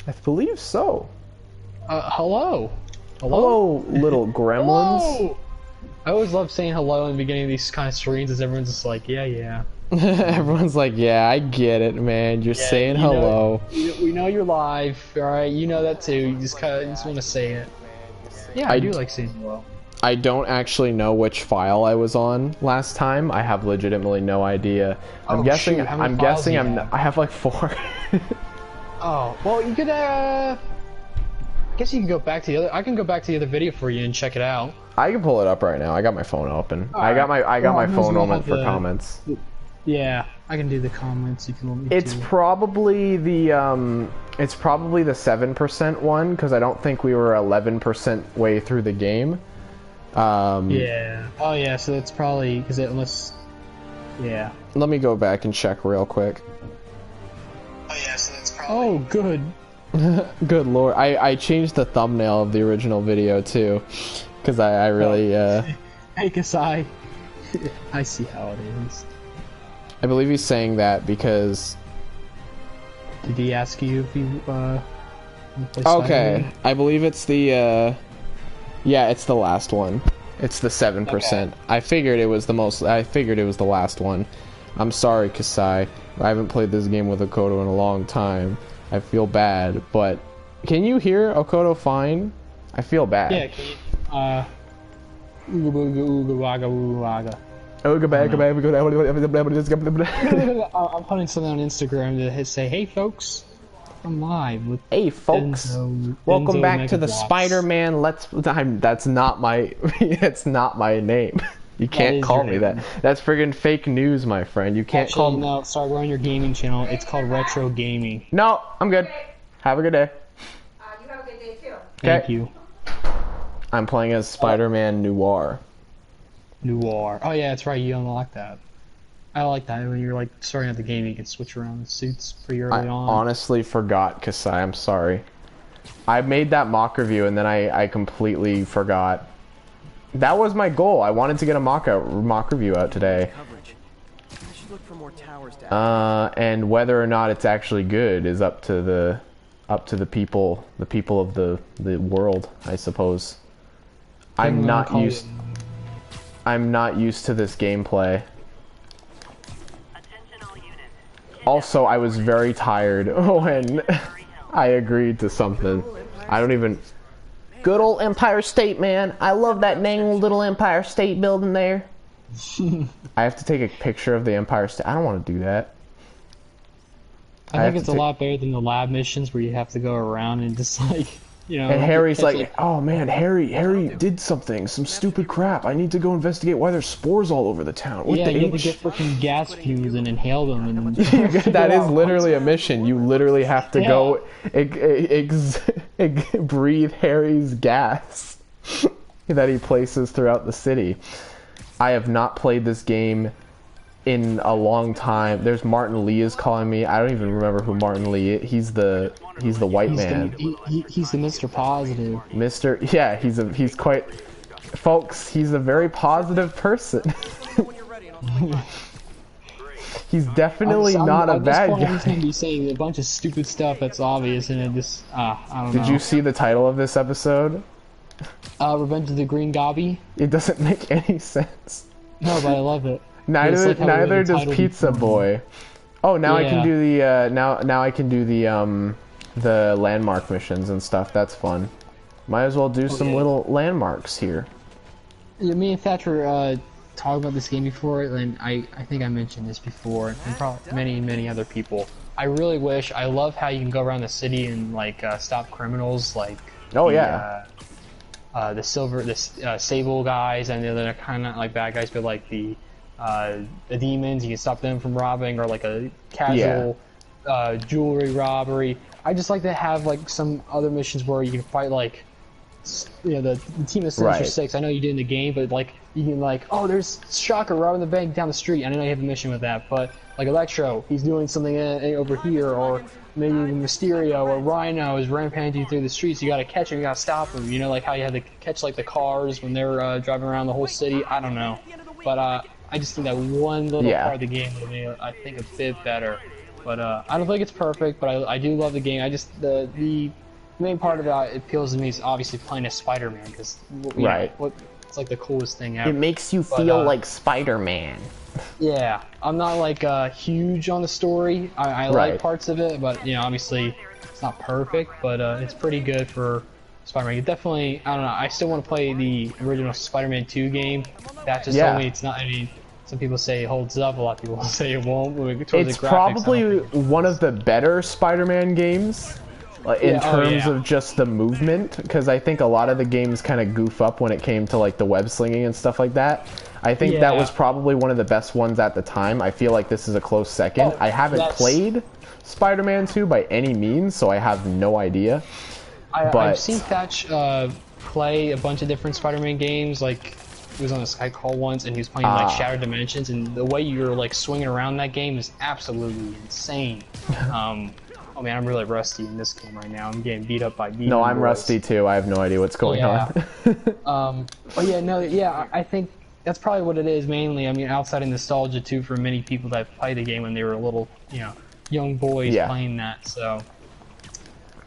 I believe so. Hello. Hello, little gremlins. Hello. I always love saying hello in the beginning of these kind of streams, as everyone's just like, yeah, yeah. Everyone's like, yeah, I get it, man. You're saying hello. We know you're live, alright? You know that too. You just want to say it. Yeah, I do like saying hello. I don't actually know which file I was on last time. I have legitimately no idea. I'm guessing. Shoot, I have like 4. Oh, well, you could. I guess you can go back to the other. I can go back to the other video for you and check it out. I can pull it up right now. I got my phone open. I got my phone open for comments. Yeah, I can do the comments. You can let me. It's probably the It's probably the 7% one because I don't think we were 11% way through the game. Yeah. Oh yeah. So it's probably because it must. Yeah. Let me go back and check real quick. Oh yeah. So that's probably. Oh good. Good lord. I changed the thumbnail of the original video too, because I really. Hey Kasai. I see how it is. I believe he's saying that because. Did he ask you if you Okay, I believe it's the yeah, it's the last one. It's the 7%. Okay. I figured it was the last one. I'm sorry, Kasai. I haven't played this game with Okoto in a long time. I feel bad, but can you hear Okoto fine? I feel bad. Yeah, can you ooga waga ooga waga. I'm putting something on Instagram to say, hey folks, I'm live with Renzo, welcome back to the Spider-Man that's not my that's not my name. You can't call me that. That's friggin' fake news, my friend. You can't call me. No, sorry, we're on your gaming channel. It's called Retro Gaming. No, I'm good. Have a good day. You have a good day too. Thank you. I'm playing as Spider-Man Noir. Noir. Oh yeah, that's right. You unlock that. I like that when you're like starting out the game, you can switch around the suits pretty early on. I honestly forgot, Kasai. I'm sorry. I made that mock review and then I completely forgot. That was my goal. I wanted to get a mock review out today. And whether or not it's actually good is up to the people of the world, I suppose. I'm not used to this gameplay. Also, I was very tired when I agreed to something. I don't even... Good old Empire State, man. I love that dang old little Empire State building there. I have to take a picture of the Empire State. I don't want to do that. I think it's a lot better than the lab missions where you have to go around and just like... You know, and Harry's like, oh man, Harry did some stupid crap. I need to go investigate why there's spores all over the town. What the you have to get freaking gas fumes and inhale them. And that is literally a mission. You literally have to go breathe Harry's gas that he places throughout the city. I have not played this game in a long time. There's Martin Lee is calling me. I don't even remember who Martin Lee is. He's the white man. He's the Mr. Positive. Yeah, he's quite, folks, he's a very positive person. He's definitely not a bad guy. He's gonna be saying a bunch of stupid stuff that's obvious, and it just I don't know. Did you see the title of this episode? Revenge of the Green Gobby. It doesn't make any sense. No, but I love it. Neither does Pizza Boy. Oh, now I can do the now I can do the landmark missions and stuff. That's fun. Might as well do some little landmarks here. Yeah, me and Thatcher talked about this game before, and I think I mentioned this before, and probably many other people. I really wish. I love how you can go around the city and like stop criminals, like the Sable guys, and they're kind of like bad guys, but like the demons, you can stop them from robbing, or like a casual jewelry robbery. I just like to have like some other missions where you can fight like, the team of Sinister Six. I know you did in the game, but like you can like, oh, there's Shocker robbing the bank down the street. I know you have a mission with that, but like Electro, he's doing something over here, or maybe Mysterio or Rhino is rampaging through the streets. You gotta catch him, you gotta stop him. You know, like how you have to catch like the cars when they're driving around the whole city. I don't know, but I just think that one little part of the game would be, I think, a bit better. But I don't think it's perfect, but I do love the game. I just the main part about it appeals to me is obviously playing as Spider-Man because it's like the coolest thing ever. It makes you feel like Spider-Man. Yeah, I'm not like huge on the story. I like parts of it, but you know, obviously it's not perfect, but it's pretty good for Spider-Man. You definitely, I don't know. I still want to play the original Spider-Man 2 game. That just told me it's not. I mean, some people say it holds up. A lot of people say it won't. It's probably one of the better Spider-Man games. In terms of just the movement, because I think a lot of the games kind of goof up when it came to like the web slinging and stuff like that. I think that was probably one of the best ones at the time. I feel like this is a close second. I haven't played Spider-Man 2 by any means, so I have no idea. I've seen Thatch play a bunch of different Spider-Man games. Like he was on a Skype call once, and he was playing like Shattered Dimensions, and the way you're like swinging around that game is absolutely insane. Oh man, I'm really rusty in this game right now. I'm getting beat up by demon No, I'm boys. rusty too. I have no idea what's going on. I think that's probably what it is mainly. I mean, outside of nostalgia too, for many people that played the game when they were little, you know, young boys playing that. So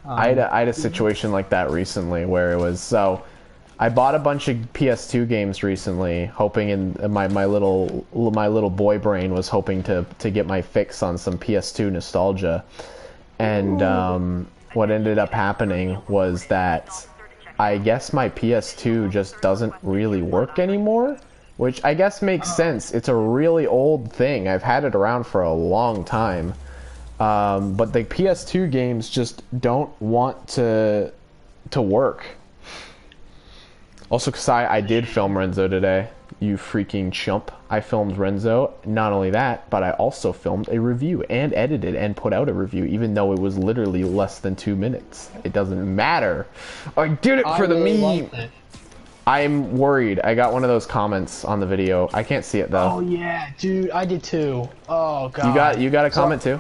I had a situation like that recently where it was I bought a bunch of PS2 games recently, hoping my little boy brain was hoping to get my fix on some PS2 nostalgia. And what ended up happening was that I guess my PS2 just doesn't really work anymore, which I guess makes sense. It's a really old thing. I've had it around for a long time. But the PS2 games just don't want to work. Also, because I did film Renzo today. You freaking chump. I filmed Renzo. Not only that, but I also filmed a review and edited and put out a review, even though it was literally less than 2 minutes. It doesn't matter. I did it for the meme. I'm worried. I got one of those comments on the video. I can't see it though. Oh yeah, dude, I did too. Oh god. You got a comment too?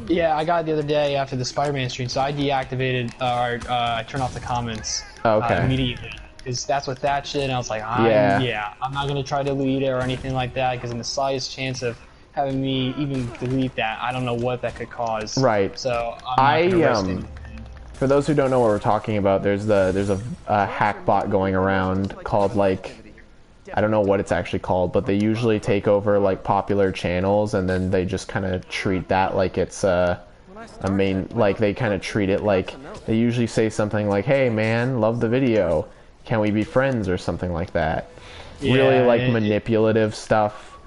Yeah, I got it the other day after the Spider-Man stream, so I deactivated, I turned off the comments immediately. Because that's what Thatch did, and I was like, I'm not going to try to delete it or anything like that, because in the slightest chance of having me even delete that, I don't know what that could cause. Right. So I'm not gonna risk anything. For those who don't know what we're talking about, there's a hack bot going around called, like, I don't know what it's actually called, but they usually take over like popular channels, and then they just kind of treat that like it's a main, like they kind of treat it like, they usually say something like, hey man, love the video, can we be friends, or something like that. Really like manipulative stuff.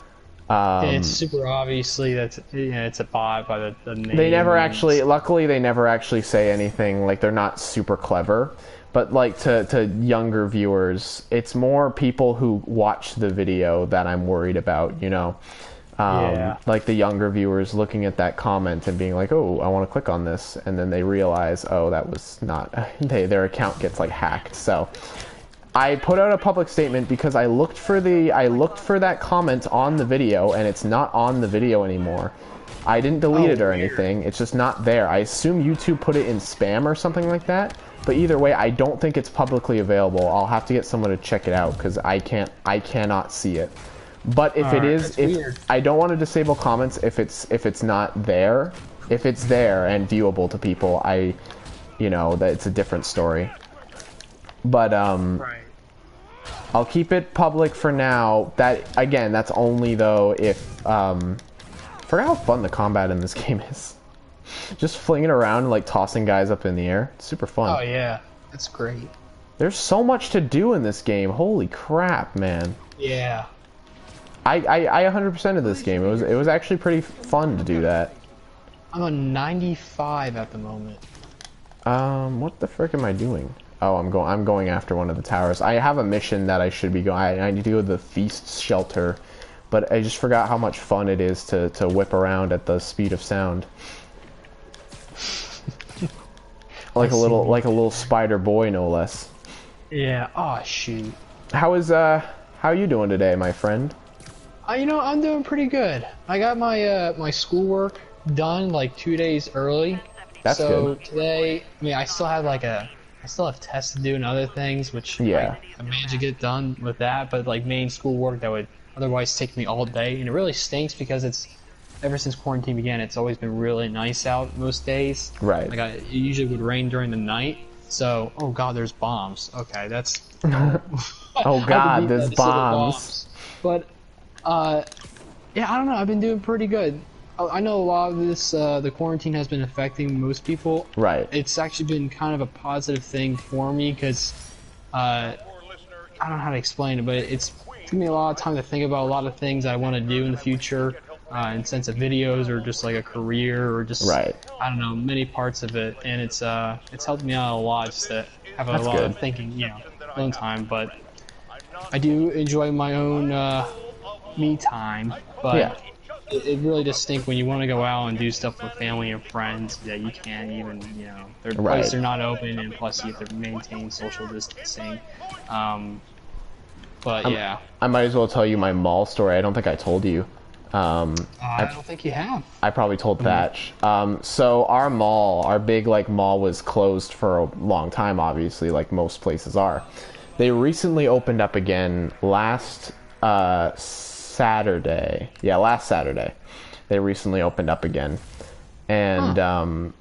It's super obviously that's, it's a bot by the name. They never actually, luckily they never actually say anything, like they're not super clever. But like to younger viewers, it's more people who watch the video that I'm worried about, you know? Like the younger viewers looking at that comment and being like, oh, I want to click on this. And then they realize, oh, that was not, their account gets like hacked. So I put out a public statement because I looked for that comment on the video, and it's not on the video anymore. I didn't delete it or anything. It's just not there. I assume YouTube put it in spam or something like that. But either way, I don't think it's publicly available. I'll have to get someone to check it out because I cannot see it. But if it is, I don't want to disable comments if it's not there. If it's there and viewable to people, you know, that it's a different story. But I'll keep it public for now. That again, that's only though if forgot how fun the combat in this game is. Just flinging around, like tossing guys up in the air. It's super fun. Oh yeah, that's great. There's so much to do in this game. Holy crap, man. Yeah. I 100% of this game. It was actually pretty fun to do that. I'm on 95 at the moment. What the frick am I doing? Oh, I'm going after one of the towers. I have a mission that I should be going. I need to go to the feast shelter, but I just forgot how much fun it is to whip around at the speed of sound. like a little spider boy, no less. Yeah. Oh shoot. How are you doing today, my friend? You know, I'm doing pretty good. I got my my schoolwork done like 2 days early. That's so good. Today, I mean, I still have tests to do and other things, which I managed to get done with that. But like main schoolwork that would otherwise take me all day, and it really stinks because it's ever since quarantine began, it's always been really nice out most days. Right. Like it usually would rain during the night. So, oh god, there's bombs. Okay, that's. Oh god, there's bombs. But, yeah, I don't know. I've been doing pretty good. I know a lot of this, the quarantine has been affecting most people. Right. It's actually been kind of a positive thing for me because, I don't know how to explain it, but it's given me a lot of time to think about a lot of things I want to do in the future, in sense of videos or just like a career or just, right. I don't know, many parts of it, and it's helped me out a lot just to have That's a lot good. of thinking, you know, alone time, but I do enjoy my own, me time, but yeah. it really does stink when you want to go out and do stuff with family and friends that you can't even, you know, their right. places are not open, and plus you have to maintain social distancing. But yeah. I might as well tell you my mall story. I don't think I told you. I don't think you have. I probably told Thatch. So our mall, our big like mall was closed for a long time, obviously, like most places are. They recently opened up again last Saturday. Yeah, last Saturday. They recently opened up again. And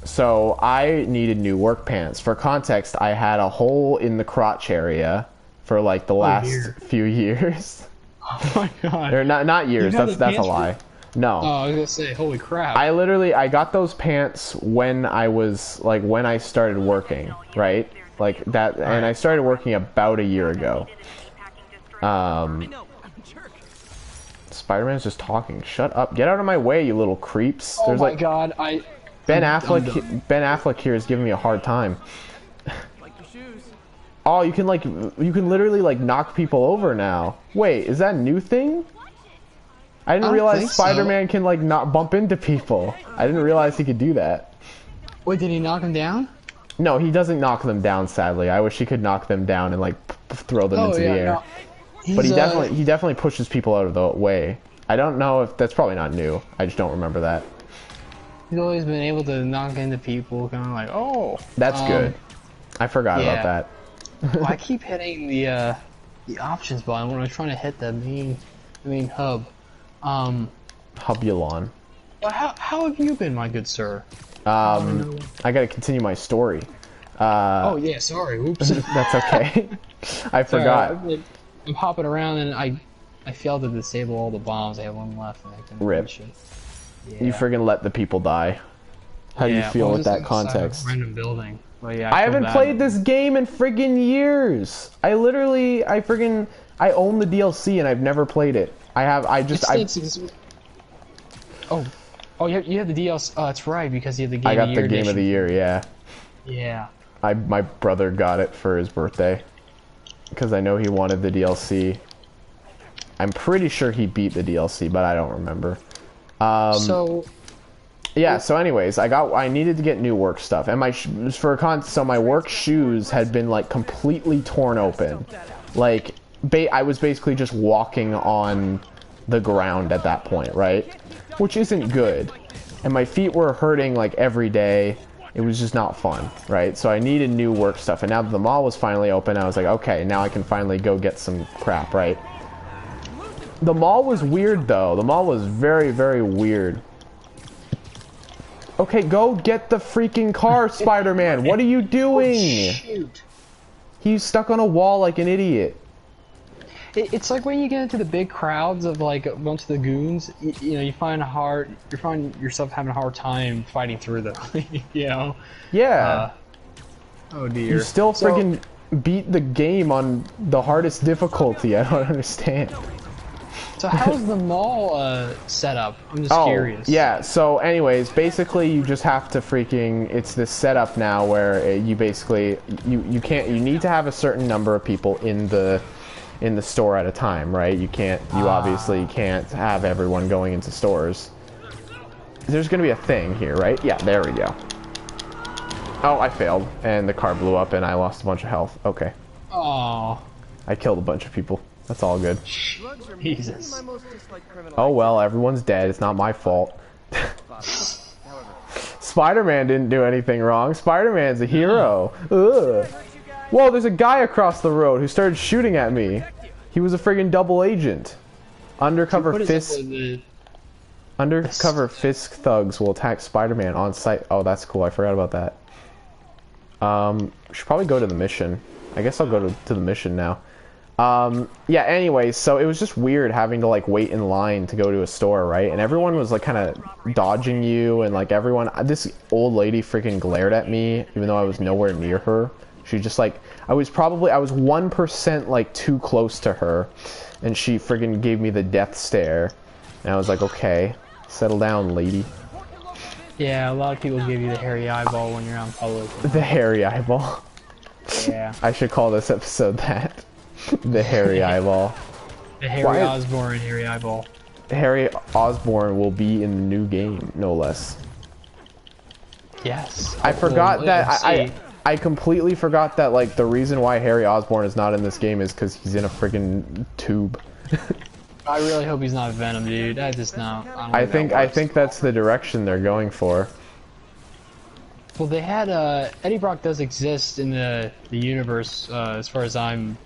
so I needed new work pants. For context, I had a hole in the crotch area for like the last few years. Oh my god. Or not years, that's a lie. No. Oh, I was gonna say, holy crap. I got those pants when when I started working, right? Like that, and I started working about a year ago. Spider-Man's just talking. Shut up. Get out of my way, you little creeps. Oh my god, Ben Affleck here is giving me a hard time. Oh, you can literally like knock people over now. Wait, is that a new thing? I didn't realize Spider-Man can like not bump into people. I didn't realize he could do that. Wait, did he knock him down? No, he doesn't knock them down, sadly. I wish he could knock them down and like throw them into the air. No. But he definitely pushes people out of the way. I don't know if that's probably not new. I just don't remember that. He's always been able to knock into people, kind of like, oh. That's good. I forgot about that. Well, I keep hitting the options button when I'm trying to hit the main hub. Hubulon. Well, how have you been, my good sir? I gotta continue my story. Oh yeah, sorry. Oops. That's okay. I forgot. I'm hopping around and I failed to disable all the bombs. I have one left and I can rip. Yeah. You friggin' let the people die. How do you feel with that context? Random building. Well, yeah, I haven't played this game in friggin' years. I own the DLC and I've never played it. Oh, you have the DLC. Oh, that's right, because you have the game. I got the game of the year. Yeah. Yeah. My brother got it for his birthday because I know he wanted the DLC. I'm pretty sure he beat the DLC, but I don't remember. So anyways, I needed to get new work stuff, and my work shoes had been like completely torn open. Like I was basically just walking on the ground at that point, right? Which isn't good. And my feet were hurting like every day. It was just not fun, right? So I needed new work stuff, and now that the mall was finally open, I was like, okay, now I can finally go get some crap, right? The mall was weird though. The mall was very, very weird. Okay, go get the freaking car, Spider-Man. What are you doing? Oh, shoot. He's stuck on a wall like an idiot. It's like when you get into the big crowds of like a bunch of the goons, you find yourself having a hard time fighting through them, you know? Yeah. Oh dear. You still freaking beat the game on the hardest difficulty. I don't understand. So how's the mall set up? I'm just curious. Yeah, so anyways, basically you just have to it's this setup now where you basically, you need to have a certain number of people in the store at a time, right? You obviously can't have everyone going into stores. There's gonna be a thing here, right? Yeah, there we go. Oh, I failed, and the car blew up, and I lost a bunch of health. Okay. Oh. I killed a bunch of people. That's all good. Jesus. Oh well, everyone's dead. It's not my fault. Spider-Man didn't do anything wrong. Spider-Man's a hero. Ugh. Whoa, there's a guy across the road who started shooting at me. He was a friggin' double agent. Undercover fist. Undercover Fisk thugs will attack Spider-Man on site. Oh, that's cool. I forgot about that. Should probably go to the mission. I guess I'll go to the mission now. Yeah, anyways, so it was just weird having to, like, wait in line to go to a store, right? And everyone was, like, kind of dodging you, and, like, this old lady freaking glared at me, even though I was nowhere near her. She just, like, I was 1%, like, too close to her, and she friggin' gave me the death stare. And I was like, okay, settle down, lady. Yeah, a lot of people give you the hairy eyeball when you're on public. The hairy eyeball. Yeah. I should call this episode that. The hairy eyeball. The Harry Osborn hairy eyeball. Harry Osborn will be in the new game, no less. Yes. I forgot that. I completely forgot that, like, the reason why Harry Osborn is not in this game is because he's in a friggin' tube. I really hope he's not Venom, dude. I just know. I think that's the direction they're going for. Well, they had Eddie Brock does exist in the universe as far as I'm.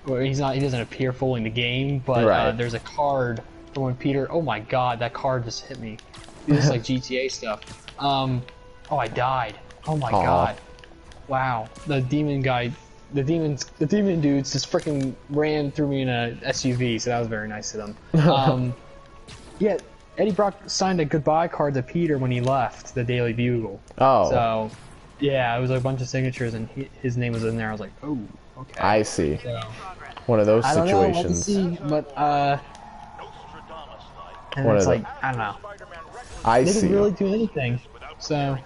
Well, he doesn't appear fully in the game, but right. There's a card from when Peter. Oh my God, that card just hit me. This is like GTA stuff. Oh, I died. Oh my God. Wow. The demon guy. The demon dudes just freaking ran through me in a SUV, so that was very nice of them. Yeah, Eddie Brock signed a goodbye card to Peter when he left the Daily Bugle. Oh. So, yeah, it was like a bunch of signatures, and his name was in there. I was like, oh, okay. I see. So, one of those situations. I don't know, let's see, but and it's like, I don't know. I see. They didn't really do anything, so.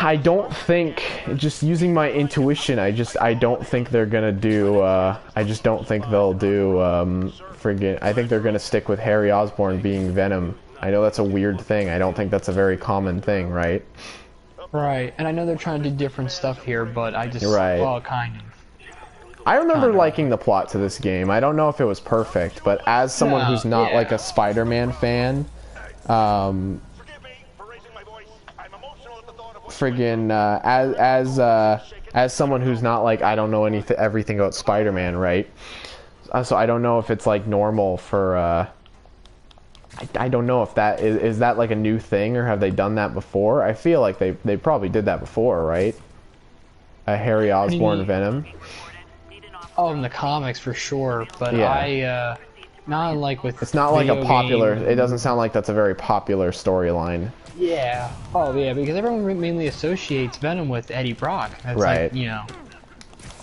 I don't think, just using my intuition, I don't think they're gonna do, I just don't think they'll do, I think they're gonna stick with Harry Osborn being Venom. I know that's a weird thing, I don't think that's a very common thing, right? Right, and I know they're trying to do different stuff here, but I just, right. Well, kind of. I remember liking the plot to this game. I don't know if it was perfect, but as someone who's not, like, a Spider-Man fan, friggin' as someone who's not, like, I don't know everything about Spider-Man, right? So I don't know if it's, like, normal for I don't know if that is that like a new thing, or have they done that before? I feel like they probably did that before, right? A Harry Osborn Venom. Oh, in the comics for sure, but yeah. Not like with. It's not like a popular. It doesn't sound like that's a very popular storyline. Yeah. Oh, yeah, because everyone mainly associates Venom with Eddie Brock. That's right. Like, you know.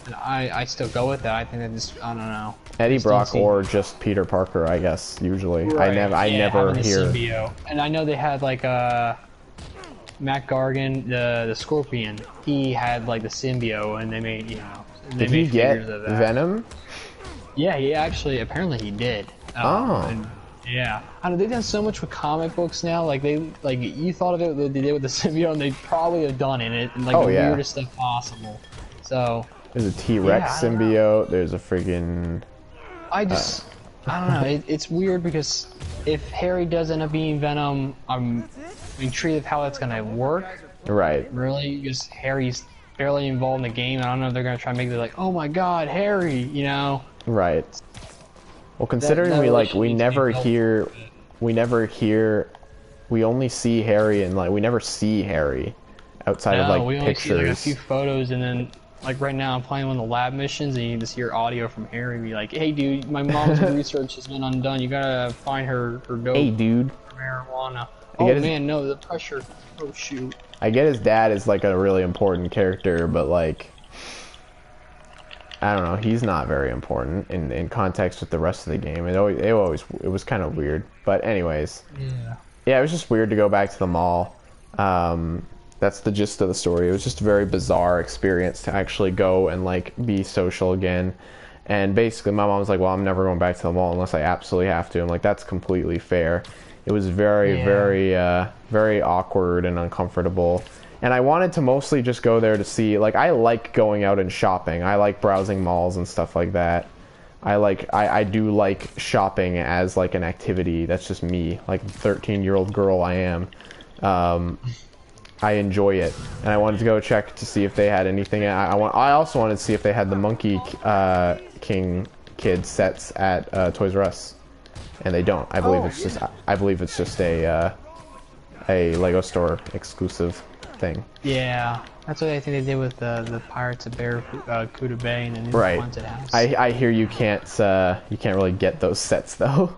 And I still go with that. I think I don't know. Eddie Brock or just Peter Parker, I guess. Usually, right. I never hear. Symbiote. And I know they had like Matt Gargan, the Scorpion. He had like the symbiote, and they made Did he get Venom? Yeah, apparently he did. And, yeah, I know they've done so much with comic books now. Like you thought of it, what they did with the symbiote, and they probably have done it in like the weirdest stuff possible. So there's a T-Rex symbiote. There's a friggin'. I don't know. It's weird because if Harry does end up being Venom, I'm intrigued of how that's gonna work. Right. Really, because Harry's barely involved in the game. I don't know if they're gonna try and make it like, oh my God, Harry, you know. Right. Well, considering we never hear, we only see Harry and we never see Harry outside of we only pictures. See, like, a few photos, and then like right now I'm playing one of the lab missions, and you just hear audio from Harry be like, "Hey, dude, my mom's research has been undone. You gotta find her dope. Hey, dude. Marijuana. Oh man, no, the pressure. Oh shoot. I get his dad is like a really important character, but like, I don't know, he's not very important in context with the rest of the game. It was kind of weird. But anyways, yeah, it was just weird to go back to the mall. That's the gist of the story. It was just a very bizarre experience to actually go and like be social again. And basically, my mom was like, "Well, I'm never going back to the mall unless I absolutely have to." I'm like, "That's completely fair." It was very, very awkward and uncomfortable. And I wanted to mostly just go there to see, like, I like going out and shopping. I like browsing malls and stuff like that. I do like shopping as, like, an activity. That's just me, like the 13-year-old girl I am. I enjoy it. And I wanted to go check to see if they had anything. I also wanted to see if they had the Monkey King Kid sets at Toys R Us. and they don't. I believe it's just a Lego store exclusive thing. Yeah, that's what I think they did with the Pirates of Barracuda Bay and the new Haunted House. I hear you can't really get those sets though.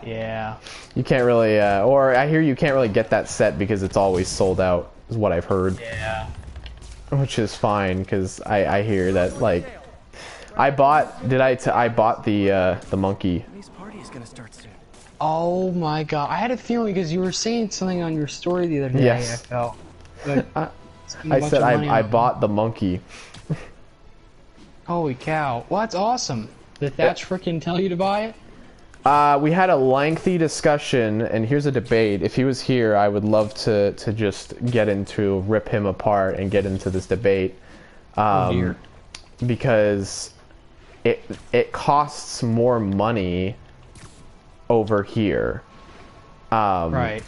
Yeah. You can't really, or I hear you can't really get that set because it's always sold out, is what I've heard. Yeah. Which is fine, because I hear that, like, I bought the monkey. Gonna start soon. Oh my god, I had a feeling because you were saying something on your story the other day. Yes. I felt. Like, I said I bought the monkey. Holy cow! Well, that's awesome. Did Thatch freaking tell you to buy it? We had a lengthy discussion, and here's a debate. If he was here, I would love to just rip him apart and get into this debate. Oh dear. Because it costs more money over here. Right.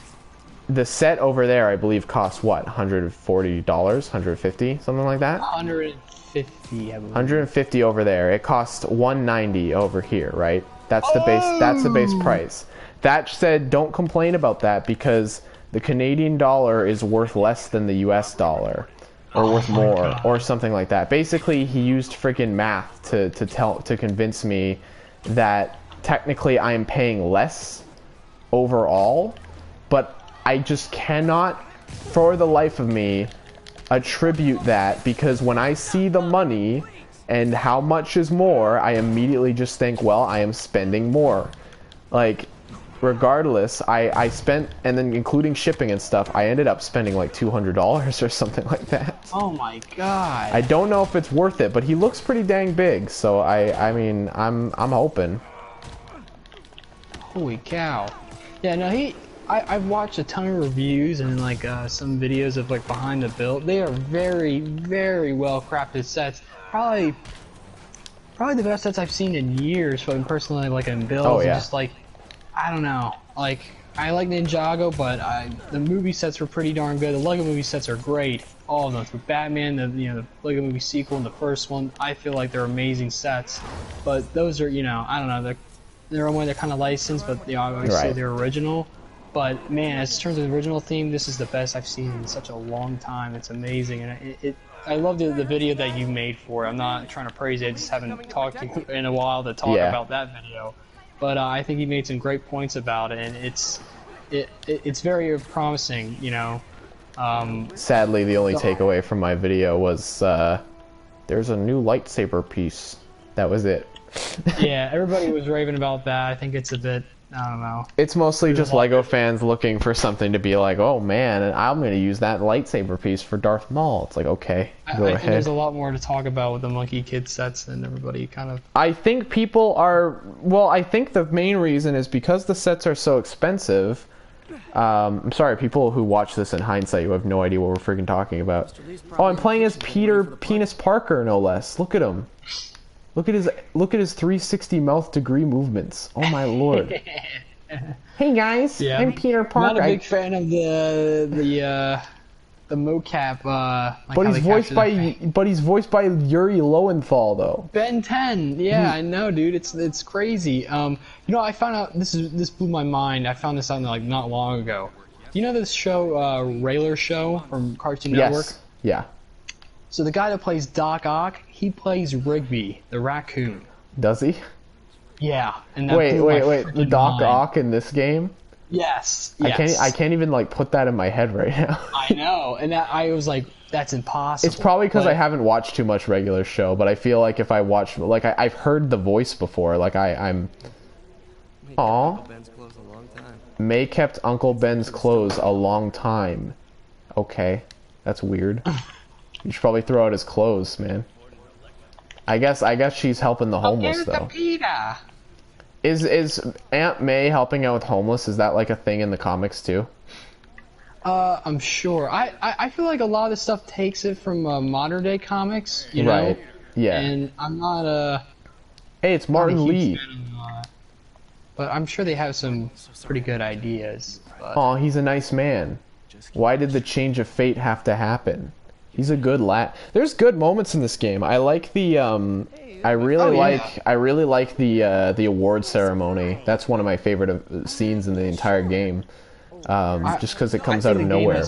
The set over there, I believe, costs what, $140, $150, something like that. 150, I believe. 150 over there. It costs 190 over here, right? That's the base. That's the base price. Thatch said, don't complain about that because the Canadian dollar is worth less than the U.S. dollar, or worth more, or something like that. Basically, he used freaking math to convince me that technically I am paying less overall, but I just cannot, for the life of me, attribute that, because when I see the money and how much is more, I immediately just think, well, I am spending more. Like, regardless, I spent, and then including shipping and stuff, I ended up spending like $200 or something like that. Oh my god. I don't know if it's worth it, but he looks pretty dang big, so I mean, I'm hoping. Holy cow. Yeah, no, I've watched a ton of reviews and like some videos of like behind the build. They are very, very well crafted sets. Probably the best sets I've seen in years, but personally, like in builds. Oh, yeah. Just like, I don't know. Like, I like Ninjago, but the movie sets were pretty darn good. The Lego movie sets are great. All of them. With Batman, the Lego movie sequel and the first one, I feel like they're amazing sets. But those are, I don't know, they're kind of licensed, but I always say they're original. But man, as in terms of the original theme, this is the best I've seen in such a long time. It's amazing, and I love the video that you made for it. I'm not trying to praise it, I just haven't talked to you in a while to talk about that video. But I think he made some great points about it, and it's very promising, Sadly, the only takeaway from my video was there's a new lightsaber piece. That was it. Yeah, everybody was raving about that. I think it's a bit, I don't know. It's mostly just Lego fans looking for something to be like, oh man, I'm going to use that lightsaber piece for Darth Maul. It's like, okay, go ahead. I think there's a lot more to talk about with the Monkey Kid sets than everybody kind of... I think people are... Well, I think the main reason is because the sets are so expensive. I'm sorry, people who watch this in hindsight who have no idea what we're freaking talking about. Oh, I'm playing as Peter Penis Parker, no less. Look at him. Look at his 360 mouth degree movements. Oh my lord. Hey guys, I'm Peter Parker. Not a big fan of the mocap. But he's voiced by Yuri Lowenthal though. Ben 10. Yeah, I know, dude. It's crazy. I found out this blew my mind. I found this out like not long ago. You know this show, Railer Show from Cartoon Network? Yeah. So the guy that plays Doc Ock, he plays Rigby, the raccoon. Does he? Yeah. And that wait. The Doc Ock in this game? Yes. I can't even like put that in my head right now. I know, and I was like, that's impossible. It's probably because I haven't watched too much regular show, but I feel like if I watch, like I've heard the voice before, like I'm. Aw. May kept Uncle Ben's clothes a long time. Okay, that's weird. You should probably throw out his clothes, man. I guess she's helping the homeless though. Is Aunt May helping out with homeless? Is that like a thing in the comics too? I'm sure. I feel like a lot of this stuff takes it from modern day comics, you know? Right. Yeah. And I'm not Hey, it's Martin Lee. But I'm sure they have some pretty good ideas. Oh, he's a nice man. Why did the change of fate have to happen? He's a good There's good moments in this game. I like the I really like the award ceremony. That's one of my favorite scenes in the entire game. Just because it comes out of nowhere.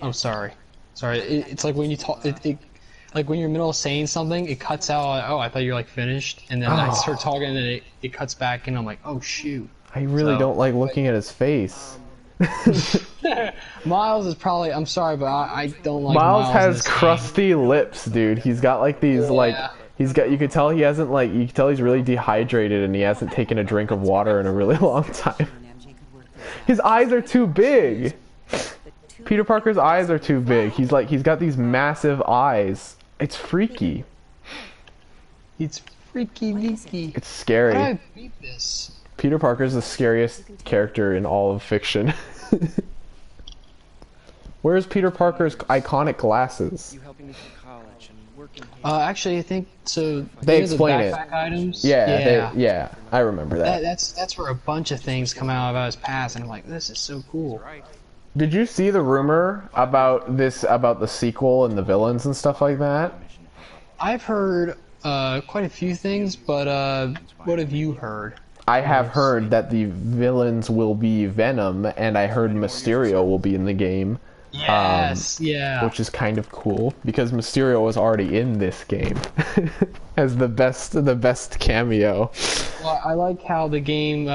Oh, sorry. It's like when you talk. Like when you're in the middle of saying something, it cuts out. Oh, I thought you were like finished, and then I start talking, and then it cuts back, and I'm like, oh shoot. I really don't like looking at his face. Miles is probably. I'm sorry, but I don't like. Miles has crusty lips, dude. He's got like these like. He's got. You could tell he hasn't like. You could tell he's really dehydrated, and he hasn't taken a drink of water in a really long time. His eyes are too big. Peter Parker's eyes are too big. He's got these massive eyes. It's freaky. It's freaky deaky. It's scary. How do I beat this? Peter Parker's the scariest character in all of fiction. Where's Peter Parker's iconic glasses? Actually, I think so. They explain it. Items? Yeah, I remember that. That's where a bunch of things come out about his past, and I'm like, this is so cool. Did you see the rumor about the sequel and the villains and stuff like that? I've heard quite a few things, but what have you heard? I have heard that the villains will be Venom, and I heard Mysterio will be in the game. Yes, yeah. Which is kind of cool because Mysterio was already in this game as the best cameo. Well, I like how the game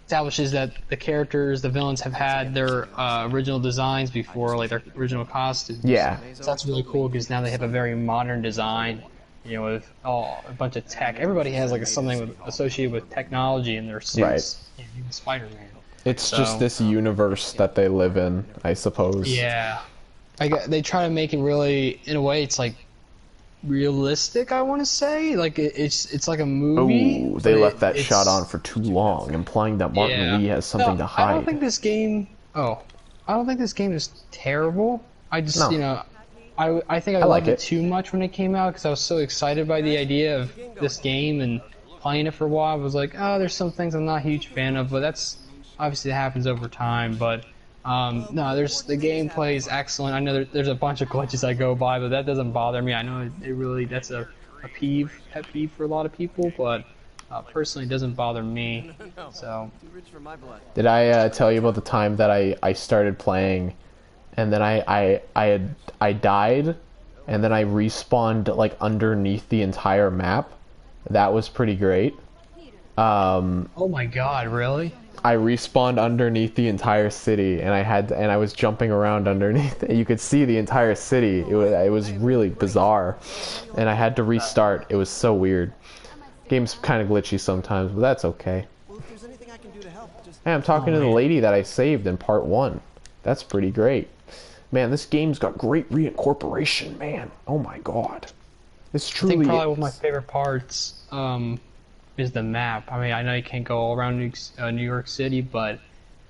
establishes that the characters, the villains, have had their original designs before, like their original costumes. Yeah. So that's really cool because now they have a very modern design, you know, with a bunch of tech. Everybody has like something associated with technology in their suits. Right. Yeah, even Spider-Man. It's just this universe that they live in, I suppose. Yeah. They try to make it really, in a way, it's like realistic, I want to say. Like it's like a movie. Oh, they left that shot on for too long, implying that Martin Lee has something to hide. I don't think this game. I don't think this game is terrible. I just you know, I think I liked it too much when it came out because I was so excited by the idea of this game and playing it for a while. I was like, oh, there's some things I'm not a huge fan of, but that's obviously it happens over time. But no, the gameplay is excellent. I know there's a bunch of glitches I go by, but that doesn't bother me. I know that's a pet peeve for a lot of people, but personally, it doesn't bother me. So. Did I tell you about the time that I started playing, and then I died, and then I respawned like underneath the entire map? That was pretty great. Oh my God! Really? I respawned underneath the entire city, and I was jumping around underneath. You could see the entire city. It was really bizarre, and I had to restart. It was so weird. Game's kind of glitchy sometimes, but that's okay. Hey, I'm talking to the lady that I saved in part 1. That's pretty great. Man, this game's got great reincorporation, man. Oh my God. This truly I think probably one of my favorite parts is the map. I mean, I know you can't go all around New York City, but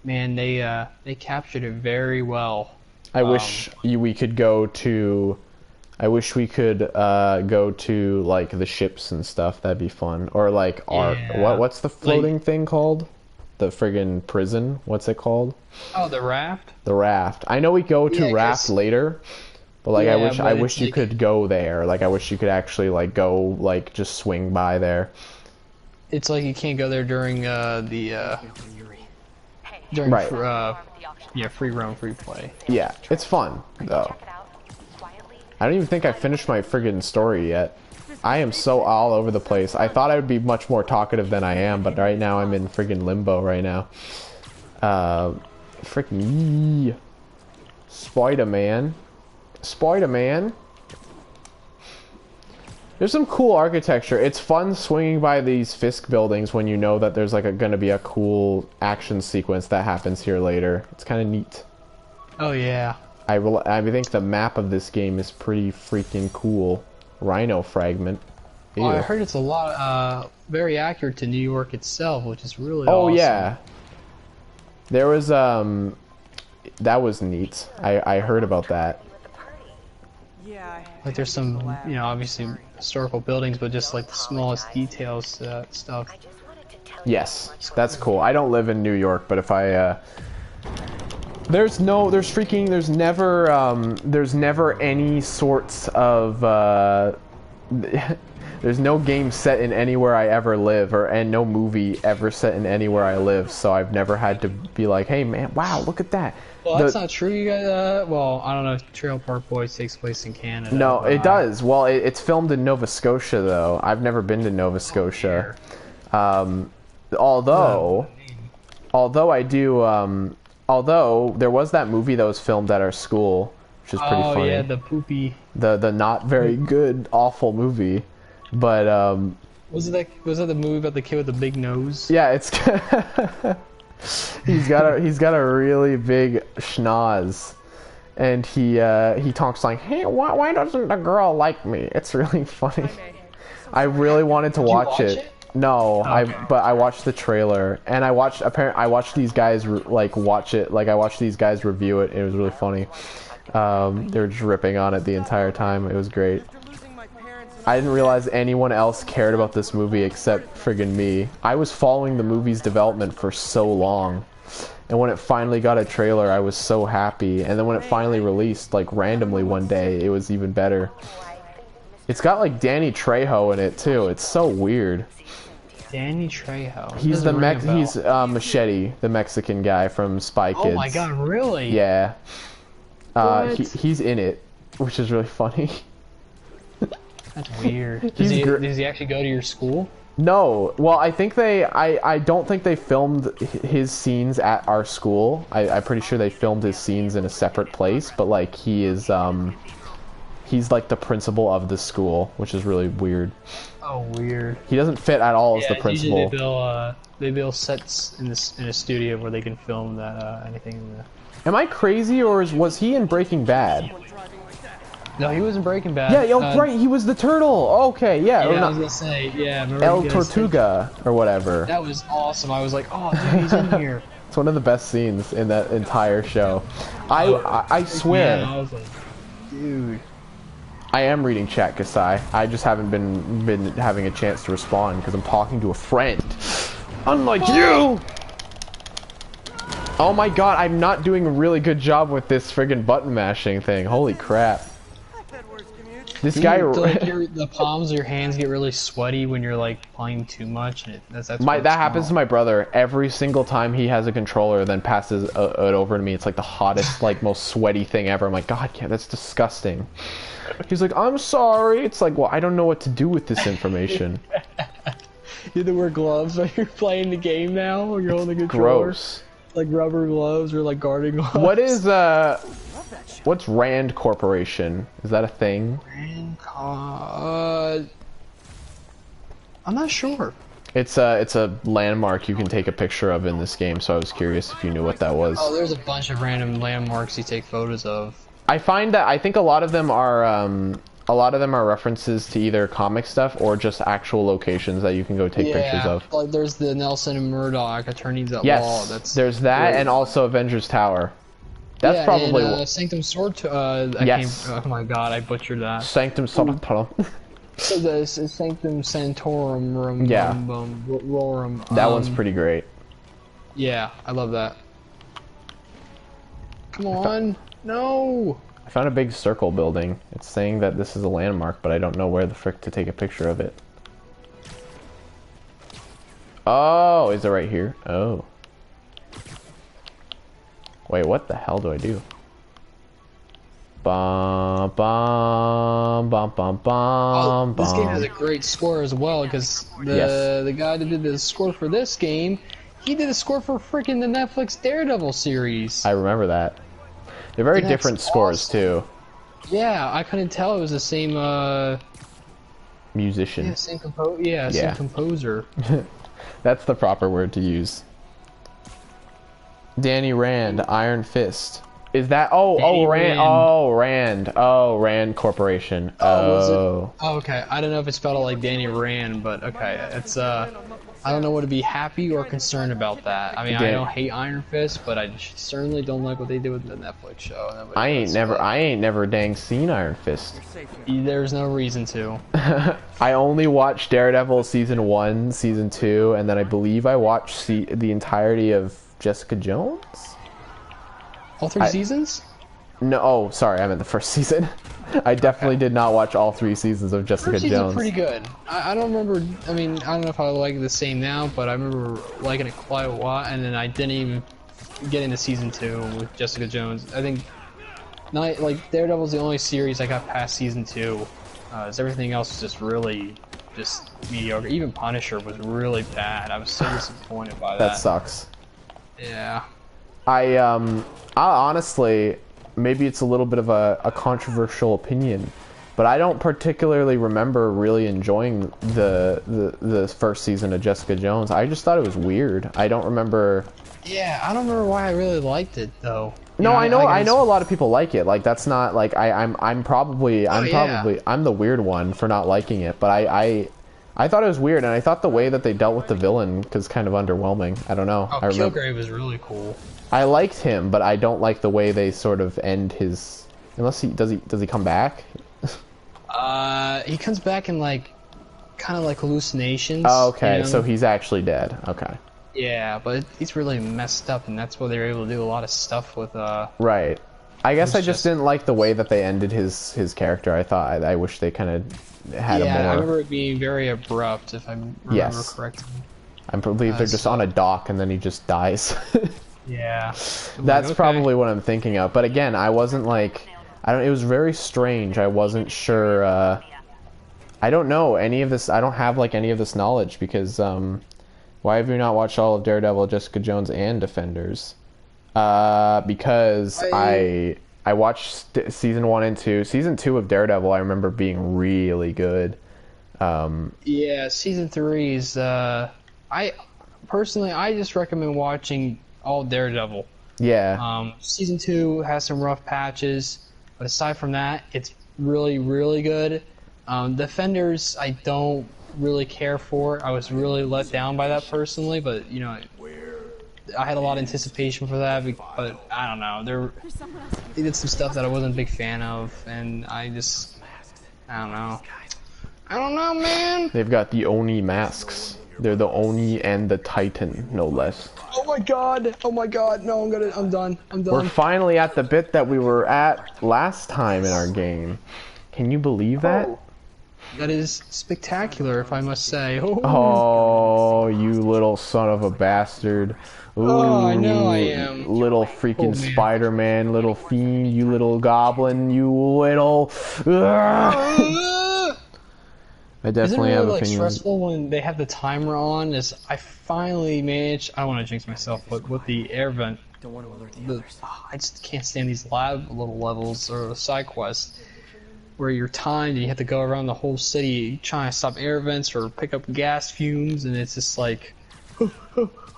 man, they captured it very well. I wish we could go to. I wish we could go to like the ships and stuff. That'd be fun. Or like what's the floating thing called? The friggin' prison. What's it called? Oh, the raft. The raft. I know we go to raft later, but like I wish you could go there. Like I wish you could actually like go like just swing by there. It's like you can't go there during free roam, free play. Yeah, it's fun though. I don't even think I finished my friggin' story yet. I am so all over the place. I thought I would be much more talkative than I am, but right now I'm in friggin' limbo right now. Freaking Spider-Man. Spider-Man. There's some cool architecture. It's fun swinging by these Fisk buildings when you know that there's like gonna be a cool action sequence that happens here later. It's kind of neat. Oh yeah. I think the map of this game is pretty freaking cool. Rhino fragment. Well, I heard it's a lot, very accurate to New York itself, which is really awesome. Yeah. There was, that was neat. I heard about that. Like there's some, you know, obviously historical buildings, but just like the smallest details stuff. Yes, that's cool. I don't live in New York, but if I There's never any sorts of, there's no game set in anywhere I ever live, and no movie ever set in anywhere I live, so I've never had to be like, hey man, wow, look at that. Well, that's not true. You guys, well, I don't know if Trail Park Boys takes place in Canada. No, it does. Well, it's filmed in Nova Scotia, though. I've never been to Nova Scotia. Although I do, although there was that movie that was filmed at our school, which is pretty funny. Oh yeah, the poopy. The not very good, awful movie, but Was that the movie about the kid with the big nose? yeah, it's he's got a really big schnoz, and he talks like, hey, why doesn't the girl like me? It's really funny. I really wanted to watch it. No, okay. But I watched the trailer, and I watched these guys watch it. Like I watched these guys review it. It was really funny. They were just ripping on it the entire time. It was great. I didn't realize anyone else cared about this movie except friggin' me. I was following the movie's development for so long, and when it finally got a trailer, I was so happy. And then when it finally released, like randomly one day, it was even better. It's got like Danny Trejo in it too. It's so weird. Danny Trejo. He's he's Machete, the Mexican guy from Spy Kids. Oh my god, really? Yeah. He's in it, which is really funny. That's weird. Does he actually go to your school? No. Well, I think I don't think they filmed his scenes at our school. I'm pretty sure they filmed his scenes in a separate place, but like he is he's like the principal of the school, which is really weird. Oh, weird. He doesn't fit at all as the principal. Usually they build sets in a studio where they can film that anything in the... Am I crazy, or was he in Breaking Bad? No, he was in Breaking Bad. Yeah, right, he was the turtle. Okay, yeah. Yeah, I was gonna say, yeah. El Tortuga, or whatever. That was awesome. I was like, oh, dude, he's in here. It's one of the best scenes in that entire show. I swear. Yeah, I was like, dude. I am reading chat, Kasai. I just haven't been having a chance to respond because I'm talking to a friend. Unlike you! Oh my god, I'm not doing a really good job with this friggin' button mashing thing. Holy crap. This guy... the palms of your hands get really sweaty when you're like playing too much. And that happens to my brother every single time he has a controller, then passes it over to me. It's like the hottest, like most sweaty thing ever. I'm like, god, yeah, that's disgusting. He's like, I'm sorry. It's like, well, I don't know what to do with this information. You have to wear gloves when you're playing the game now, or you're holding a controller. Gross. Like rubber gloves or like garden gloves. What is what's Rand Corporation? Is that a thing? I'm not sure. It's a landmark you can take a picture of in this game, so I was curious if you knew what that was. Oh, there's a bunch of random landmarks you take photos of. I find that I think a lot of them are references to either comic stuff or just actual locations that you can go take pictures of. Like there's the Nelson and Murdoch attorneys at law. There's that, great. And also Avengers Tower. That's probably and, Sanctum Sword. Yes. Oh my god, I butchered that. Sanctum Sword. So the Sanctum Sanctorum. Yeah. Rorum. That one's pretty great. Yeah, I love that. Come on. No! I found a big circle building. It's saying that this is a landmark, but I don't know where the frick to take a picture of it. Oh, is it right here? Oh. Wait, what the hell do I do? Bum, bum, bum, bum, bum, this game has a great score as well, because the guy that did the score for this game, he did a score for freaking the Netflix Daredevil series. I remember that. They're very different scores, too. Yeah, I couldn't tell it was the same, musician. Yeah, same composer. That's the proper word to use. Danny Rand, Iron Fist. Is that... Oh, Rand. Oh, Rand. Oh, Rand Corporation. Was it? Oh, okay. I don't know if it's spelled like Danny Rand, but okay. It's, I don't know what to be happy or concerned about that. I mean, I don't hate Iron Fist, but I certainly don't like what they did with the Netflix show. I ain't never dang seen Iron Fist. There's no reason to. I only watched Daredevil season 1, season 2, and then I believe I watched the entirety of Jessica Jones. All three seasons? No, oh, sorry, I meant the first season. I definitely did not watch all 3 seasons of Jessica First Jones. season's pretty good. I don't remember. I mean, I don't know if I like it the same now, but I remember liking it quite a lot. And then I didn't even get into season 2 with Jessica Jones. I think, like Daredevil's the only series I got past season 2. As everything else was just really just mediocre. Even Punisher was really bad. I was so disappointed by that. That sucks. Yeah. I honestly, maybe it's a little bit of a controversial opinion, but I don't particularly remember really enjoying the first season of Jessica Jones. I just thought it was weird. I don't remember. Yeah, I don't remember why I really liked it though. No, I know a lot of people like it. Like that's not like I'm probably I'm the weird one for not liking it, but I thought it was weird, and I thought the way that they dealt with the villain was kind of underwhelming. I don't know. Oh, Kilgrave was really cool. I liked him, but I don't like the way they sort of end his. Unless he does he come back? He comes back in like kind of like hallucinations. Oh, okay, you know? so he's actually dead. Okay. Yeah, but he's really messed up, and that's why they were able to do a lot of stuff with. Right. I guess I just didn't like the way that they ended his character. I thought I wish they kind of had a more. Yeah, I remember it being very abrupt, if I remember correctly. I believe they're just on a dock, and then he just dies. Yeah. That's probably what I'm thinking of. But again, I wasn't like, it was very strange. I wasn't sure. I don't know any of this. I don't have like any of this knowledge because why have you not watched all of Daredevil, Jessica Jones, and Defenders? Because I watched season 1 and 2. Season 2 of Daredevil I remember being really good. Yeah, season 3 is I just recommend watching all Daredevil. Yeah. Season 2 has some rough patches, but aside from that, it's really, really good. Defenders, I don't really care for. I was really let down by that personally, but you know, I had a lot of anticipation for that, but I don't know. They did some stuff that I wasn't a big fan of, and I don't know. I don't know, man. They've got the Oni masks. They're the Oni and the Titan, no less. Oh my god! Oh my god! No, I'm done. We're finally at the bit that we were at last time in our game. Can you believe that? Oh, that is spectacular, if I must say. Oh, you little son of a bastard. Ooh, oh, I know I am. Little freaking Spider-Man, little fiend, you little goblin, you little... I definitely have opinions. Isn't it really stressful when they have the timer on? I finally managed... I don't want to jinx myself, but with the air vent... I just can't stand these little levels or side quests where you're timed and you have to go around the whole city trying to stop air vents or pick up gas fumes, and it's just like...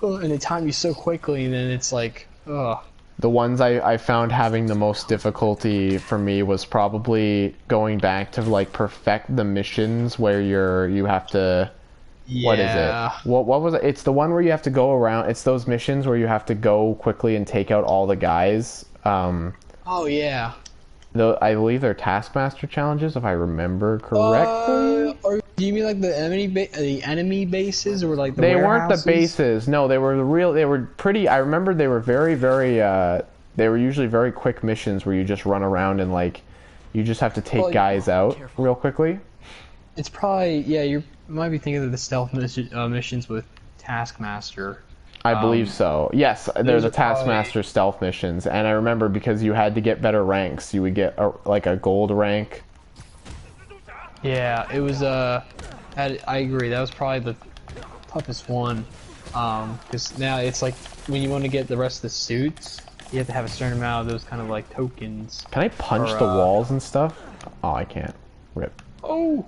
and they time you so quickly, and then it's like... ugh. The ones I found having the most difficulty for me was probably going back to like perfect the missions where you have to what is it? What was it? It's the one where you have to go around. It's those missions where you have to go quickly and take out all the guys. Oh yeah. I believe they're Taskmaster challenges, if I remember correctly. Or do you mean like the enemy bases, or like the They warehouses? weren't the bases. No, they were They were pretty. I remember they were very. They were usually very quick missions where you just run around and like, you just have to take guys out real quickly. It's probably you might be thinking of the stealth missions with Taskmaster. I believe so. Yes, they're the Taskmaster stealth missions, and I remember because you had to get better ranks. You would get like a gold rank. Yeah, it was. I agree. That was probably the toughest one, because now it's like when you want to get the rest of the suits, you have to have a certain amount of those kind of like tokens. Can I punch the walls and stuff? Oh, I can't. Rip. Oh.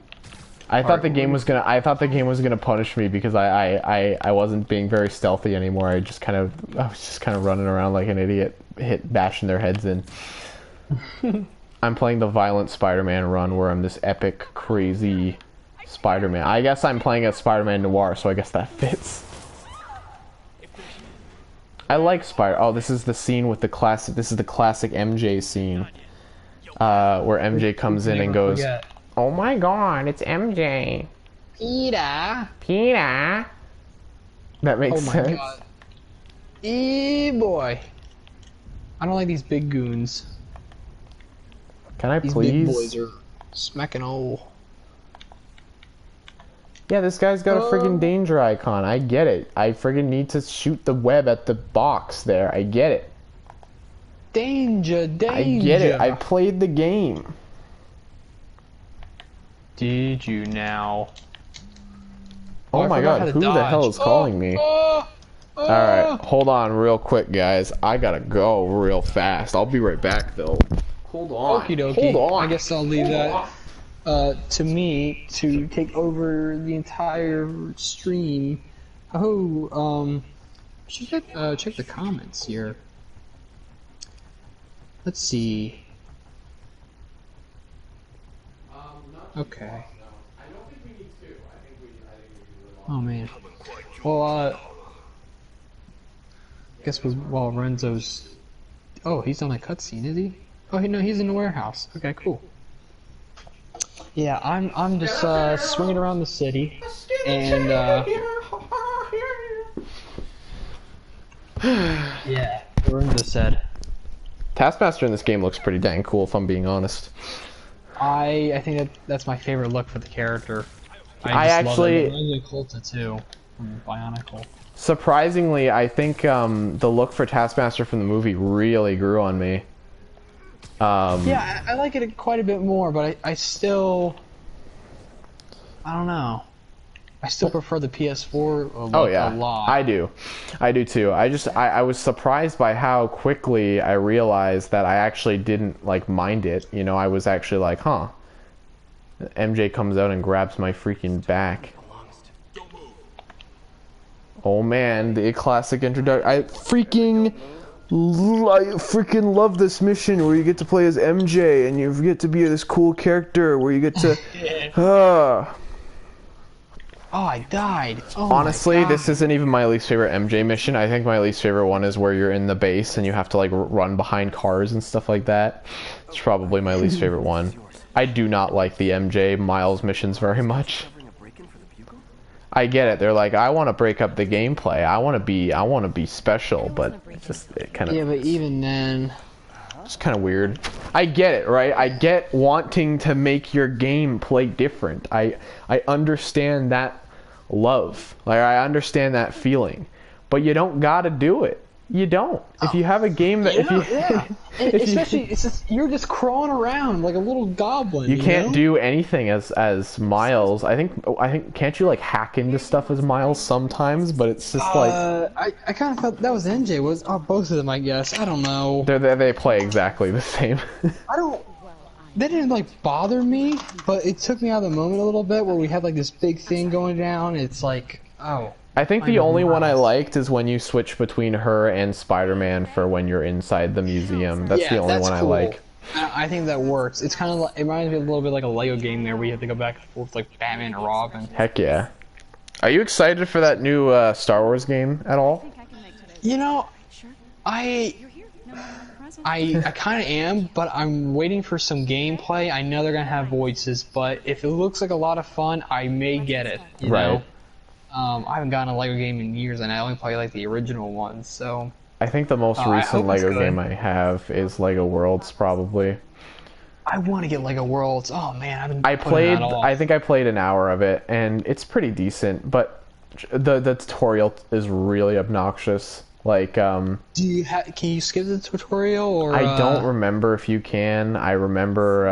I thought the game was gonna punish me because I wasn't being very stealthy anymore. I was just kind of running around like an idiot, bashing their heads in. I'm playing the violent Spider-Man run where I'm this epic, crazy Spider-Man. I guess I'm playing a Spider-Man Noir, so I guess that fits. I like Spider. Oh, this is the scene with the classic. This is the classic MJ scene, where MJ comes in and goes, "Oh my God, it's MJ." Peter. That makes sense. God. Boy. I don't like these big goons. Can I These please? big boys are smacking old. Yeah, this guy's got a friggin' danger icon. I get it. I friggin' need to shoot the web at the box there. I get it. Danger, danger. I get it. I played the game. Did you now? Oh my god, who the hell is calling me? Alright, hold on real quick, guys. I gotta go real fast. I'll be right back, though. Hold on. Okie dokie. Hold on. I guess I'll leave that to me to take over the entire stream. Oh, should check the comments here. Let's see. Okay. Oh man. Well, guess while Renzo's. Oh, he's on a cutscene, is he? Oh, no, he's in the warehouse. Okay, cool. Yeah, I'm just swinging around the city, and yeah, Renzo said. Taskmaster in this game looks pretty dang cool, if I'm being honest. I think that's my favorite look for the character. I actually love it. Colta too, from Bionicle. Surprisingly, I think the look for Taskmaster from the movie really grew on me. Yeah, I like it quite a bit more, but I still, I don't know. I still prefer the PS4 look a lot. I do too. I was surprised by how quickly I realized that I actually didn't like mind it. You know, I was actually like, huh. MJ comes out and grabs my freaking back. Oh man, the classic introduction. I freaking love this mission where you get to play as MJ and you get to be this cool character where you get to. Oh, I died. Oh, honestly, this isn't even my least favorite MJ mission. I think my least favorite one is where you're in the base and you have to like run behind cars and stuff like that. It's probably my least favorite one. I do not like the MJ Miles missions very much. I get it. They're like, I want to break up the gameplay. I want to be special, but it kind of. Yeah, but even then, it's kind of weird. I get it, right? I get wanting to make your game play different. I understand that love. Like I understand that feeling, but you don't gotta do it. You don't. If you have a game that especially it's just, you're just crawling around like a little goblin. You can't do anything as Miles. I think can't you like hack into stuff as Miles sometimes? But it's just like I kind of felt that was NJ. Was both of them? I guess I don't know. They play exactly the same. They didn't like bother me, but it took me out of the moment a little bit where we had like this big thing going down. It's like, oh. I think the only one I liked is when you switch between her and Spider-Man for when you're inside the museum. That's the only one I like. I think that works. It's kind of like, it reminds me a little bit like a Lego game there where you have to go back and forth like Batman and Robin. Heck yeah. Are you excited for that new Star Wars game at all? You know, I kind of am, but I'm waiting for some gameplay. I know they're going to have voices, but if it looks like a lot of fun, I may get it, you know? I haven't gotten a Lego game in years, and I only play like the original ones, so... I think the most recent Lego game I have is Lego Worlds, probably. I want to get Lego Worlds. Oh man, I've been I think I played an hour of it, and it's pretty decent, but the tutorial is really obnoxious. Like, can you skip the tutorial, or... I don't remember if you can. I remember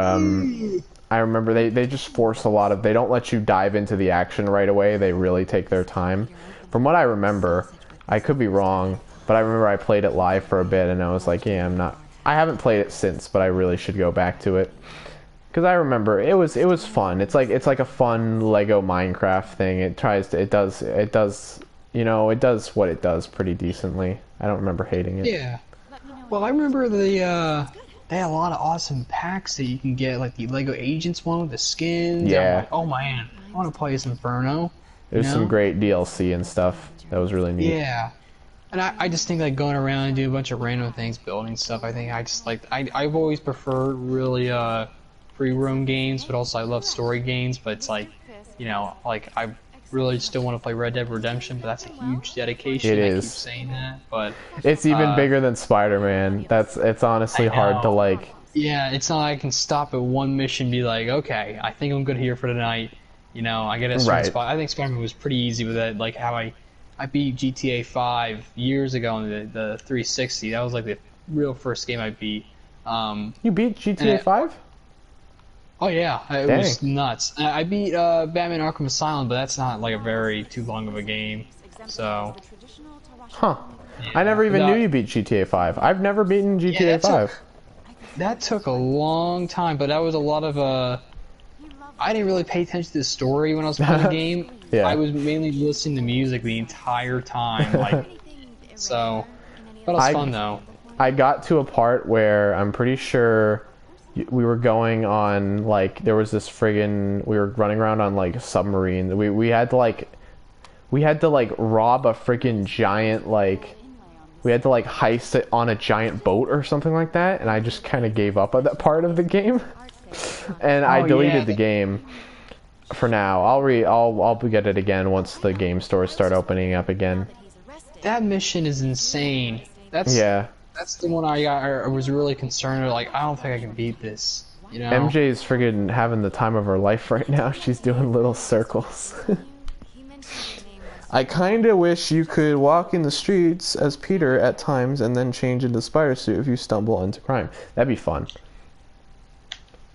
they just force a lot of... They don't let you dive into the action right away. They really take their time. From what I remember, I could be wrong, but I remember I played it live for a bit, and I was like, yeah, I haven't played it since, but I really should go back to it. Because I remember it was fun. It's like a fun Lego Minecraft thing. It does what it does pretty decently. I don't remember hating it. Yeah. Well, I remember they had a lot of awesome packs that you can get, like the Lego Agents one with the skins. Yeah. Like, oh man, I want to play as Inferno. There's some great DLC and stuff. That was really neat. Yeah. And I just think like going around and doing a bunch of random things, building stuff, I think I just like, I've always preferred really free roam games, but also I love story games, but it's like, you know, like I really still want to play Red Dead Redemption, but that's a huge dedication. It I is. keep saying that, but It's even bigger than Spider-Man. It's honestly hard to like. Yeah, it's not like I can stop at one mission and be like, okay, I think I'm good here for tonight. You know, I get a certain Right. spot. I think Spider-Man was pretty easy with that, like how I beat GTA 5 years ago on the 360. That was like the real first game I beat. You beat GTA 5? Oh yeah, it Dang. was nuts. I beat Batman Arkham Asylum, but that's not like a very too long of a game. So. Huh. Yeah, I never even knew you beat GTA 5. I've never beaten GTA 5. That took a long time, but that was a lot of I didn't really pay attention to the story when I was playing the game. Yeah. I was mainly listening to music the entire time, like so. But it was fun though. I got to a part where I'm pretty sure we were going on like there was this friggin' we were running around on like a submarine. We had to like rob a friggin' giant like we had to like heist it on a giant boat or something like that, and I just kind of gave up on that part of the game. And I deleted the game for now. I'll get it again once the game stores start opening up again. That mission is insane. That's the one I was really concerned. Like, I don't think I can beat this. You know, MJ's friggin' having the time of her life right now. She's doing little circles. I kinda wish you could walk in the streets as Peter at times and then change into spider suit if you stumble into crime. That'd be fun.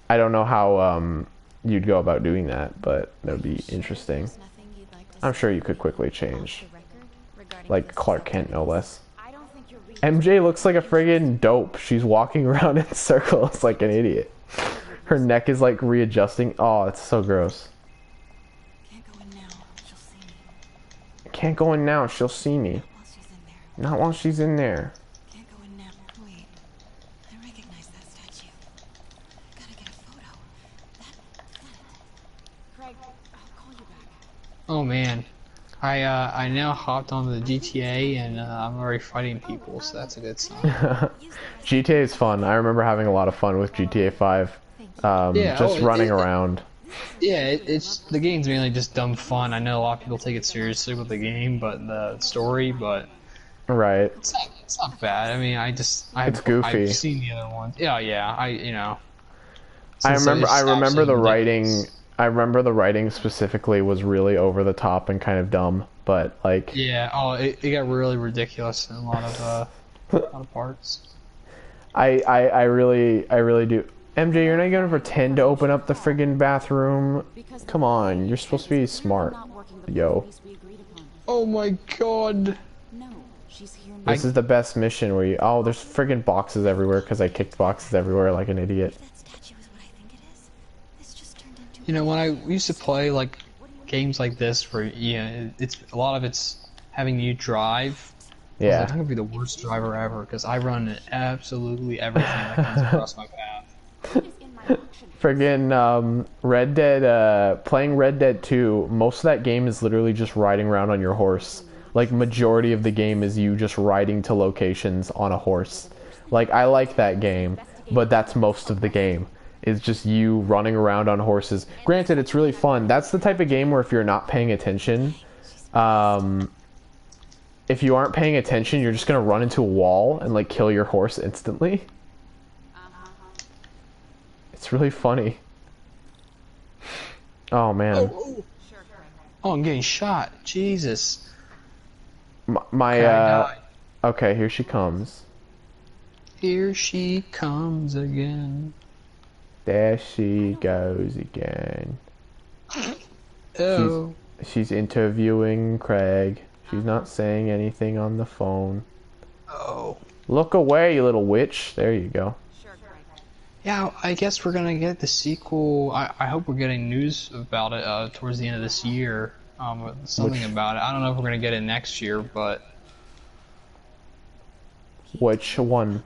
I don't know how you'd go about doing that, but that would be interesting. I'm sure you could quickly change. Like Clark Kent, no less. MJ looks like a friggin' dope. She's walking around in circles like an idiot. Her neck is like readjusting. Oh, it's so gross. Can't go in now, she'll see me. Not while she's in there. Can't go in now. Wait. I recognize that statue. Gotta get a photo. Craig, I'll call you back. oh man, I now hopped onto the GTA and I'm already fighting people, so that's a good sign. GTA is fun. I remember having a lot of fun with GTA 5. Just running around. Yeah, it's the game's mainly just dumb fun. I know a lot of people take it seriously with the game, but the story, but right, it's not bad. I mean, it's goofy. I've seen the other ones. Yeah, you know. I remember the writing. I remember the writing specifically was really over the top and kind of dumb, but like. Yeah. It got really ridiculous in a lot of parts. I really do. MJ, you're not gonna pretend to open up the friggin' bathroom. Come on, you're supposed to be smart, yo. Oh my god. This is the best mission where you. Oh, there's friggin' boxes everywhere because I kicked boxes everywhere like an idiot. You know, when I used to play like games like this, where it's a lot of it's having you drive. Yeah. I'm gonna be the worst driver ever because I run absolutely everything that comes across my path. Friggin' Red Dead, playing Red Dead 2, most of that game is literally just riding around on your horse. Like, majority of the game is you just riding to locations on a horse. Like, I like that game, but that's most of the game. It's just you running around on horses. Granted, it's really fun. That's the type of game where if you're not paying attention, if you aren't paying attention, you're just gonna run into a wall and, like, kill your horse instantly. It's really funny. Oh man. Oh, I'm getting shot. Jesus. Okay, here she comes. Here she comes again. There she goes again. Oh. She's interviewing Craig. She's not saying anything on the phone. Oh. Look away, you little witch. There you go. Yeah, I guess we're gonna get the sequel. I hope we're getting news about it towards the end of this year. Something about it. I don't know if we're gonna get it next year, but. Which one?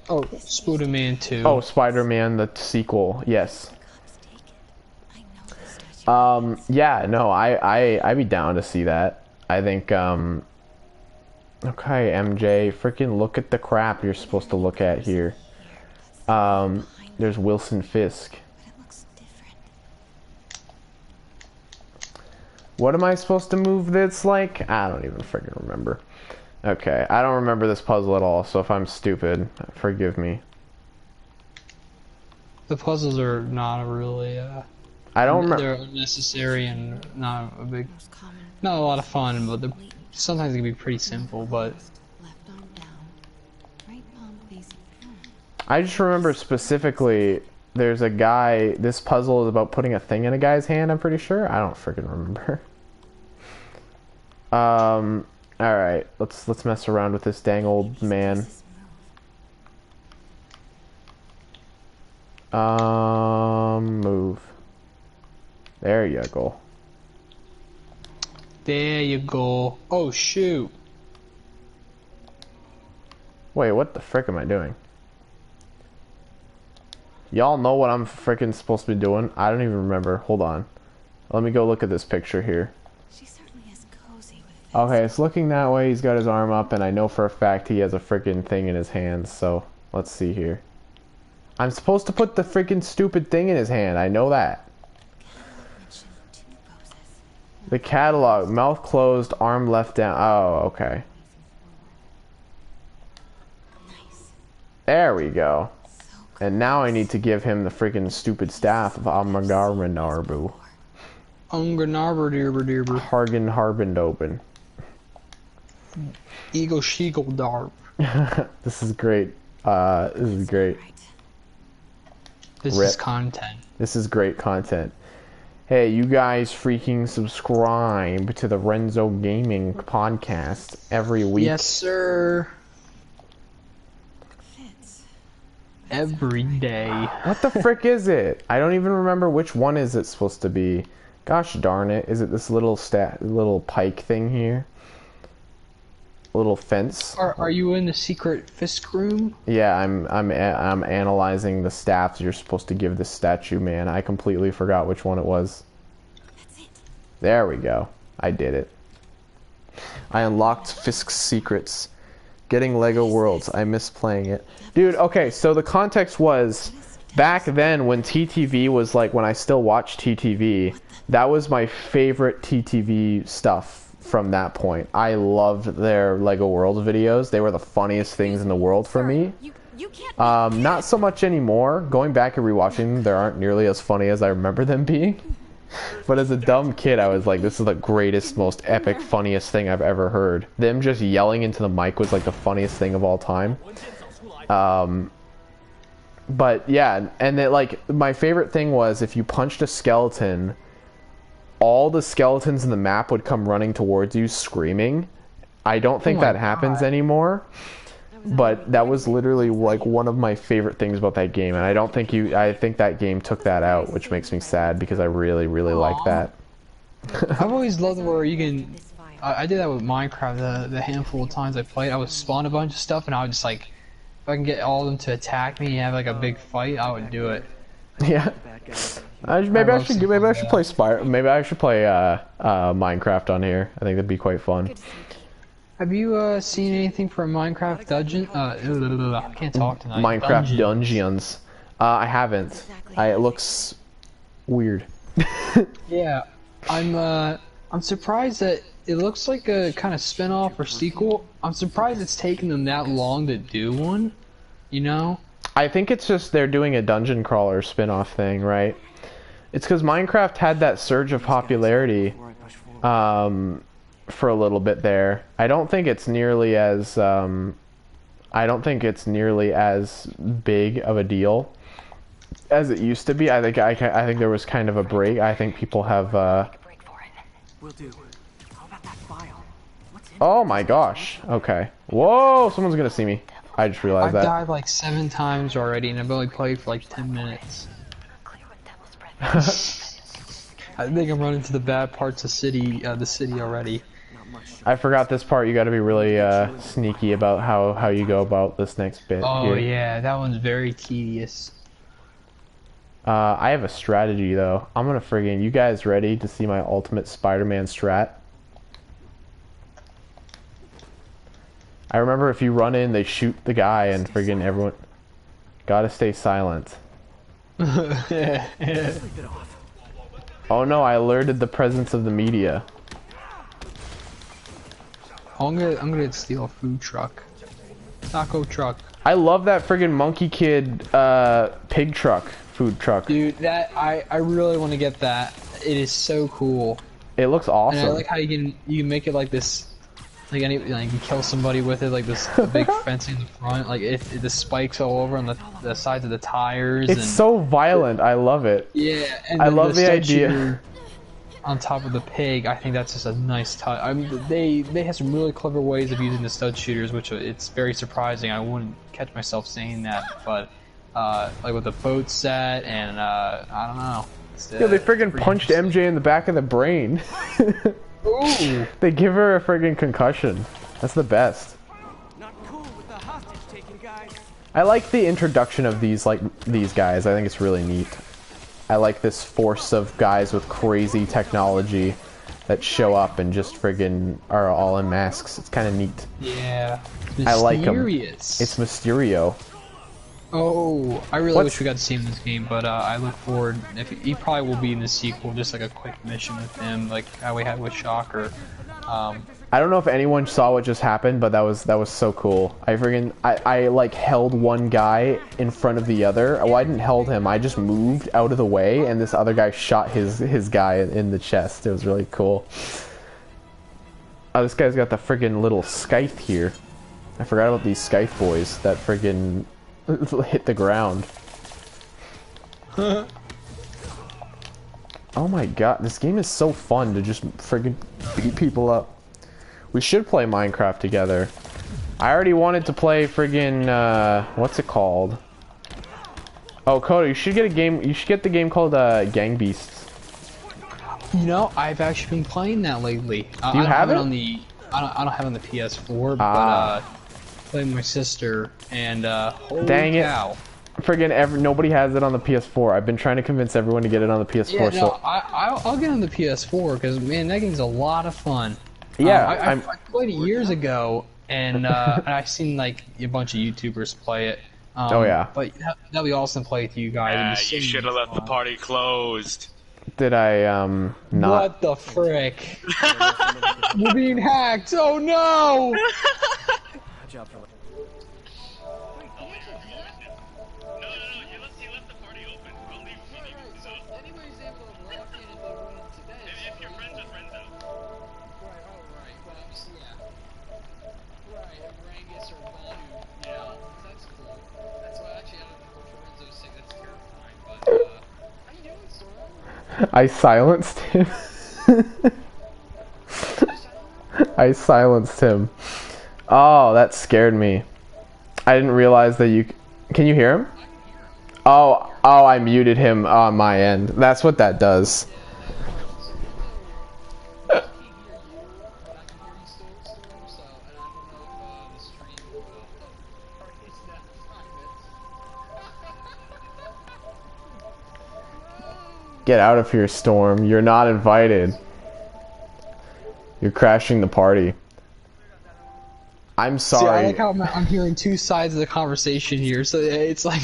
Oh, Spider-Man 2. Oh, Spider-Man, the sequel. Yes. Yeah, no, I'd be down to see that. I think, okay, MJ, freaking look at the crap you're supposed to look at here. There's Wilson Fisk. What am I supposed to move that's like? I don't even freaking remember. Okay, I don't remember this puzzle at all, so if I'm stupid, forgive me. The puzzles are not really, I don't remember. they're unnecessary and not a lot of fun, but sometimes they can be pretty simple, but... I just remember specifically, there's a guy, this puzzle is about putting a thing in a guy's hand, I'm pretty sure. I don't freaking remember. Alright, let's mess around with this dang old man. Move. There you go. There you go. Oh, shoot. Wait, what the frick am I doing? Y'all know what I'm freaking supposed to be doing? I don't even remember. Hold on. Let me go look at this picture here. She certainly is cozy with Okay, it's looking that way. He's got his arm up, and I know for a fact he has a freaking thing in his hands, so let's see here. I'm supposed to put the freaking stupid thing in his hand. I know that. The catalog. Mouth closed, arm left down. Oh, okay. There we go. And now I need to give him the freaking stupid staff of Amagarmanarbu. Unganarberdirberdirber. Hargen Harbendoben. Ego Sheagle Darb. This is great. This is great. This is content. This is great content. Hey, you guys freaking subscribe to the Renzo Gaming podcast every week. Yes, sir. Every day. What the frick is it? I don't even remember which one is it supposed to be. Gosh darn it. Is it this little pike thing here? Little fence? Are you in the secret Fisk room? Yeah, I'm analyzing the staffs you're supposed to give this statue, man. I completely forgot which one it was. That's it. There we go. I did it. I unlocked Fisk's secrets. Getting Lego Worlds. I miss playing it. Dude, okay, so the context was back then when TTV was like, when I still watched TTV, that was my favorite TTV stuff from that point. I loved their Lego Worlds videos. They were the funniest things in the world for me. Not so much anymore. Going back and rewatching them, they aren't nearly as funny as I remember them being. But as a dumb kid, I was like, this is the greatest, most epic, funniest thing I've ever heard. Them just yelling into the mic was like the funniest thing of all time. But yeah, and it, like, my favorite thing was if you punched a skeleton, all the skeletons in the map would come running towards you screaming. I don't think that happens anymore. But that was literally like one of my favorite things about that game, and I think that game took that out, which makes me sad because I really, really like that. I've always loved where you can. I did that with Minecraft. The handful of times I played, I would spawn a bunch of stuff, and I would just like, if I can get all of them to attack me and have like a big fight, I would do it. Yeah. Maybe I should play Minecraft on here. I think that'd be quite fun. Have you seen anything from Minecraft Dungeon? I can't talk tonight. Minecraft Dungeons. I haven't. It looks weird. Yeah, I'm surprised that it looks like a kind of spin-off or sequel. I'm surprised it's taken them that long to do one. You know? I think it's just they're doing a dungeon crawler spin-off thing, right? It's because Minecraft had that surge of popularity. For a little bit there. I don't think it's nearly as big of a deal as it used to be. I think there was kind of a break. I think people have Oh my gosh. Okay. Whoa, someone's gonna see me. I just realized that. I've died like 7 times already and I've only played for like 10 minutes. I think I'm running to the bad parts of the city already. I forgot this part. You got to be really sneaky about how you go about this next bit. Oh here. Yeah, that one's very tedious. I have a strategy though. I'm gonna friggin'. You guys ready to see my ultimate Spider-Man strat? I remember if you run in, they shoot the guy and friggin' everyone. Gotta stay silent. Oh no, I alerted the presence of the media. Oh, I'm gonna steal a food truck. Taco truck. I love that friggin' Monkey Kid pig truck, food truck. Dude, that I really want to get that. It is so cool. It looks awesome. And I like how you can make it like this, like you can kill somebody with it, like this big fencing in the front, like the spikes all over on the sides of the tires. It's so violent. I love it. Yeah, and I love the idea. On top of the pig, I think that's just a nice touch. I mean, they have some really clever ways of using the stud shooters, which it's very surprising. I wouldn't catch myself saying that, but like with the boat set and I don't know. Yeah, they friggin' punched MJ in the back of the brain. Ooh. They give her a friggin' concussion. That's the best. Not cool with the hostage taking, guys. I like the introduction of these guys. I think it's really neat. I like this force of guys with crazy technology that show up and just friggin' are all in masks. It's kind of neat. Yeah. I like them. Mysterious. It's Mysterio. Oh, I really wish we got to see him in this game, but I look forward. He probably will be in the sequel, just like a quick mission with him, like how we had with Shocker. I don't know if anyone saw what just happened, but that was so cool. I like held one guy in front of the other. Well, I didn't held him. I just moved out of the way, and this other guy shot his guy in the chest. It was really cool. Oh, this guy's got the friggin' little scythe here. I forgot about these scythe boys that friggin' hit the ground. Oh my god, this game is so fun to just friggin' beat people up. We should play Minecraft together. I already wanted to play friggin' what's it called? Oh, Coda, you should get a game. You should get the game called Gang Beasts. You know, I've actually been playing that lately. Do you have it on the? I don't have it on the PS4, but playing with my sister and holy dang cow. it! Friggin' nobody has it on the PS4. I've been trying to convince everyone to get it on the PS4. Yeah, no, so I'll get on the PS4 because man, that game's a lot of fun. yeah, I played it years ago, and I've seen like a bunch of YouTubers play it. Oh yeah, but that'd be awesome to play with you guys. You should have left the party closed. did I not? What the frick? We're being hacked! Oh no! If you're friends with Renzo. Right, well, yeah. Right, and Rangus or Gobby, yeah, that's cool. That's why actually I don't know what Renzo's saying, that's terrifying, but, how you doing, Sora? I silenced him. I silenced him. Oh, that scared me. I didn't realize that you... Can you hear him? Oh, I muted him on my end. That's what that does. Get out of here, Storm. You're not invited. You're crashing the party. I'm sorry. See, I like how I'm hearing two sides of the conversation here, so it's like...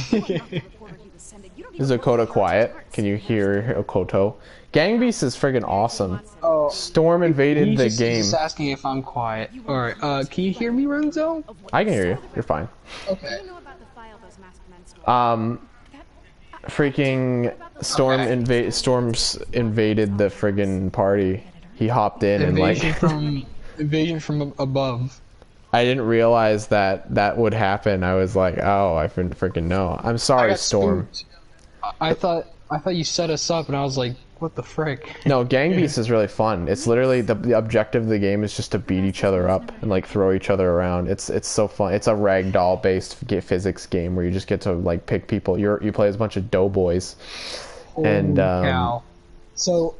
Is Okota quiet? Can you hear Okoto? Gang Beast is friggin' awesome. Oh, Storm invaded the game. He's just asking if I'm quiet. Alright, can you hear me, Renzo? I can hear you. You're fine. Okay. Freaking Storm's invaded the friggin' party. He hopped in and like... Invasion from above. I didn't realize that would happen. I was like, oh, I didn't freaking know. I'm sorry, Storm. Spooked. I thought you set us up, and I was like, what the frick? No, Gang Beast is really fun. It's literally the objective of the game is just to beat each other up and like throw each other around. It's so fun. It's a ragdoll based physics game where you just get to like pick people. You play as a bunch of doughboys. And cow. So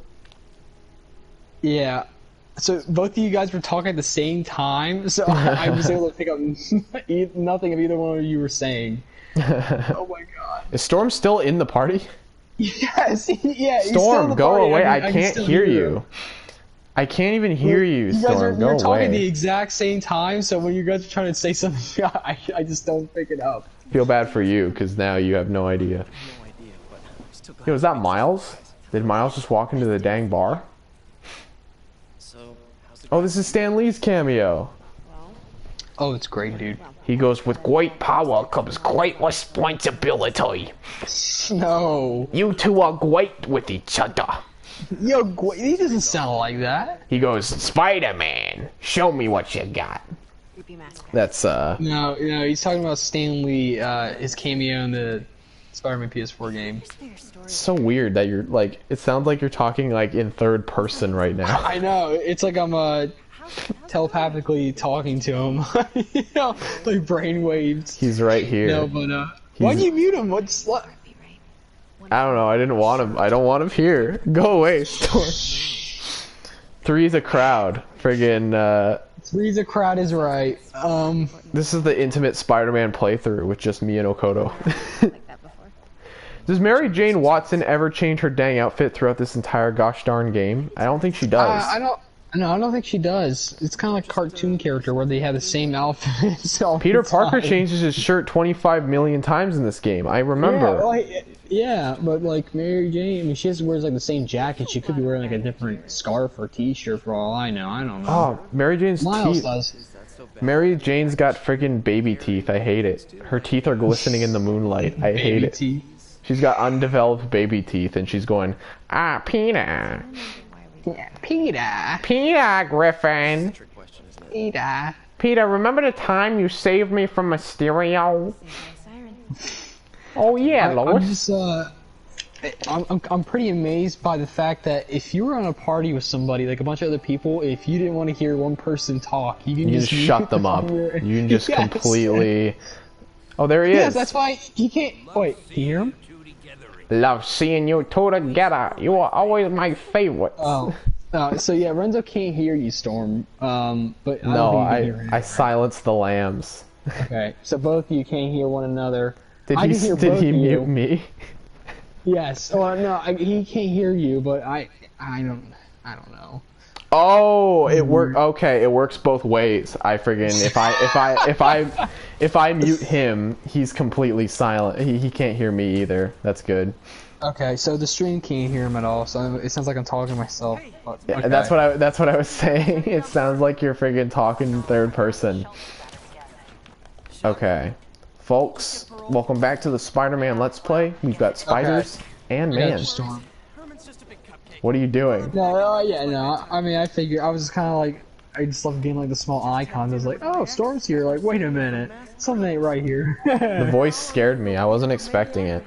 yeah. So both of you guys were talking at the same time, so I was able to pick up nothing of either one of you were saying. Oh my god. Is Storm still in the party? Yes, yeah. Storm, go away. I can't hear you. I can't even hear you, Storm. Go away. You're talking at the exact same time, so when you guys are trying to say something, I just don't pick it up. Feel bad for you, because now you have no idea. Yo, is that Miles? Did Miles just walk into the dang bar? So, how's the Oh, this is Stan Lee's cameo. Oh, it's great, dude. He goes, with great power comes great responsibility. No. You two are great with each other. Yo, he doesn't sound like that. He goes, Spider-Man, show me what you got. That's, No, he's talking about Stan Lee, his cameo in the Spider-Man PS4 game. It's so weird that you're, like, it sounds like you're talking, like, in third person right now. I know, it's like I'm, telepathically talking to him. You know, like brainwaves. He's right here. No, but, why'd you mute him? What's... I don't know, I didn't want him. I don't want him here. Go away, Storm. Three's a crowd. Friggin', Three's a crowd is right. This is the intimate Spider-Man playthrough with just me and Okoto. Does Mary Jane Watson ever change her dang outfit throughout this entire gosh darn game? I don't think she does. I don't think she does. It's kind of like a cartoon character where they have the same outfit. Peter Parker changes his shirt 25 million times in this game. I remember. Yeah, but like Mary Jane, I mean, she just wears like the same jacket. She could be wearing like a different scarf or T-shirt for all I know. I don't know. Oh, Mary Jane's Miles teeth. does. Mary Jane's got friggin' baby teeth. I hate it. Her teeth are glistening in the moonlight. I hate it. Teeth. She's got undeveloped baby teeth, and she's going, Peter. Yeah, Peter. Peter Griffin. Peter. Peter, remember the time you saved me from Mysterio? Oh yeah, Lois. I'm pretty amazed by the fact that if you were on a party with somebody, like a bunch of other people, if you didn't want to hear one person talk, you can just shut them up. You can just Yes. completely... Oh, there he is. Yes, that's why he can't... Wait, do you hear him? Love seeing you two together. You are always my favorite. Oh. So yeah, Renzo can't hear you, Storm. But I No, don't think you can hear him. I silenced the lambs. Okay, so both of you can't hear one another. Did I can hear he both of you. mute me? Yes. Well, no, he can't hear you, but I don't know. Oh, it worked. Okay, it works both ways. I friggin' if I mute him, he's completely silent. He can't hear me either. That's good. Okay, so the stream can't hear him at all. So it sounds like I'm talking to myself. But, Yeah, okay. that's what I was saying. It sounds like you're friggin' talking in third person. Okay, folks, welcome back to the Spider-Man Let's Play. We've got spiders and man. Storm. What are you doing? No, yeah, no. I mean, I figured I was kind of like, I just love getting like the small icons. I was like, oh, Storm's here. Like, wait a minute, something ain't right here. The voice scared me. I wasn't expecting it.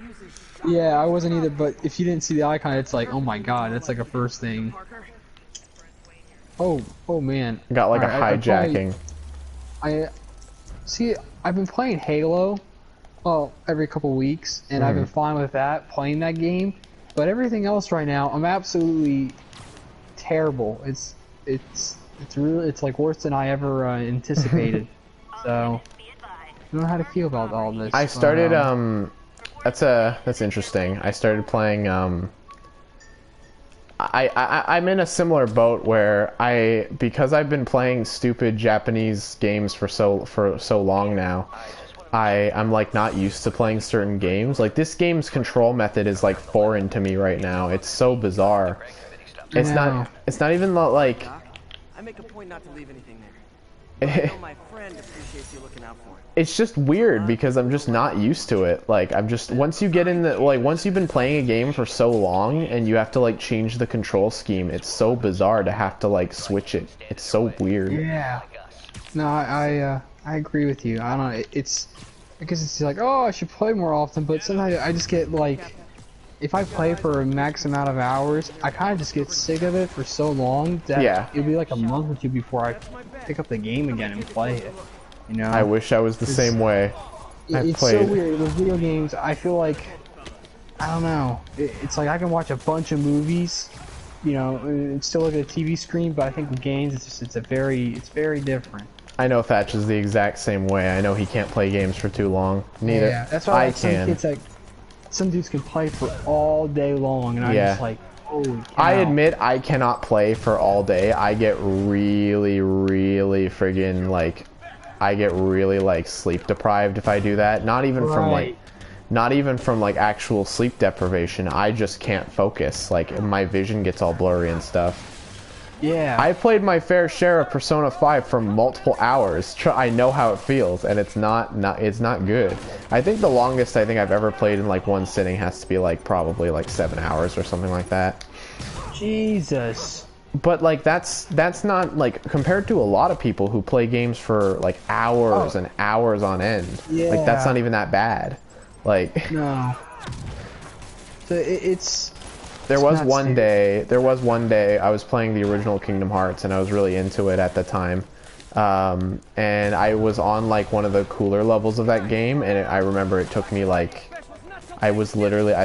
Yeah, I wasn't either. But if you didn't see the icon, it's like, oh my god, that's like a first thing. Oh man. Got like Alright, a hijacking. I've been playing Halo, well, every couple weeks, and I've been fine with that, playing that game. But everything else right now, I'm absolutely terrible. It's really, it's like worse than I ever anticipated. So I don't know how to feel about all this. I started that's interesting. I started playing I'm in a similar boat where because I've been playing stupid Japanese games for so long now, I'm like not used to playing certain games. Like this game's control method is like foreign to me right now. It's so bizarre. It's not even like I make a point not to leave anything there. I know my friend appreciates you looking out for him. It's just weird because I'm just not used to it. Like once you get in once you've been playing a game for so long and you have to like change the control scheme, it's so bizarre to have to like switch it. It's so weird. Yeah. No, I agree with you. I don't know. I guess it's like, oh, I should play more often, but sometimes I just get like, if I play for a max amount of hours, I kind of just get sick of it for so long that it'll be like a month or two before I pick up the game again and play it. You know? I wish I was the same way. It's so weird. With video games, I feel like, I don't know. It's like I can watch a bunch of movies, you know, and still look at a TV screen, but I think with games, it's very different. I know Thatch is the exact same way. I know he can't play games for too long. Neither. Yeah, that's why I can. Some dudes can play for all day long, and I'm just like, holy cow. I admit I cannot play for all day. I get really friggin' like, I get really like sleep deprived if I do that. Not even from like, not even from like actual sleep deprivation. I just can't focus. Like my vision gets all blurry and stuff. Yeah. I played my fair share of Persona 5 for multiple hours. I know how it feels, and it's not good. I think the longest I think I've ever played in like one sitting has to be like probably like 7 hours or something like that. Jesus. But like that's not like compared to a lot of people who play games for like hours and hours on end. Yeah. Like that's not even that bad. Like no. So it's. There was one day I was playing the original Kingdom Hearts and I was really into it at the time. And I was on like one of the cooler levels of that game, and I remember it took me like, I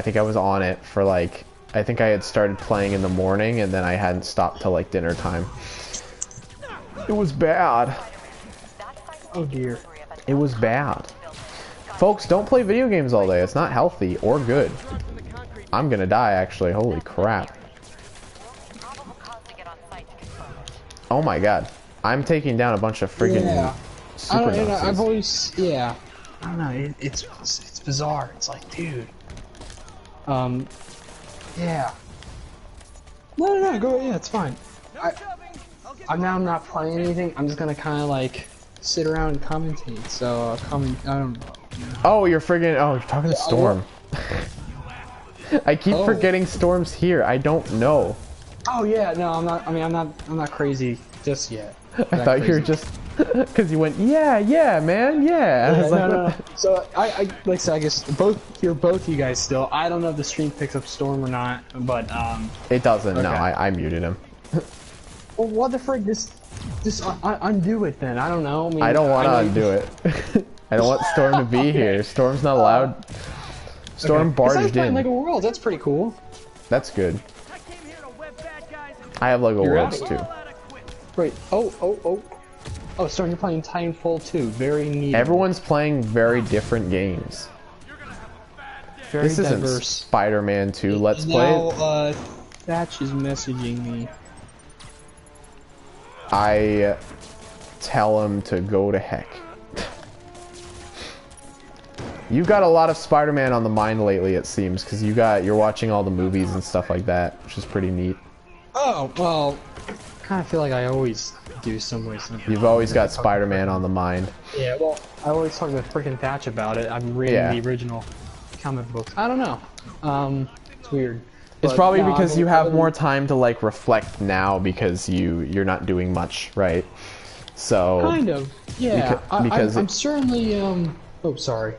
think I was on it for like, I think I had started playing in the morning and then I hadn't stopped till like dinner time. It was bad. Oh dear. It was bad. Folks, don't play video games all day. It's not healthy or good. I'm gonna die, actually. Holy crap. Oh my god. I'm taking down a bunch of friggin' super Nazis. I've always, I don't know, it's bizarre. It's like, dude. Yeah. No, go, yeah, it's fine. I'm not playing anything. I'm just gonna kind of like sit around and commentate. So, I don't know. Oh, you're talking to Storm. I keep forgetting Storm's here. I don't know. Oh yeah, no, I'm not. I mean, I'm not crazy just yet. I thought you were just because you went, yeah, man, yeah. I was like, no. So I like I said, I guess both you guys still. I don't know if the stream picks up Storm or not, but it doesn't. Okay. No, I muted him. Well, what the frick? Just undo it then. I don't know. I mean, I don't want to undo it. I don't want Storm to be here. Storm's not allowed. Storm barged in. Lego Worlds, that's pretty cool. That's good. I have Lego Worlds too. Wait, oh, Storm, you're playing Titanfall 2. Very neat. Everyone's playing very different games. Very this diverse. Isn't Spider-Man 2 Let's Play. Now, Thatch is messaging me. I tell him to go to heck. You've got a lot of Spider-Man on the mind lately, it seems, because you're watching all the movies and stuff like that, which is pretty neat. Oh, well, I kind of feel like I always do some way. You've always got Spider-Man on the mind. Yeah, well, I always talk to freaking Thatch about it. I'm reading the original comic books. I don't know. It's weird. It's probably because you have more time to like reflect now because you're not doing much, right? So kind of, yeah. Because I'm certainly Oh, sorry.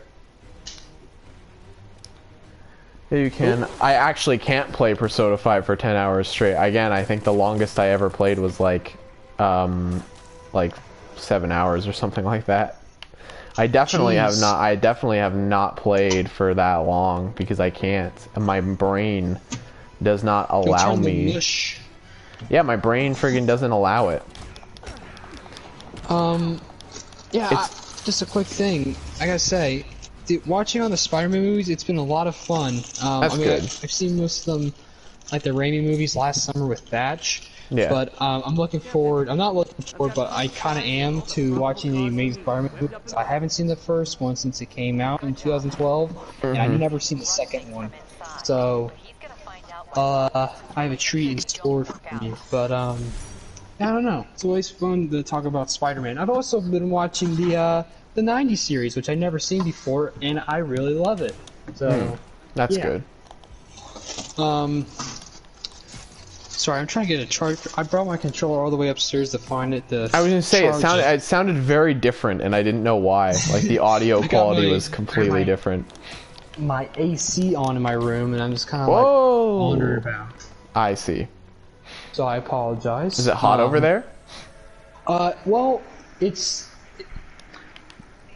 Yeah, you can. I actually can't play Persona 5 for 10 hours straight. Again, I think the longest I ever played was like 7 hours or something like that. I definitely have not played for that long because I can't. And my brain does not allow me. Yeah, my brain friggin' doesn't allow it. Yeah, just a quick thing. I gotta say, watching all the Spider-Man movies, it's been a lot of fun. That's good. I've seen most of them, like the Raimi movies last summer with Thatch. Yeah. But I'm looking forward. I'm not looking forward, but I kind of am to watching the Amazing Spider-Man movies. I haven't seen the first one since it came out in 2012, and I've never seen the second one. So I have a treat in store for me. But I don't know. It's always fun to talk about Spider-Man. I've also been watching the 90s series, which I've never seen before, and I really love it. So that's good. Sorry, I'm trying to get a charge. I brought my controller all the way upstairs to find it. I was gonna say it sounded very different, and I didn't know why. Like the audio quality was completely different. My AC on in my room, and I'm just kind of like wondering about. I see. So I apologize. Is it hot over there? Well, it's.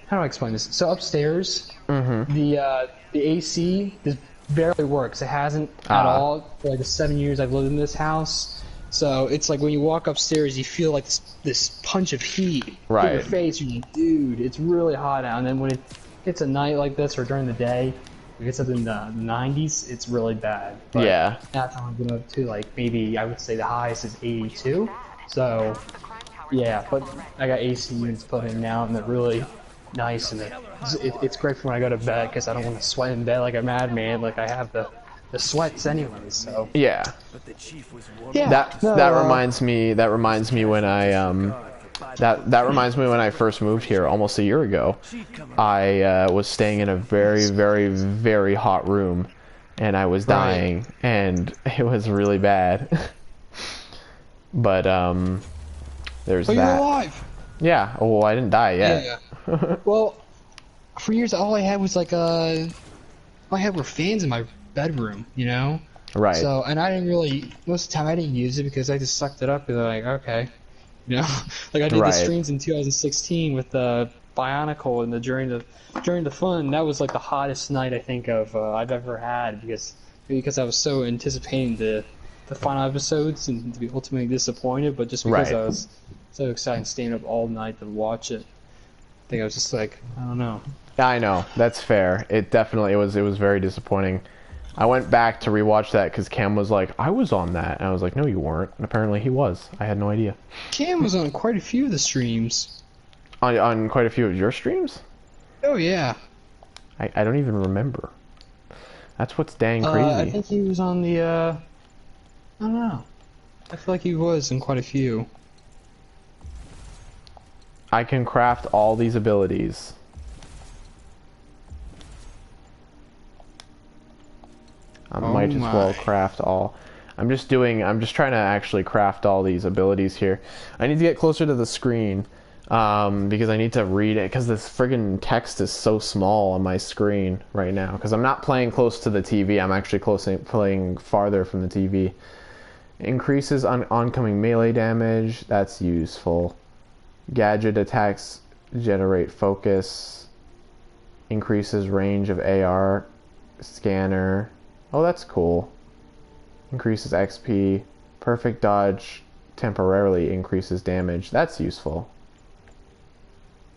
How do I explain this? So upstairs, the AC just barely works. It hasn't at all for like the 7 years I've lived in this house. So it's like when you walk upstairs, you feel like this punch of heat in your face. You're like, dude, it's really hot out. And then when it hits a night like this or during the day, it gets up in the 90s, it's really bad. But yeah. Now I'm going up to like maybe I would say the highest is 82. So yeah, but I got AC units put in now, and they're really nice, and it's great for when I go to bed because I don't want to sweat in bed like a madman. Like I have the sweats anyway, so. Yeah. But the chief was Yeah. That reminds me when I that reminds me when I first moved here almost a year ago. I was staying in a very, very, very hot room, and I was dying, and it was really bad. But there's that. You're alive. Yeah. Oh, well, I didn't die yet. Yeah. Well, for years all I had was like all I had were fans in my bedroom, you know. Right. So, and I didn't really, most of the time I didn't use it because I just sucked it up and like, okay. You know, like I did the streams in 2016 with Bionicle and during the fun. That was like the hottest night I think of I've ever had because I was so anticipating the final episodes and to be ultimately disappointed, but just because I was so excited staying up all night to watch it. I think I was just like, I don't know. I know, that's fair. It definitely was very disappointing. I went back to rewatch that because Cam was like, I was on that. And I was like, no, you weren't. And apparently he was. I had no idea. Cam was on quite a few of the streams. On quite a few of your streams? Oh, yeah. I don't even remember. That's what's dang crazy. I think he was on the, I don't know. I feel like he was in quite a few. I can craft all these abilities. I might as well craft all. I'm just trying to actually craft all these abilities here. I need to get closer to the screen because I need to read it because this friggin' text is so small on my screen right now because I'm not playing close to the TV. I'm actually playing farther from the TV. Increases oncoming melee damage. That's useful. Gadget attacks generate focus. Increases range of AR scanner. Oh, that's cool. Increases XP. Perfect dodge temporarily increases damage. That's useful.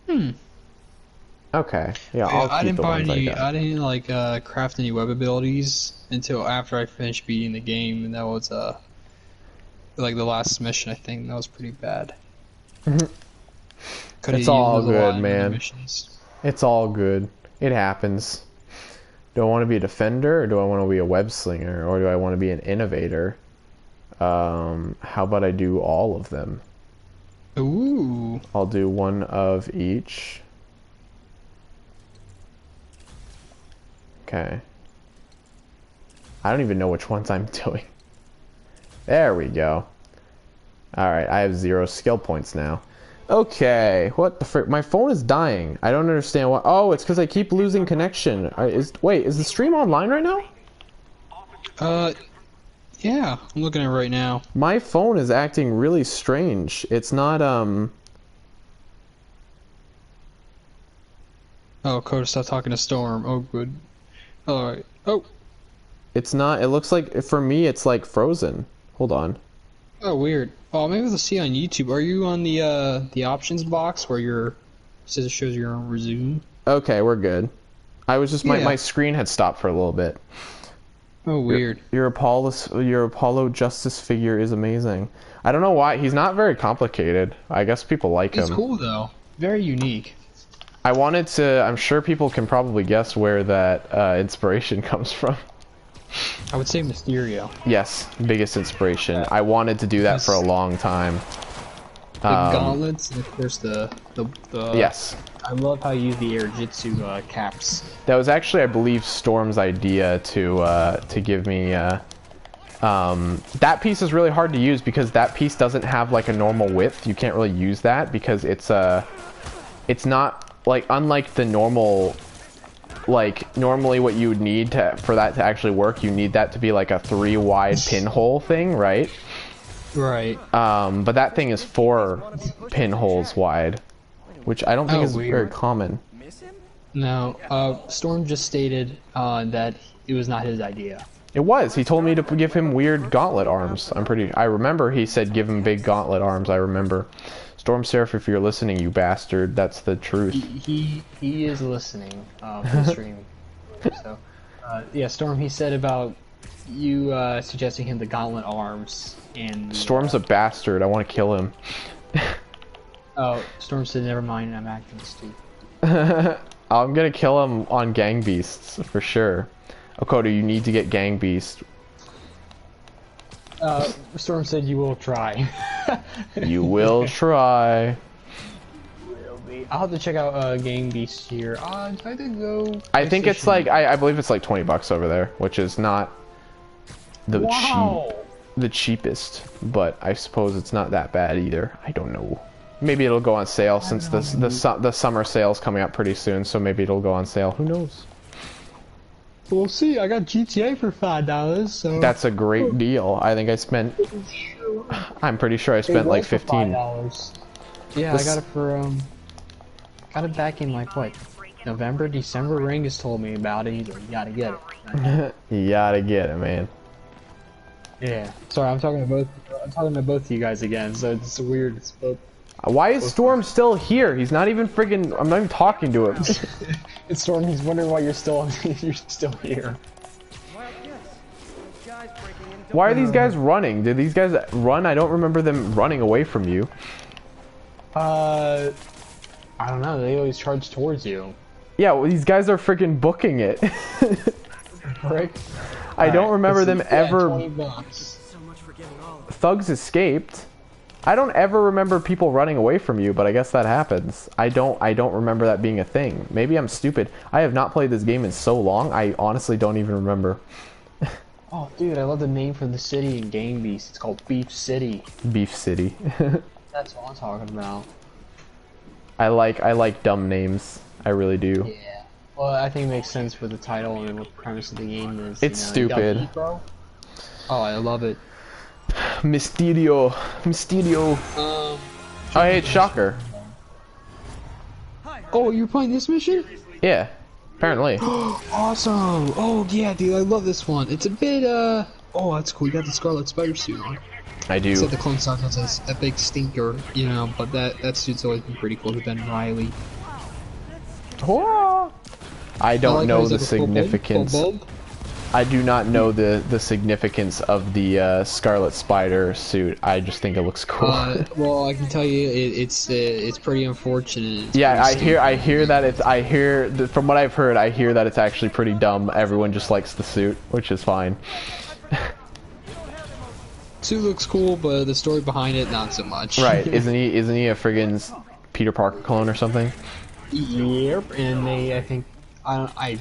Okay. Yeah, I didn't buy any. I didn't like craft any web abilities until after I finished beating the game, and that was like the last mission. I think that was pretty bad. It's all good, man. It's all good. It happens. Do I want to be a defender, or do I want to be a web slinger, or do I want to be an innovator? How about I do all of them? Ooh. I'll do one of each. Okay. I don't even know which ones I'm doing. There we go. Alright, I have 0 skill points now. Okay, what the frick? My phone is dying. I don't understand why. Oh, it's because I keep losing connection. Wait, is the stream online right now? Yeah, I'm looking at it right now. My phone is acting really strange. It's not, Oh, Coda, stop talking to Storm. Oh, good. Alright. Oh! It's not, it looks like, for me, it's like frozen. Hold on. Oh, weird. Oh, maybe we'll see on YouTube. Are you on the options box where your says it shows your own resume? Okay, we're good. I was just, my screen had stopped for a little bit. Oh, weird. Your Apollo Justice figure is amazing. I don't know why. He's not very complicated. I guess people like him. He's cool, though. Very unique. I wanted to... I'm sure people can probably guess where that inspiration comes from. I would say Mysterio. Yes, biggest inspiration. I wanted to do that for a long time. The gauntlets, and of course the yes. I love how you use the Airjitsu caps. That was actually, I believe, Storm's idea to give me. That piece is really hard to use because that piece doesn't have like a normal width. You can't really use that because it's not like, unlike the normal. Like, normally what you would need for that to actually work, you need that to be like a 3 wide pinhole thing, right? Right. But that thing is 4 pinholes wide, which I don't think is weird. very common. No, Storm just stated that it was not his idea. It was. He told me to give him weird gauntlet arms. I remember he said give him big gauntlet arms. I remember. Storm Seraph, if you're listening, you bastard, that's the truth. He is listening to the stream. So, yeah, Storm, he said about you suggesting him the gauntlet arms and... Storm's a bastard, I want to kill him. Oh, Storm said never mind, I'm acting stupid. I'm gonna kill him on Gang Beasts for sure. Okoto, you need to get Gang Beast. Storm said you will try. You will try. I'll have to check out Gang Beast here. I did go. I think it's like I believe it's like $20 over there, which is not the the cheapest, but I suppose it's not that bad either. I don't know. Maybe it'll go on sale since the summer sale's coming up pretty soon, so maybe it'll go on sale. Who knows? We'll see. I got GTA for $5, so that's a great deal. I think I spent. I'm pretty sure I spent like 15. Yeah, I got it for got it back in like what, November, December. Ringus told me about it. He's like, you gotta get it. You gotta get it, man. Yeah. Sorry, I'm talking to both of you guys again. So it's weird. It's both. Why is Storm still here? He's not even friggin'. I'm not even talking to him. It's Storm. He's wondering why you're still here. Why are these guys running? Did these guys run? I don't remember them running away from you. I don't know. They always charge towards you. Yeah, well, these guys are freaking booking it. Right? I don't remember them ever. $20. Thugs escaped. I don't ever remember people running away from you, but I guess that happens. I don't remember that being a thing. Maybe I'm stupid. I have not played this game in so long. I honestly don't even remember. Oh, dude, I love the name for the city in Game Beast. It's called Beef City. Beef City. That's what I'm talking about. I like dumb names. I really do. Yeah. Well, I think it makes sense for the title and what the premise of the game is. It's stupid. Beef, bro? Oh, I love it. Mysterio. Oh, hey, it's Shocker. Oh, you're playing this mission? Yeah, apparently. Awesome! Oh, yeah, dude, I love this one. It's a bit, oh, that's cool. You got the Scarlet Spider suit on. I do. Except the clone stock has a big stinker, you know, but that suit's always been pretty cool to Ben Riley. I don't know the significance. I do not know the significance of the Scarlet Spider suit. I just think it looks cool. Well, I can tell you, it's pretty unfortunate. It's yeah, pretty I hear that it's from what I've heard, I hear that it's actually pretty dumb. Everyone just likes the suit, which is fine. Suit looks cool, but the story behind it, not so much. Right? Isn't he a friggin' Peter Parker clone or something? Yep. And I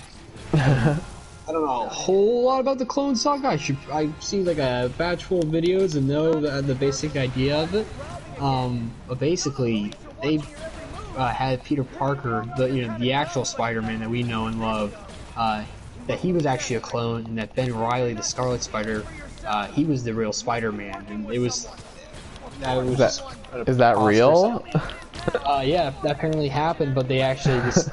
don't know a whole lot about the clone saga. I've seen like a batch full of videos and know the basic idea of it. But basically, they had Peter Parker, the actual Spider-Man that we know and love, that he was actually a clone, and that Ben Riley, the Scarlet Spider, he was the real Spider-Man, and it was. Is that real? Yeah, that apparently happened, but they actually just.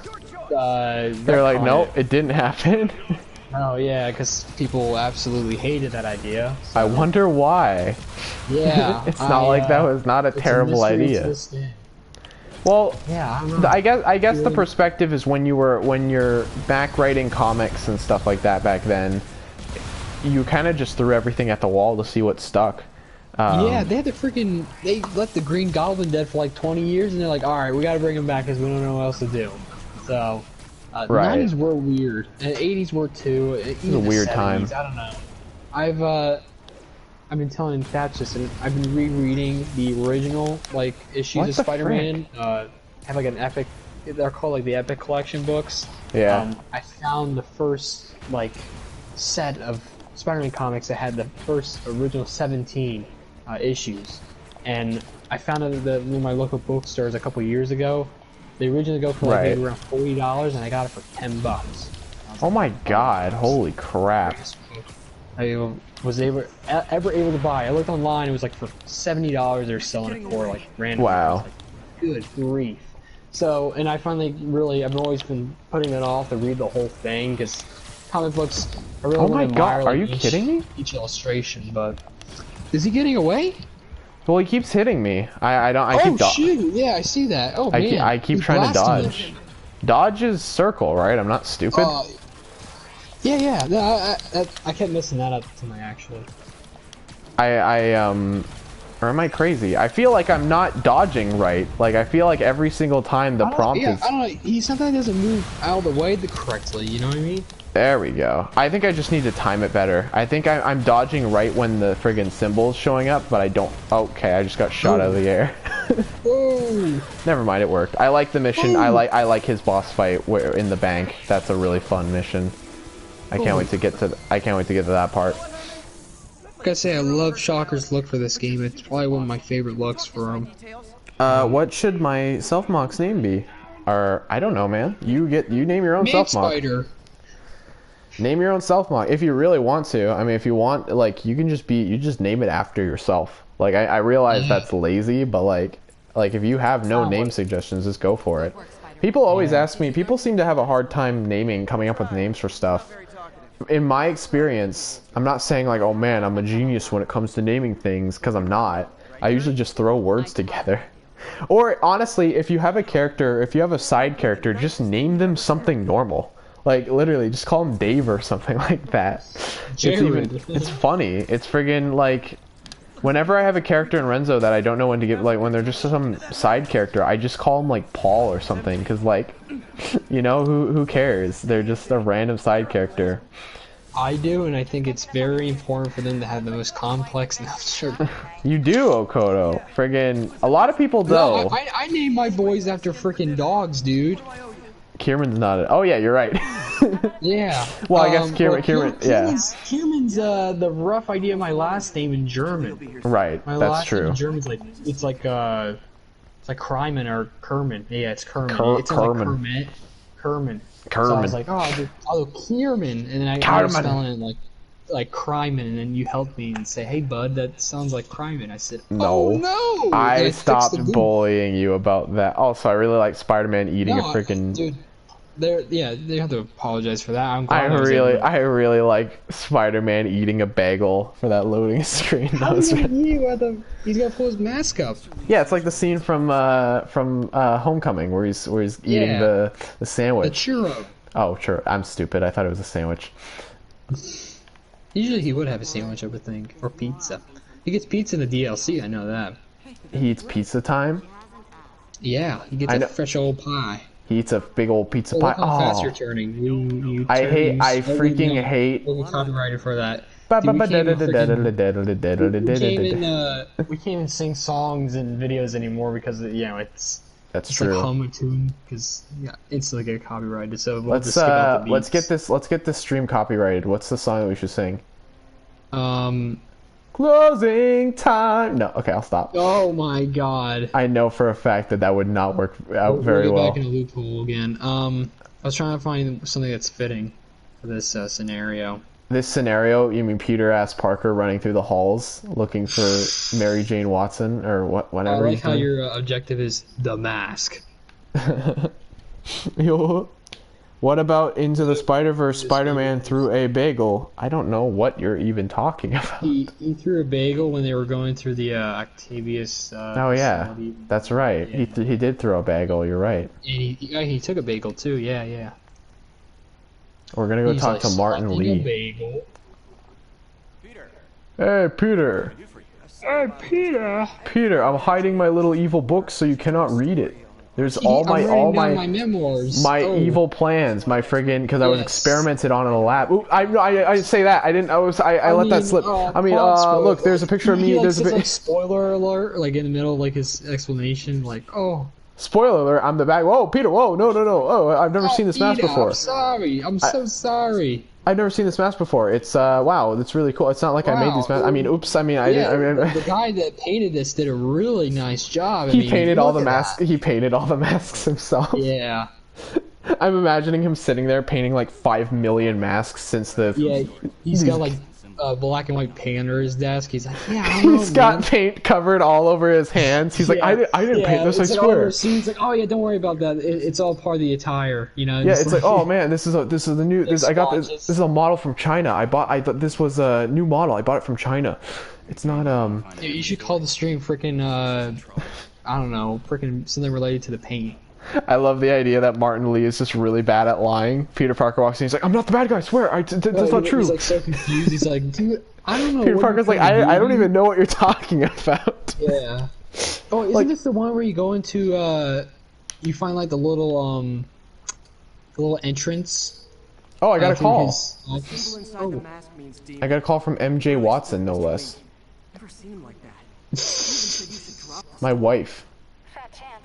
They're like, nope, it didn't happen. Oh yeah, because people absolutely hated that idea. So. I wonder why. Yeah, it's not like that was not a terrible idea. Well, yeah, I don't know. I guess the perspective is when you're back writing comics and stuff like that back then, you kind of just threw everything at the wall to see what stuck. Yeah, they let the Green Goblin dead for like 20 years, and they're like, all right, we got to bring him back because we don't know what else to do. So. Right. 90s were weird. 80s were too. It was a weird 70s, time. I don't know. I've been telling Thatchus, and I've been rereading the original issues of Spider-Man. Have like an epic. They're called like the Epic Collection books. Yeah. I found the first set of Spider-Man comics that had the first original 17 issues, and I found it at one of my local bookstores a couple years ago. They originally go for maybe around $40, and I got it for $10. Oh my god! Holy crap! I was ever able to buy. I looked online; it was like for $70. They're selling it for random. Wow! Good grief! So, and I finally I've always been putting it off to read the whole thing because comic books. I really oh my god! Are you kidding me? Each illustration, but is he getting away? Well, he keeps hitting me. I keep shoot! Yeah, I see that. Oh man! I keep trying to dodge. Dodge is circle, right? I'm not stupid. Yeah. No, I kept missing that up to my actual. Or am I crazy? I feel like I'm not dodging right. Like, I feel like every single time the prompt is... I don't know. He sometimes doesn't move out of the way correctly, you know what I mean? There we go. I think I just need to time it better. I think I'm dodging right when the friggin' symbol's showing up, but I don't... Okay, I just got shot out of the air. Never mind, it worked. I like the mission. I like his boss fight in the bank. That's a really fun mission. I can't wait to get to that part. Like I say, I love Shocker's look for this game. It's probably one of my favorite looks for him. What should my self-mock's name be? Or I don't know, man. You name your own self-mock. Spider. Name your own self-mock if you really want to. I mean, if you want, like, you just name it after yourself. Like, I realize that's lazy, but like if you have no name suggestions, just go for it. People always ask me. People seem to have a hard time coming up with names for stuff. In my experience, I'm not saying like, oh man, I'm a genius when it comes to naming things, because I'm not. I usually just throw words together. Or honestly, if you have a side character, just name them something normal. Like literally, just call him Dave or something like that. It's funny. It's friggin' like, whenever I have a character in Renzo that I don't know when to give, like when they're just some side character, I just call him like Paul or something, because like, you know, who cares? They're just a random side character. I do, and I think it's very important for them to have the most complex name. You do, Okoto. Friggin' a lot of people though. No, I name my boys after freaking dogs, dude. Kierman's not it. Oh yeah, you're right. Yeah. Well, I guess Kierman, yeah. Kierman's the rough idea of my last name in German. Right, my that's last true. Name in German's it's like Kryman or Kerman. Yeah, it's Kerman. It's Kerman. Like Kerman. Kerman. So I was like, oh, Kierman, and then I was spelling it like Kryman, and then you helped me and say, hey bud, that sounds like Kryman. I said, no. Oh no! I stopped bullying you about that. Also, I really like Spider-Man eating a freaking. Dude, they have to apologize for that. I really like Spider-Man eating a bagel for that loading screen. He's gotta pull his mask up. Yeah, it's like the scene from Homecoming where he's eating the sandwich. The churro. Oh, sure. I'm stupid. I thought it was a sandwich. Usually he would have a sandwich, I would think, or pizza. He gets pizza in the DLC. I know that. He eats pizza time. Yeah, he gets a fresh old pie. He eats a big old pizza pie. Look how fast you're turning. I freaking hate. We'll be copyrighted for that. Dude, we can't even sing songs and videos anymore because it's true. Like hum a tune because instantly get copyrighted. So we'll let's just skip out the beats. let's get this stream copyrighted. What's the song that we should sing? Closing time. No, okay, I'll stop. Oh my god. I know for a fact that would not work out very well. We'll get back in a loophole again. I was trying to find something that's fitting for this scenario. This scenario, you mean Peter asked Parker running through the halls looking for Mary Jane Watson or whatever. I like how your objective is the mask. What about Into the Spider-Verse? Spider-Man threw a bagel. I don't know what you're even talking about. He threw a bagel when they were going through the Octavius. Oh yeah, facility. That's right. Yeah. He did throw a bagel. You're right. And he took a bagel too. Yeah. We're gonna go talk to Martin Lee. Bagel. Peter. Hey Peter. Hey Peter. Peter, I'm hiding my little evil book so you cannot read it. There's all my memoirs. My evil plans, my friggin' because I was experimented on in a lab. Ooh, I say that I didn't. I let that slip. Look, there's a picture of me. There's a like spoiler alert, like in the middle of like his explanation, like spoiler alert. I'm the bad. Whoa, Peter. Whoa, no. Oh, I've never seen this mask before. I'm sorry. I'm so sorry. I've never seen this mask before. It's wow, it's really cool. It's not like I made these masks. I mean, oops. I mean, the guy that painted this did a really nice job. He painted all the masks. He painted all the masks himself. Yeah. I'm imagining him sitting there painting like 5 million masks since the. Yeah, he's got like black and white paint under his desk. He's like, I don't know, he's got paint covered all over his hands. He's like, I didn't paint this. I swear. He's like, don't worry about that. It's all part of the attire, you know. Yeah, it's like, oh man, this is the new. I got this. This is a model from China. I thought this was a new model. I bought it from China. It's not Yeah, you should call the stream freaking I don't know, freaking something related to the paint. I love the idea that Martin Lee is just really bad at lying. Peter Parker walks in, he's like, I'm not the bad guy, I swear, that's not true. He's like so confused. He's like, dude, I don't know. Peter Parker's like, I don't even know what you're talking about. Yeah. Oh, isn't Like- this the one where you go into you find like the little entrance? Oh, I got a through call. his office? People inside the mask means demon. I got a call from MJ Watson, no less. Never seen him like that. He even said you should drop this. My wife. Fat chance.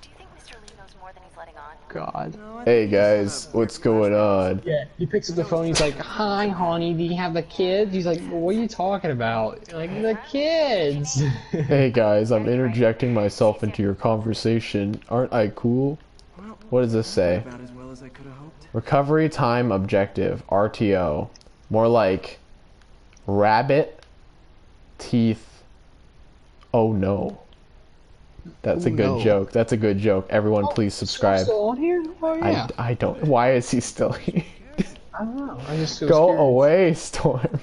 Do you think Mr. Lee knows more than he's letting on? God. No, I Hey think he's guys, got a what's bulletproof going flashlight. on? Yeah, he picks up the phone. He's like, "Hi, honey. Do you have the kids?" He's like, "What are you talking about?" You're like, the kids. Hey guys, I'm interjecting myself into your conversation. Aren't I cool? Well, What does this say? about as well as I could have hoped. Recovery time objective, RTO. More like rabbit teeth. Oh no. That's a Oh, good no. joke. That's a good joke. Everyone please subscribe. Still on here? Oh yeah. I don't. Why is he still here? I don't know. I just Go away, Storm.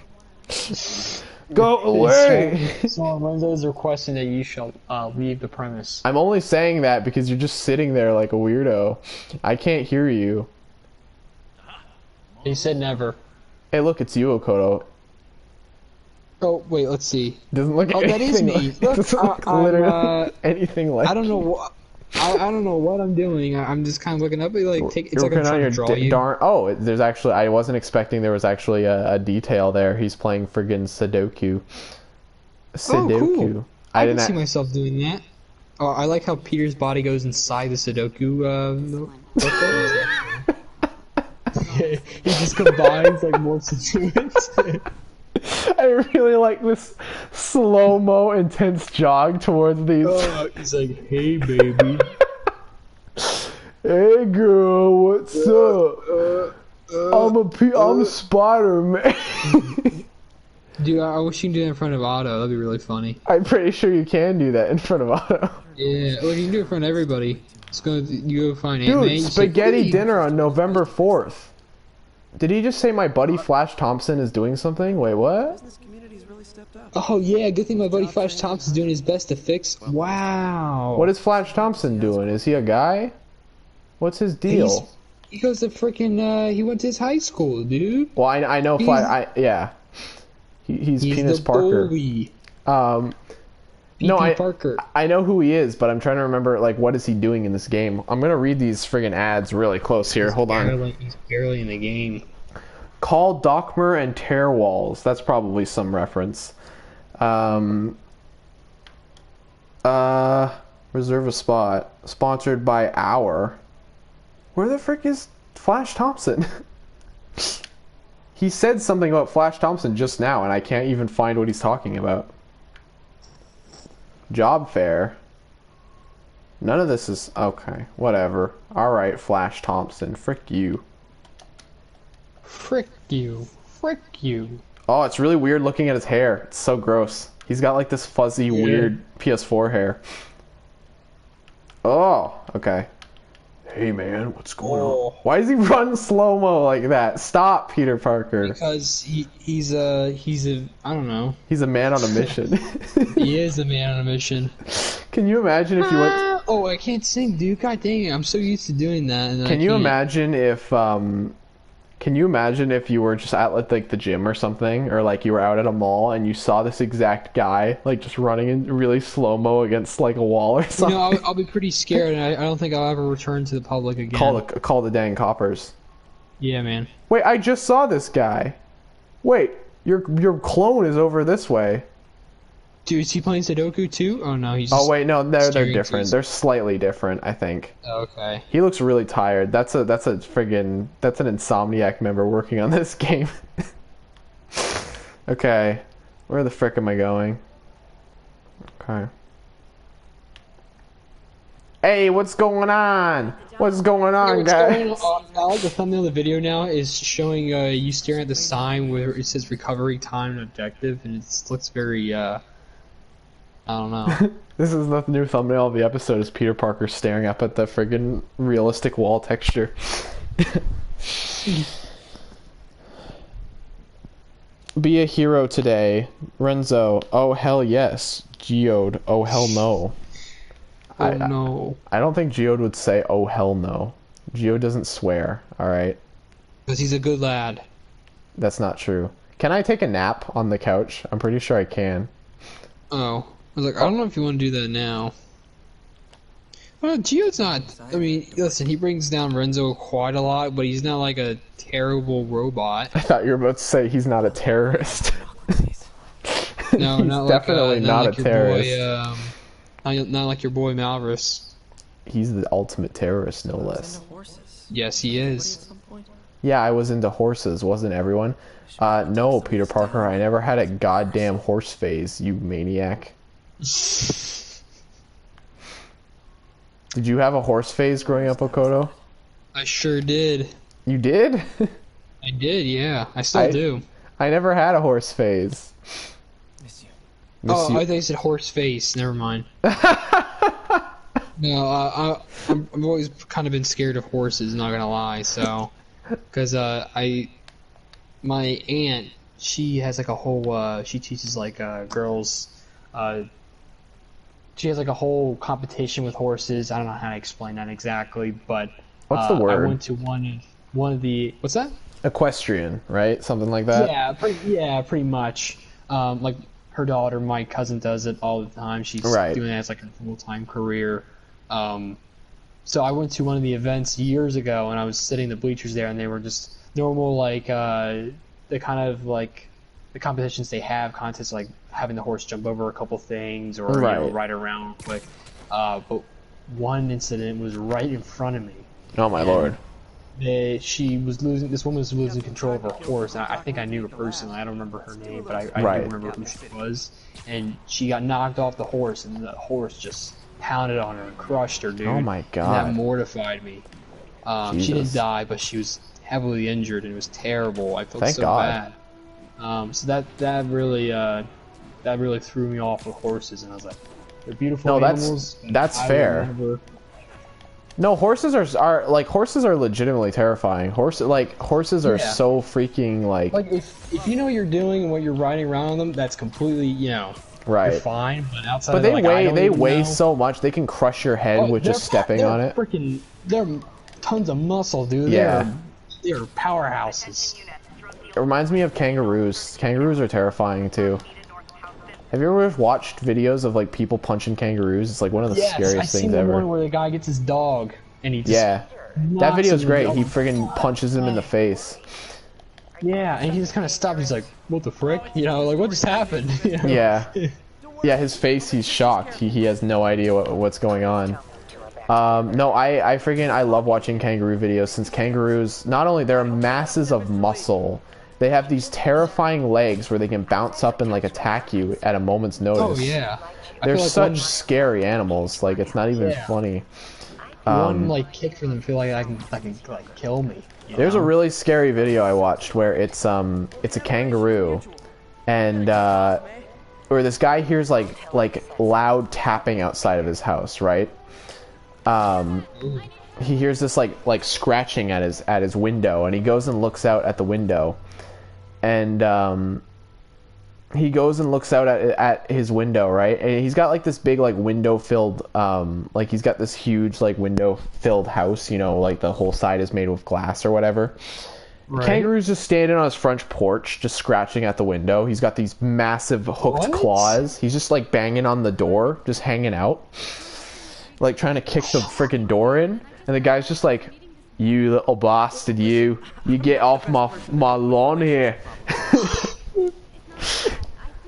Go away. So Renzo is requesting that you shall leave the premise. I'm only saying that because you're just sitting there like a weirdo. I can't hear you. He said never. Hey, look, it's you, Okoto. Oh wait, let's see. Doesn't look Oh, that is anything me. like, Look, doesn't look I'm, literally anything like. I don't know what. I don't know what I'm doing. I'm just kind of looking up. Like, it's You're like I'm working on trying your to draw you. darn. Oh, there's actually. I wasn't expecting there was actually a detail there. He's playing friggin' Sudoku. Sudoku. Oh, cool. I can see ac- myself doing that. Oh, I like how Peter's body goes inside the Sudoku. He just combines like morphs into it. I really like this slow-mo intense jog towards these. He's like, "Hey, baby." Hey girl, what's up? I'm Spider-Man. Dude, I wish you could do that in front of Otto. That'd be really funny. I'm pretty sure you can do that in front of Otto. Yeah, well, you can do it in front of everybody. You go find Aunt May. Dude, you say, spaghetti "Hey." dinner on November 4th. Did he just say my buddy Flash Thompson is doing something? Wait, what? Business community's really stepped up. Oh yeah, good thing my buddy Flash Thompson's doing his best to fix. Wow. What is Flash Thompson doing? Is he a guy? What's his deal? He goes to freaking. He went to his high school, dude. Well, I know Flash. Yeah. He's Penis the Parker. bully. No, P.P. Parker. I know who he is, but I'm trying to remember like what is he doing in this game. I'm gonna read these friggin' ads really close here. Hold on. He's barely in the game. Call Dockmer and tear walls. That's probably some reference. Reserve a spot. Sponsored by Hour. Where the frick is Flash Thompson? He said something about Flash Thompson just now, and I can't even find what he's talking about. Job fair. None of this is... Okay, whatever. Alright, Flash Thompson. Frick you. Frick you. Frick you. Oh, it's really weird looking at his hair. It's so gross. He's got like this fuzzy, weird PS4 hair. Oh, okay. Hey man, what's going on? Why does he run slow-mo like that? Stop, Peter Parker. Because he's a I don't know. He's a man on a mission. He is a man on a mission. Can you imagine if you went... Oh, I can't sing, dude. God dang it. I'm so used to doing that. And Can you imagine if you were just at like the gym or something, or like you were out at a mall and you saw this exact guy like just running in really slow-mo against like a wall or something? You know, I'll be pretty scared, and I don't think I'll ever return to the public again. Call the dang coppers. Yeah, man. Wait, I just saw this guy. Wait, your clone is over this way. Dude, is he playing Sudoku too? Oh no, he's. Oh wait, no, they're staring different. to- They're slightly different, I think. Okay. He looks really tired. That's an Insomniac member working on this game. Okay, where the frick am I going? Okay. Hey, what's going on? What's going on, What's guys? going on? I like the thumbnail of the video now is showing you staring at the sign where it says recovery time and objective, and it looks very I don't know. This is the new thumbnail of the episode. Is Peter Parker staring up at the friggin' realistic wall texture. Be a hero today, Renzo. Oh hell yes, Geode. Oh hell no. Oh no. I don't think Geode would say, oh hell no. Geode doesn't swear, alright? Because he's a good lad. That's not true. Can I take a nap on the couch? I'm pretty sure I can. Oh. I was like, I don't know if you want to do that now. Well, Geode's not... I mean, listen, he brings down Renzo quite a lot, but he's not like a terrible robot. I thought you were about to say he's not a terrorist. No, he's not definitely like, not like a terrorist. Not like your boy Malrus. He's the ultimate terrorist, no less. Yes, he is. Yeah, I was into horses, wasn't everyone? No, Peter Parker, I never had a goddamn horse phase, you maniac. Did you have a horse phase growing up, Okoto? I sure did. You did? I did, yeah. I still do. I never had a horse phase. Miss you. Oh, I think you said horse face. Never mind. No, I've always kind of been scared of horses, not gonna lie, so... Because, my aunt, she has like a whole, she teaches like, girls, she has like a whole competition with horses. I don't know how to explain that exactly, but... What's the word? I went to one of the... What's that? Equestrian, right? Something like that? Yeah, pretty much. Like, her daughter, my cousin, does it all the time. She's doing it as like a full-time career. So I went to one of the events years ago, and I was sitting in the bleachers there, and they were just normal, like, the kind of, like, the competitions they have, contests like having the horse jump over a couple things, or, you know, ride around quick. But one incident was right in front of me. Oh my lord. This woman was losing control of her horse, and I think I knew her personally. I don't remember her name, but I do remember who she was. And she got knocked off the horse, and the horse just pounded on her and crushed her, dude. Oh my god. And that mortified me. She didn't die, but she was heavily injured, and it was terrible. I felt so bad. So that really threw me off with horses, and I was like, they're beautiful animals. That's fair. No, horses are legitimately terrifying. Horses are so freaking like if you know what you're doing and what you're riding around on them, that's completely, you know, you're fine. But outside, but they weigh so much, they can crush your head with just stepping on it. They're tons of muscle, dude. Yeah, they're powerhouses. It reminds me of kangaroos. Kangaroos are terrifying too. Have you ever watched videos of like people punching kangaroos? It's like one of the scariest things ever. I've seen the one where the guy gets his dog and he just that video's great. He friggin' punches him in the face. Yeah, and he just kind of stopped. He's like, "What the frick?" You know, like, what just happened? You know? Yeah, his face. He's shocked. He has no idea what's going on. No, I love watching kangaroo videos, since kangaroos, not only they're masses of muscle, they have these terrifying legs where they can bounce up and like attack you at a moment's notice. Oh yeah, they're such scary animals. Like, it's not even funny. One like kick from them feel like I can like kill me. There's a really scary video I watched where it's a kangaroo, and where this guy hears like loud tapping outside of his house, right? He hears this like scratching at his window, and he goes and looks out at the window, and he goes and looks out at his window, right? And he's got like this big like window filled like he's got this huge like window filled house, you know, like the whole side is made with glass or whatever. Right. Kangaroo's just standing on his front porch, just scratching at the window. He's got these massive hooked claws. He's just like banging on the door, just hanging out, like trying to kick the freaking door in. And the guy's just like, "You little bastard, you get off my lawn here."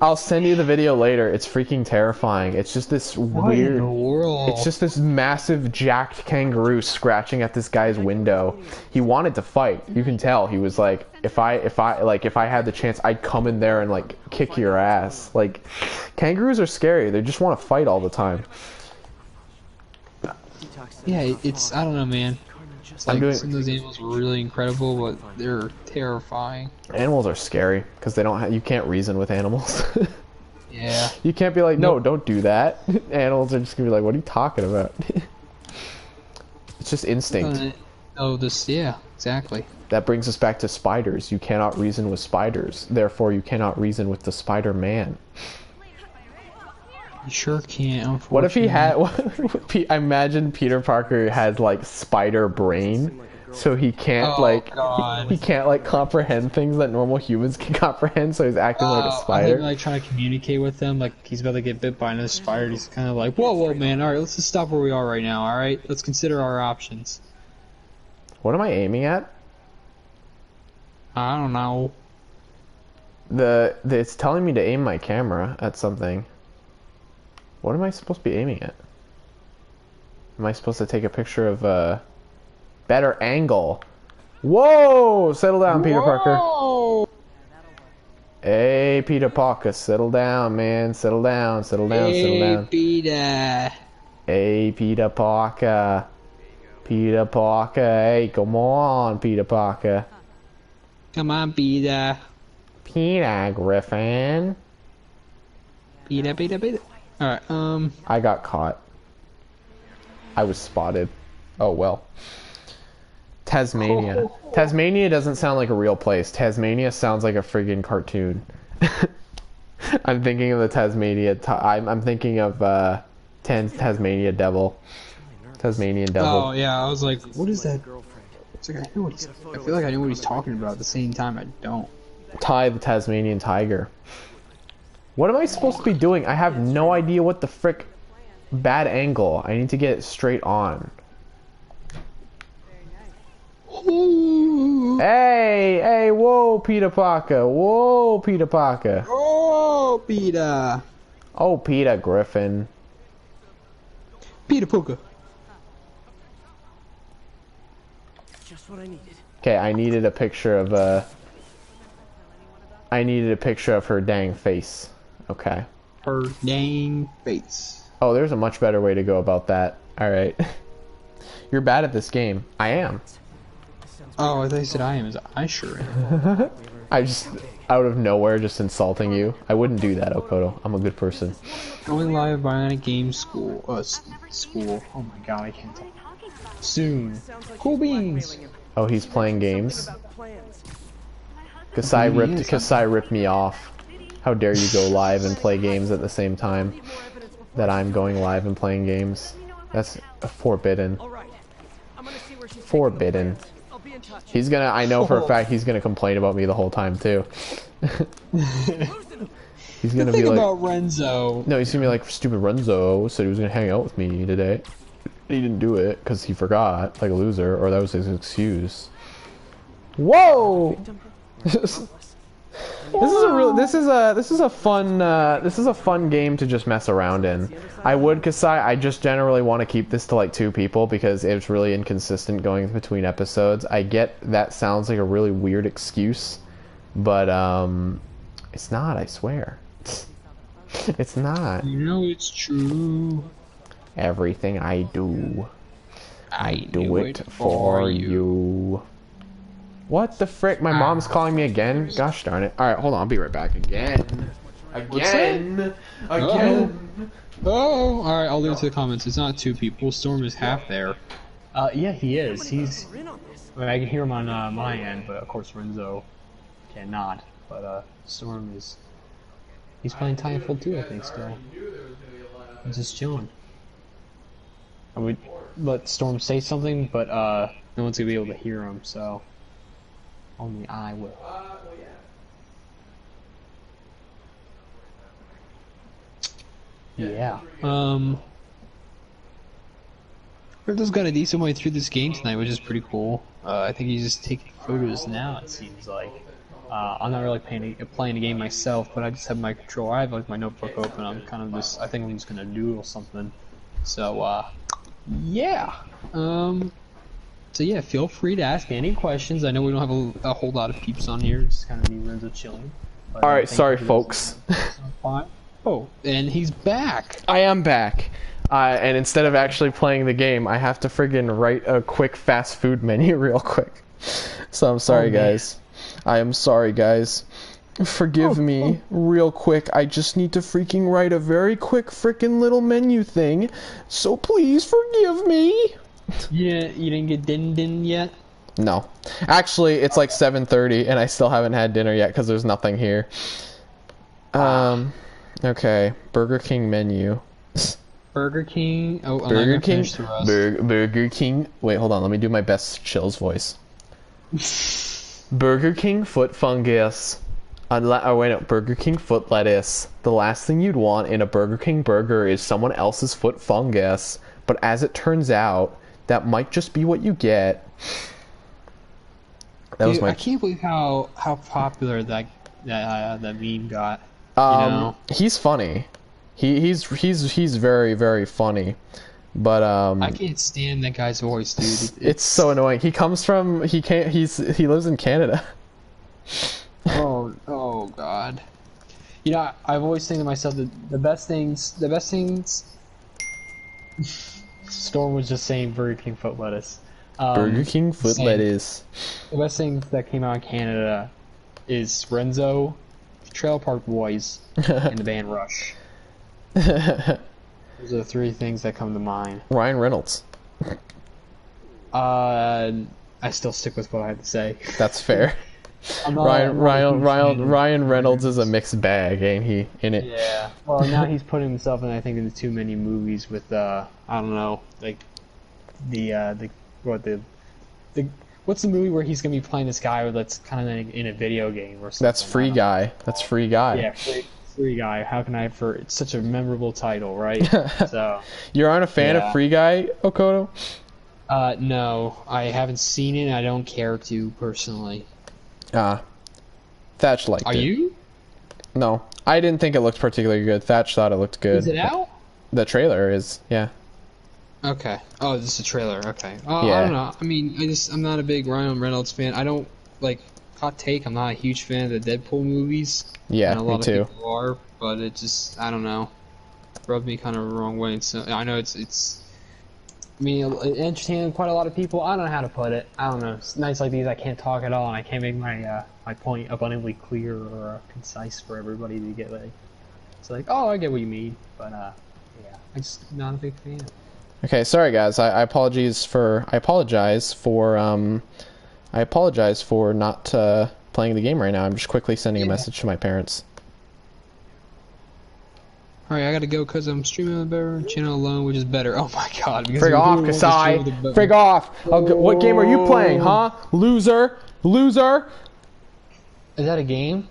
I'll send you the video later. It's freaking terrifying. It's just this weird... in the world? It's just this massive jacked kangaroo scratching at this guy's window. He wanted to fight. You can tell. He was like, if I had the chance, I'd come in there and like kick your ass. Like, kangaroos are scary. They just want to fight all the time. Yeah, it's, I don't know, man. It's like some of those animals are really incredible, but they're terrifying. Animals are scary because they don't. You can't reason with animals. Yeah. You can't be like, no, don't do that. Animals are just gonna be like, what are you talking about? It's just instinct. Yeah, exactly. That brings us back to spiders. You cannot reason with spiders. Therefore, you cannot reason with the Spider-Man. You sure can't. What if he had? unfortunately. I imagine Peter Parker has like spider brain, so he can't God. he can't like comprehend things that normal humans can comprehend. So he's acting like a I think spider. like trying to communicate with them, like he's about to get bit by another spider. He's kind of like, whoa, man. All right, let's just stop where we are right now. All right, let's consider our options. What am I aiming at? I don't know. It's telling me to aim my camera at something. What am I supposed to be aiming at? Am I supposed to take a picture of a better angle? Whoa! Settle down, Peter Parker. Hey, Peter Parker, settle down, man. Settle down, settle down, settle down. Peter. Hey, Peter Parker. Peter Parker, hey, come on, Peter Parker. Come on, Peter. Peter Griffin. Peter. Alright, I got caught. I was spotted. Oh well. Tasmania. Tasmania doesn't sound like a real place. Tasmania sounds like a friggin' cartoon. I'm thinking of the Tasmania. I'm thinking of Tasmania Devil. Tasmanian Devil. Oh yeah, I was like, what is that? It's like I feel like I know what he's talking about. At the same time, I don't. Ty the Tasmanian Tiger. What am I supposed to be doing? I have no idea what the frick. Bad angle. I need to get it straight on. Hey, whoa, Peter Parker. Whoa, Peter Parker. Oh, Peter. Oh, Peter Griffin. Peter Parker. Just what I needed. Okay, I needed a picture of her dang face. Okay. Her dang face. Oh, there's a much better way to go about that. Alright. You're bad at this game. I am. Oh, I thought you said I am. I sure am. I just, out of nowhere, just insulting you. I wouldn't do that, Okoto. I'm a good person. Going live by a game school. School. Oh my god, I can't talk. Soon. Cool beans. Oh, he's playing games? Kasai ripped me off. How dare you go live and play games at the same time that I'm going live and playing games? That's forbidden. Forbidden. He's gonna, I know for a fact he's gonna complain about me the whole time too. He's gonna be like, about Renzo. no, he's gonna be like, stupid Renzo said he was gonna hang out with me today. He didn't do it because he forgot, like a loser, or that was his excuse. Whoa! This is a fun game to just mess around in. I would, Kasai, I just generally want to keep this to like 2 people because it's really inconsistent going between episodes. I get that sounds like a really weird excuse, but it's not, I swear. It's not. You know it's true. Everything I do, I do it for you. What the frick? My mom's calling me again? Gosh darn it. Alright, hold on. I'll be right back. Again. Again. Oh, alright, I'll leave it to the comments. It's not 2 people. Storm is half there. Yeah, he is. He's... I mean, I can hear him on my end, but of course Renzo cannot. But Storm is... He's playing Titanfall 2, I think, still. He's just chilling. I would let Storm say something, but no one's gonna be able to hear him, so... Only I will. Yeah. Renzo's got a decent way through this game tonight, which is pretty cool. I think he's just taking photos now, it seems like. I'm not really playing the game myself, but I just have my controller. I have like my notebook open. I'm kind of just, I think I'm just gonna doodle something. So, yeah. So yeah, feel free to ask any questions. I know we don't have a whole lot of peeps on here. It's kind of me, Renzo, chilling. Alright, sorry folks. Oh, and he's back! I am back. And instead of actually playing the game, I have to friggin' write a quick fast food menu real quick. So I'm sorry, guys. I am sorry, guys. Forgive me real quick. I just need to freaking write a very quick frickin' little menu thing. So please forgive me. Yeah, you didn't get din yet? No. Actually, it's like 7:30 and I still haven't had dinner yet because there's nothing here. Okay, Burger King menu. Burger King. Oh, I'm not Burger gonna King. finish the rest. Burger King. Wait, hold on. Let me do my best Chills voice. Burger King foot fungus. Oh wait, no. Burger King foot lettuce. The last thing you'd want in a Burger King burger is someone else's foot fungus. But as it turns out, that might just be what you get. That was Dude, my. I can't believe how popular that meme got. You know? He's funny. He's very, very funny. But I can't stand that guy's voice, dude. it's so annoying. He lives in Canada. Oh God. You know, I've always think to myself that the best things. Storm was just saying Burger King foot lettuce. Burger King foot lettuce. The best thing that came out in Canada is Renzo, Trailer Park Boys, and the band Rush. Those are the three things that come to mind. Ryan Reynolds. I still stick with what I had to say. That's fair. Ryan Reynolds is a mixed bag, ain't he? In it. Yeah. Well, now he's putting himself in, I think, into too many movies with I don't know, like what's the movie where he's gonna be playing this guy that's kind of in a video game or something? That's Free Guy. That's Free Guy. Yeah, Free Guy. How can I? It's such a memorable title, right? So. You aren't a fan of Free Guy, Okoto? No, I haven't seen it. And I don't care to personally. Thatch liked it. Are you? No, I didn't think it looked particularly good. Thatch thought it looked good. Is it out? The trailer is, yeah. Okay. Oh, this is a trailer. Okay. Yeah. I don't know. I mean, I'm not a big Ryan Reynolds fan. I don't hot take. I'm not a huge fan of the Deadpool movies. Yeah, and a me lot too. of people are, but it just, I don't know, rubbed me kind of the wrong way. So I know it's. I mean, it entertained quite a lot of people. I don't know how to put it. I don't know. Nights like these, I can't talk at all, and I can't make my my point abundantly clear or concise for everybody to get it's like, oh, I get what you mean, but yeah, I'm just not a big fan. Okay, sorry guys. I apologize for not playing the game right now. I'm just quickly sending a message to my parents. Alright, I gotta go because I'm streaming on the better channel alone, which is better. Oh my god. Frig off, Kasai! Frig off! What game are you playing, huh? Loser! Loser! Is that a game?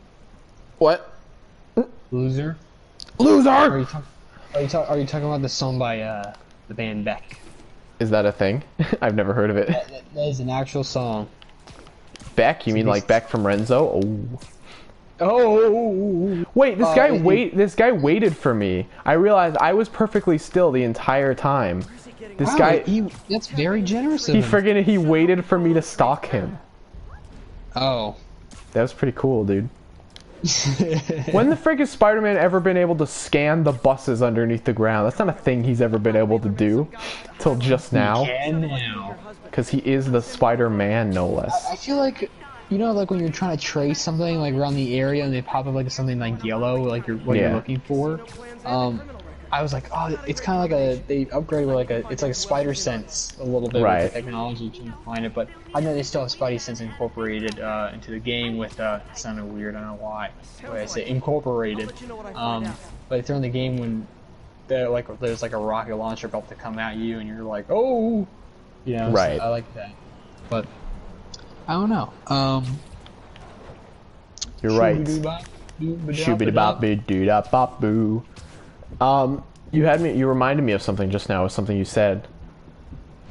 What? Loser? Loser! Are you talking about the song by the band Beck? Is that a thing? I've never heard of it. That is an actual song. Beck? You mean like Beck from Renzo? Oh. Oh! Wait, this guy waited for me. I realized I was perfectly still the entire time. This guy, that's very generous of him. He waited for me to stalk him. Oh. That was pretty cool, dude. When the frick has Spider-Man ever been able to scan the buses underneath the ground? That's not a thing he's ever been able to do. Till just now. He can now. Because he is the Spider-Man, no less. I feel like, you know, like when you're trying to trace something like around the area and they pop up like something like yellow, like you're looking for. I was like, oh, it's kind of like they upgraded it's like a spider sense a little bit with the technology to find it, but I know they still have Spidey sense incorporated into the game with, it sounded weird, I don't know why, the way I say incorporated, but they throw in the game when there's like a rocket launcher about to come at you and you're like, oh, you know, right. So I like that, but I don't know, you're right. Shoobity-bop-boo-doo-da-bop-boo. You reminded me of something just now, something you said.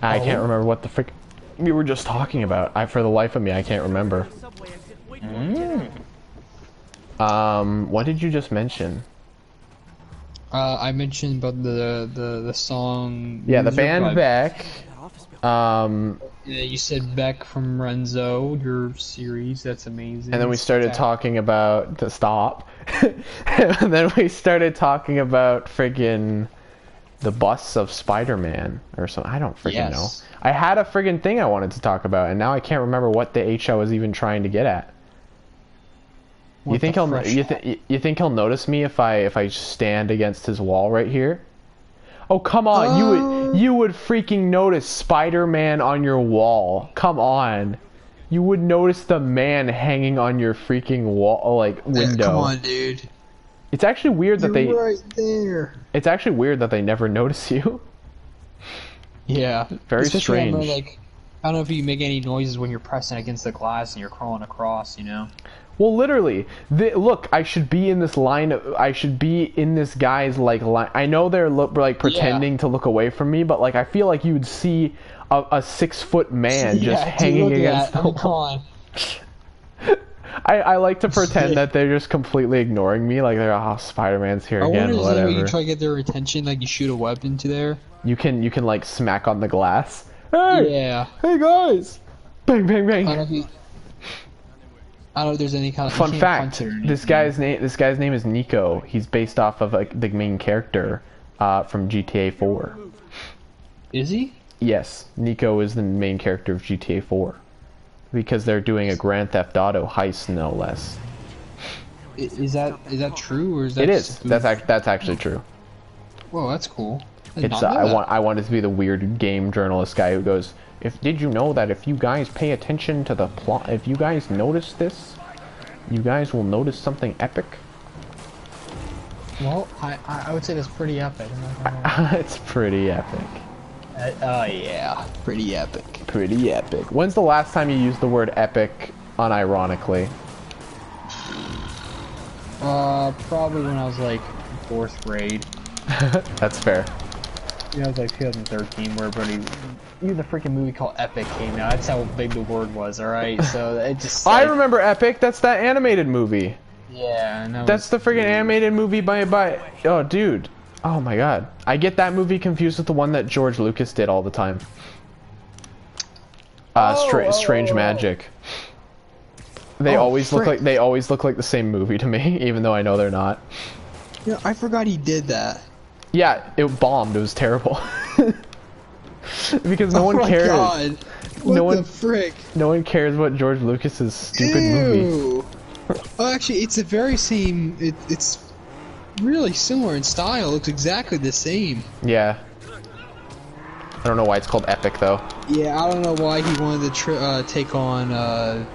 I can't remember what the frick we were just talking about. For the life of me, I can't remember. What did you just mention? I mentioned about the song. Yeah, the band Beck. Yeah, you said Beck from Renzo, your series. That's amazing. And then we started talking about and then we started talking about friggin' the bus of Spider-Man or something. I don't friggin' know. I had a friggin' thing I wanted to talk about, and now I can't remember what the H I was even trying to get at. You think he'll notice me if I stand against his wall right here? Oh, come on. You would freaking notice Spider-Man on your wall. Come on. You would notice the man hanging on your freaking wall, window. Come on, dude. It's actually weird that You're right there. It's actually weird that they never notice you. Yeah. Very Especially strange. Like, I don't know if you make any noises when you're pressing against the glass and you're crawling across, you know? Well, literally, look, I should be in this line. I should be in this guy's like line. I know they're like pretending to look away from me, but like I feel like you would see a 6-foot man just hanging against the wall. I like to pretend that they're just completely ignoring me, like they're Spider-Man's here again, wonder whatever. you try to get their attention, like you shoot a weapon to there. You can like smack on the glass. Hey, Yeah. hey guys, bang bang bang. I don't know if there's any kind of Fun fact: this guy's name is Nico. He's based off of like the main character from GTA 4. Is he? Yes, Nico is the main character of GTA 4 because they're doing a Grand Theft Auto heist, no less. Is that true or is that? It is. That's actually true. Whoa, that's cool. It's I wanted to be the weird game journalist guy who goes, did you know that if you guys pay attention to the plot, if you guys notice this, you guys will notice something epic? Well, I would say that's pretty epic. It's pretty epic. Yeah, pretty epic. Pretty epic. When's the last time you used the word epic unironically? Probably when I was like 4th grade. That's fair. Yeah, it was like 2013 where everybody... Even the freaking movie called Epic came out. That's how big the word was, alright? So it just... I remember Epic. That's that animated movie. Yeah, I know. That's the freaking animated movie by... Oh, dude. Oh my god. I get that movie confused with the one that George Lucas did all the time. Strange Magic. They always look like the same movie to me, even though I know they're not. Yeah, I forgot he did that. Yeah, it bombed. It was terrible. Because no one cares. God. What the frick? No one cares what George Lucas's stupid movie. Oh, actually, it's the very same. It's really similar in style. It looks exactly the same. Yeah. I don't know why it's called Epic though. Yeah, I don't know why he wanted to take on a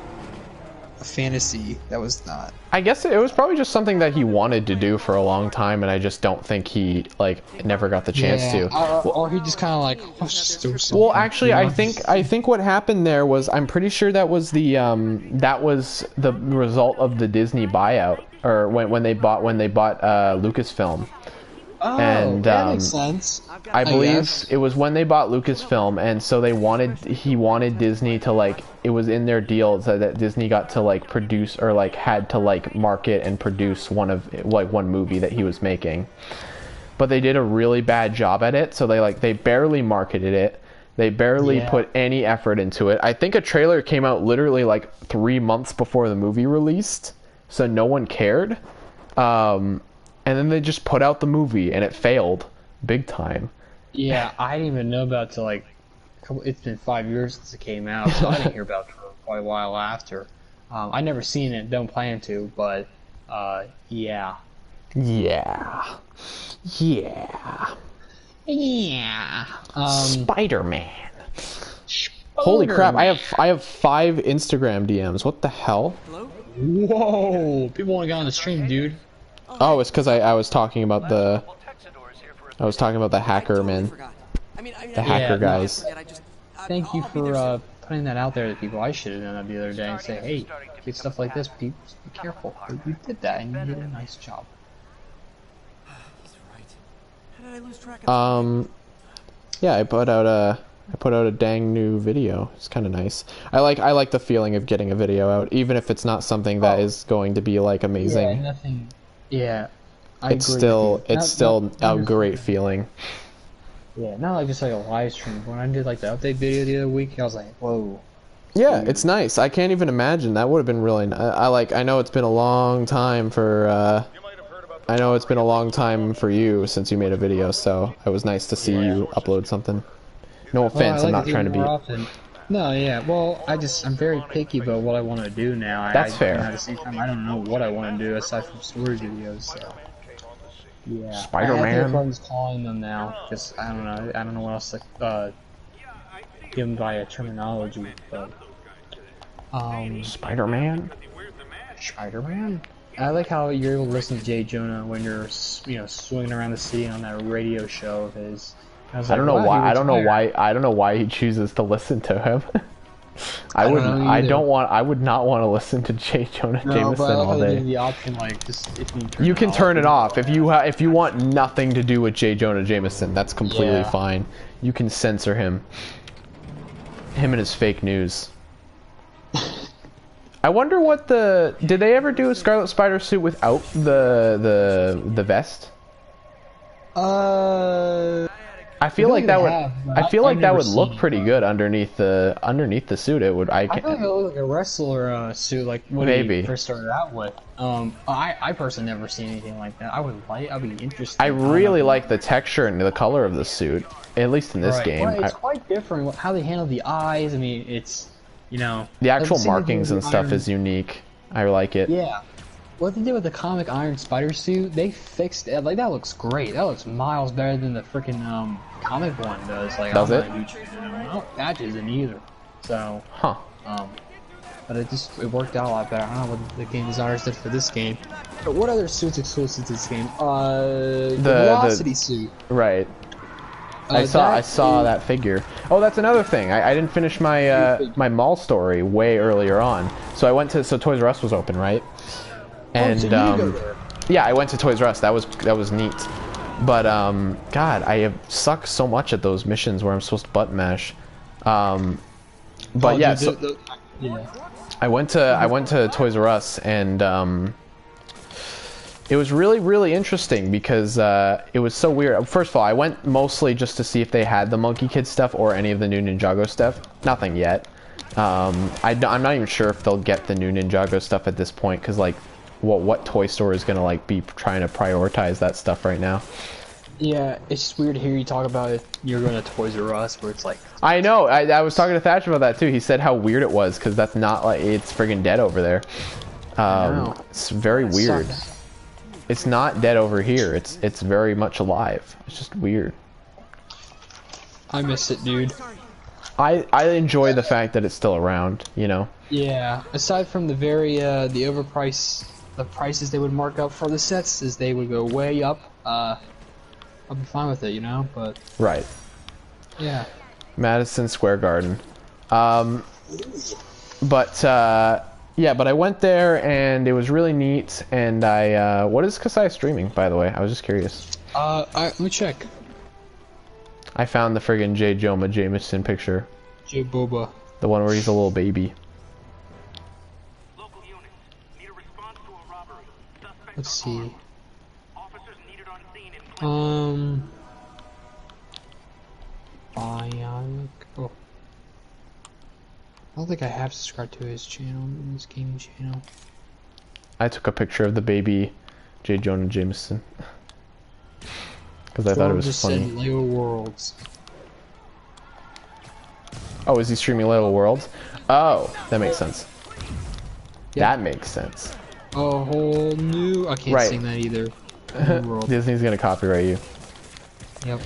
fantasy that was not. I guess it was probably just something that he wanted to do for a long time, and I just don't think he never got the chance to. Or he just kind of like. Well, actually, I think what happened there was I'm pretty sure that was the result of the Disney buyout, or when they bought Lucasfilm. Oh, and that makes sense. I believe it was when they bought Lucasfilm, and so he wanted Disney to it was in their deal that Disney got to produce or had to market and produce one movie that he was making. But they did a really bad job at it, so they barely marketed it. They barely put any effort into it. I think a trailer came out literally 3 months before the movie released, so no one cared. And then they just put out the movie, and it failed big time. Yeah, I didn't even know about it till it's been 5 years since it came out, so I didn't hear about it for quite a while after. I never seen it, don't plan to, but yeah. Yeah. Spider-Man. Holy crap! I have 5 Instagram DMs. What the hell? Hello? Whoa! People want to get on the stream, dude. Oh, it's because I was talking about the hacker man, the hacker guys. Thank you for putting that out there to people. I should have done that the other day and say, hey, get stuff like this, people, just be careful. You did that and you did a nice job. Yeah, I put out a dang new video. It's kind of nice. I like the feeling of getting a video out, even if it's not something that is going to be amazing. Yeah, nothing. Yeah, it's still a great feeling. Yeah, not just a live stream. When I did the update video the other week, I was like, whoa. Yeah, it's nice. I can't even imagine. That would have been really. I know it's been a long time for. I know it's been a long time for you since you made a video, so it was nice to see you upload something. No offense, I'm not trying to be. Often. No, yeah. Well, I'm very picky about what I want to do now. That's fair. At the same time, I don't know what I want to do aside from story videos. So. Yeah. Spider-Man. I have problems calling them now. Just I don't know. I don't know what else to give them by a terminology. But Spider-Man. Spider-Man. I like how you're able to listen to Jay Jonah when you're, swinging around the city on that radio show of his. I was like, don't know wow, why. he I don't know retired. why. I don't know why he chooses to listen to him. I don't wouldn't. know I either. don't want. I would not want to listen to J. Jonah No, Jameson but I like all how they day. give you the option, like, just if you turn You can off, turn it you off if you want nothing to do with J. Jonah Jameson. That's completely Yeah. fine. You can censor him. Him and his fake news. I wonder what did they ever do a Scarlet Spider suit without the vest? I feel like that would. I feel like that would look pretty good underneath the suit. It would. I feel like it looked like a wrestler suit, like what Maybe. he first started out with. I personally never seen anything like that. I'd be interested. I really like the texture and the color of the suit, at least in this Right. game. Well, it's quite different how they handle the eyes. I mean, it's The actual I've seen markings the and stuff Iron- is unique. I like it. Yeah. What they did with the comic Iron Spider suit, they fixed it. Like, that looks great. That looks miles better than the freaking comic one does. Like, Does it? No, that isn't either. So, Huh. but it worked out a lot better. I don't know what the game designers did for this game. But what other suits exclusive to this game? The Velocity suit. Right. I saw that figure. Oh, that's another thing. I didn't finish my my mall story way earlier on. So I went to Toys R Us was open, right? And so you go there. yeah, I went to Toys R Us. That was neat. But God, I have sucked so much at those missions where I'm supposed to button mash. But yeah, so yeah. I went to Toys R Us and it was really interesting because it was so weird. First of all, I went mostly just to see if they had the Monkey Kid stuff or any of the new Ninjago stuff. Nothing yet. I'm not even sure if they'll get the new Ninjago stuff at this point because like, what toy store is gonna like be trying to prioritize that stuff right now? Yeah, it's just weird to hear you talk about it. You're going to Toys R Us, where it's like. I know. I was talking to Thatch about that too. He said how weird it was because that's not like it's friggin' dead over there. It's very weird. Sucks. It's not dead over here. It's very much alive. It's just weird. I miss it, dude. I enjoy the fact that it's still around, you know. Yeah. Aside from the the overprice, the prices they would mark up for the sets, is they would go way up. I'll be fine with it, you know. But Right. yeah. Madison Square Garden. Yeah, but I went there and it was really neat. And what is Kasai streaming, by the way? I was just curious. Let me check. I found the friggin' J. Jonah Jameson picture. J Boba. The one where he's a little baby. Local units need a response to a robbery. Suspect Let's see. officers needed on scene in Bionic. Oh. I don't think I have subscribed to his channel, his gaming channel. I took a picture of the baby J. Jonah Jameson. Because I thought it was funny. Lego Worlds. Oh, is he streaming Little Worlds? Oh, that makes sense. Yeah. That makes sense. A whole new. I can't Right. sing that either. New world. Disney's gonna copyright you. Yep.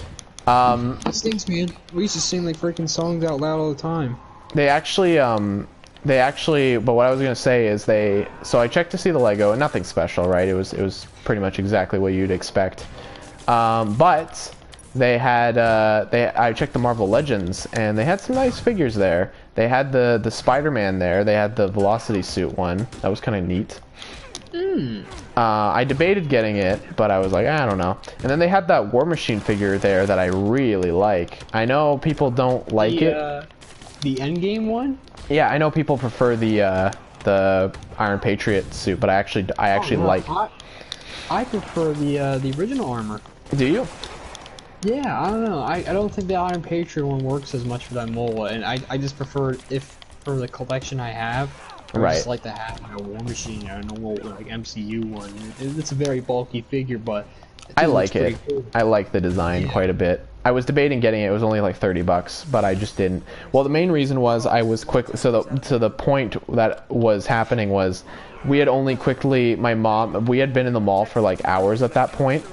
That stinks, man. We used to sing like freaking songs out loud all the time. They actually, but what I was gonna say is so I checked to see the Lego, and nothing special, right? It was pretty much exactly what you'd expect. But they had, I checked the Marvel Legends, and they had some nice figures there. They had the Spider-Man there. They had the Velocity suit one. That was kind of neat. I debated getting it, but I was like, I don't know. And then they had that War Machine figure there that I really like. I know people don't like it. The Endgame one? Yeah, I know people prefer the Iron Patriot suit, but I actually like. I prefer the original armor. Do you? Yeah, I don't know. I don't think the Iron Patriot one works as much for that mold, and I just prefer for the collection I have. I Right. just like to have like a War Machine or a normal like MCU one. It's a very bulky figure, but I think like looks it. pretty cool. I like the design quite a bit. I was debating getting it. It was only like $30, but I just didn't. Well, the main reason was I was quick. So the point that was happening was we had only quickly. My mom. We had been in the mall for like hours at that point.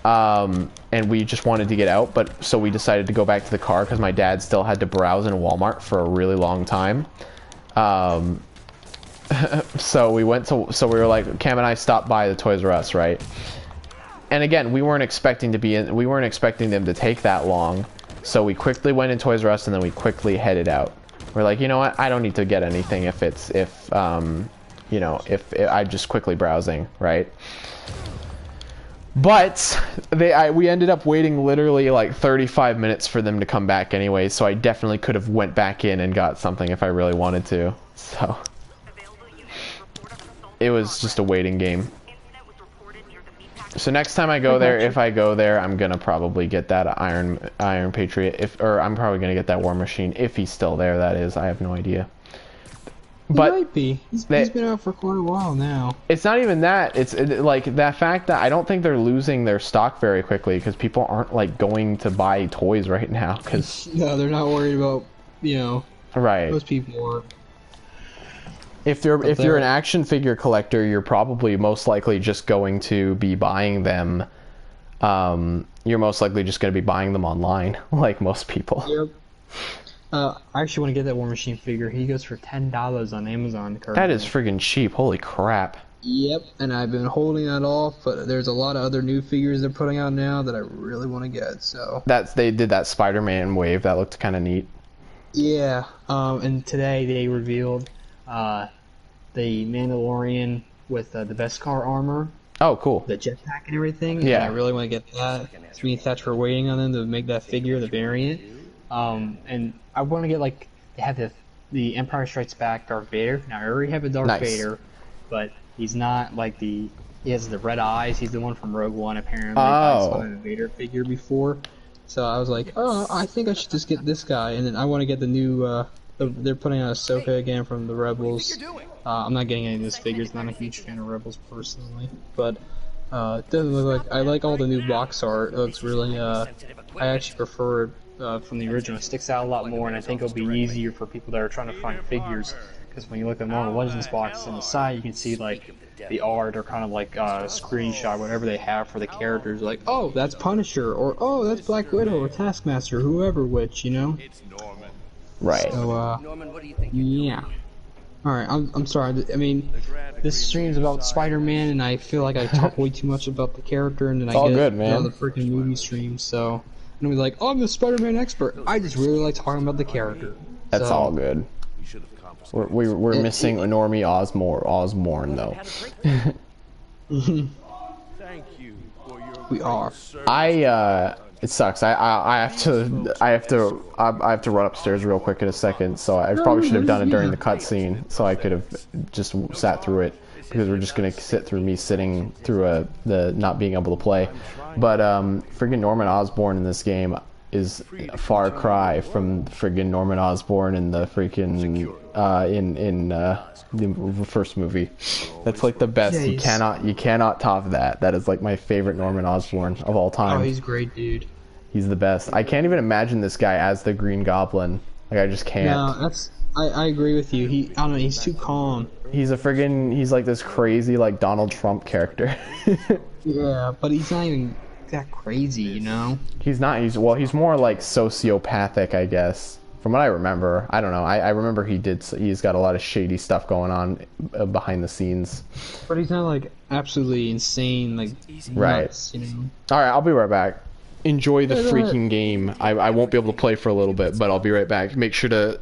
And we just wanted to get out, but so we decided to go back to the car because my dad still had to browse in Walmart for a really long time. So we went to, so we were like, Cam and I stopped by the Toys R Us, right? And again, we weren't expecting them to take that long. So we quickly went in Toys R Us and then we quickly headed out. We're like, you know what? I don't need to get anything if you know, if I'm just quickly browsing, right? But we ended up waiting literally like 35 minutes for them to come back anyway, so I definitely could have went back in and got something if I really wanted to. So it was just a waiting game. So next time I go there, if I go there, I'm gonna probably get that Iron Patriot, or I'm probably gonna get that War Machine if he's still there. That is, I have no idea. But he might be. He's been out for quite a while now. It's not even that. It's like that fact that I don't think they're losing their stock very quickly because people aren't like going to buy toys right now. Cause no, they're not worried about, you know. Right. Most people are. If you're an action figure collector, you're probably most likely just going to be buying them. You're most likely just going to be buying them online, like most people. Yep. I actually want to get that War Machine figure. He goes for $10 on Amazon currently. That is friggin' cheap. Holy crap. Yep, and I've been holding that off, but there's a lot of other new figures they're putting out now that I really want to get, so... They did that Spider-Man wave. That looked kind of neat. Yeah, and today they revealed the Mandalorian with the Beskar armor. Oh, cool. The jetpack and everything. Yeah. And I really want to get that. So me and Thatch were waiting on them to make that figure, the variant. And I want to get, like, they have the Empire Strikes Back Darth Vader. Now, I already have a Darth Vader, but he's not, like, he has the red eyes. He's the one from Rogue One, apparently. I saw a Vader figure before. So I was like, oh, I think I should just get this guy. And then I want to get the new, they're putting out Ahsoka again from the Rebels. I'm not getting any of these figures. Not a huge fan of Rebels, personally. But, it doesn't look like, I like all the new box art. It looks really, I actually prefer it. From the original, it sticks out a lot more, and I think it'll be easier for people that are trying to find figures, because when you look at Marvel Legends boxes on the side, you can see like the art or kind of like a screenshot, whatever they have for the characters, like, oh, that's Punisher, or oh, that's Black Widow, or Taskmaster, whoever, which, you know? Right. So, yeah. Alright, I'm sorry, I mean, this stream's about Spider-Man, and I feel like I talk way too much about the character, and then I get the freaking movie stream, so... And be like, oh, I'm the Spider-Man expert. I just really like talking about the character. That's all good. We're missing Normie Osborn though. We are. It sucks. I have to run upstairs real quick in a second. So I probably should have done it during the cutscene, so I could have just sat through it, because we're just gonna sit through me sitting through the not being able to play. But friggin' Norman Osborn in this game is a far cry from friggin' Norman Osborn in the freaking in the first movie. That's like the best. Yeah, you cannot top that. That is like my favorite Norman Osborn of all time. Oh, he's great, dude. He's the best. I can't even imagine this guy as the Green Goblin. Like, I just can't. No, I agree with you. I don't know, he's too calm. He's like this crazy, like, Donald Trump character. Yeah, but he's not even that crazy, you know? He's not. He's more like sociopathic, I guess. From what I remember. I don't know. I remember he's got a lot of shady stuff going on behind the scenes. But he's not, like, absolutely insane, like, nuts, you know? Alright, I'll be right back. Enjoy the freaking game. I won't be able to play for a little bit, but I'll be right back. Make sure to,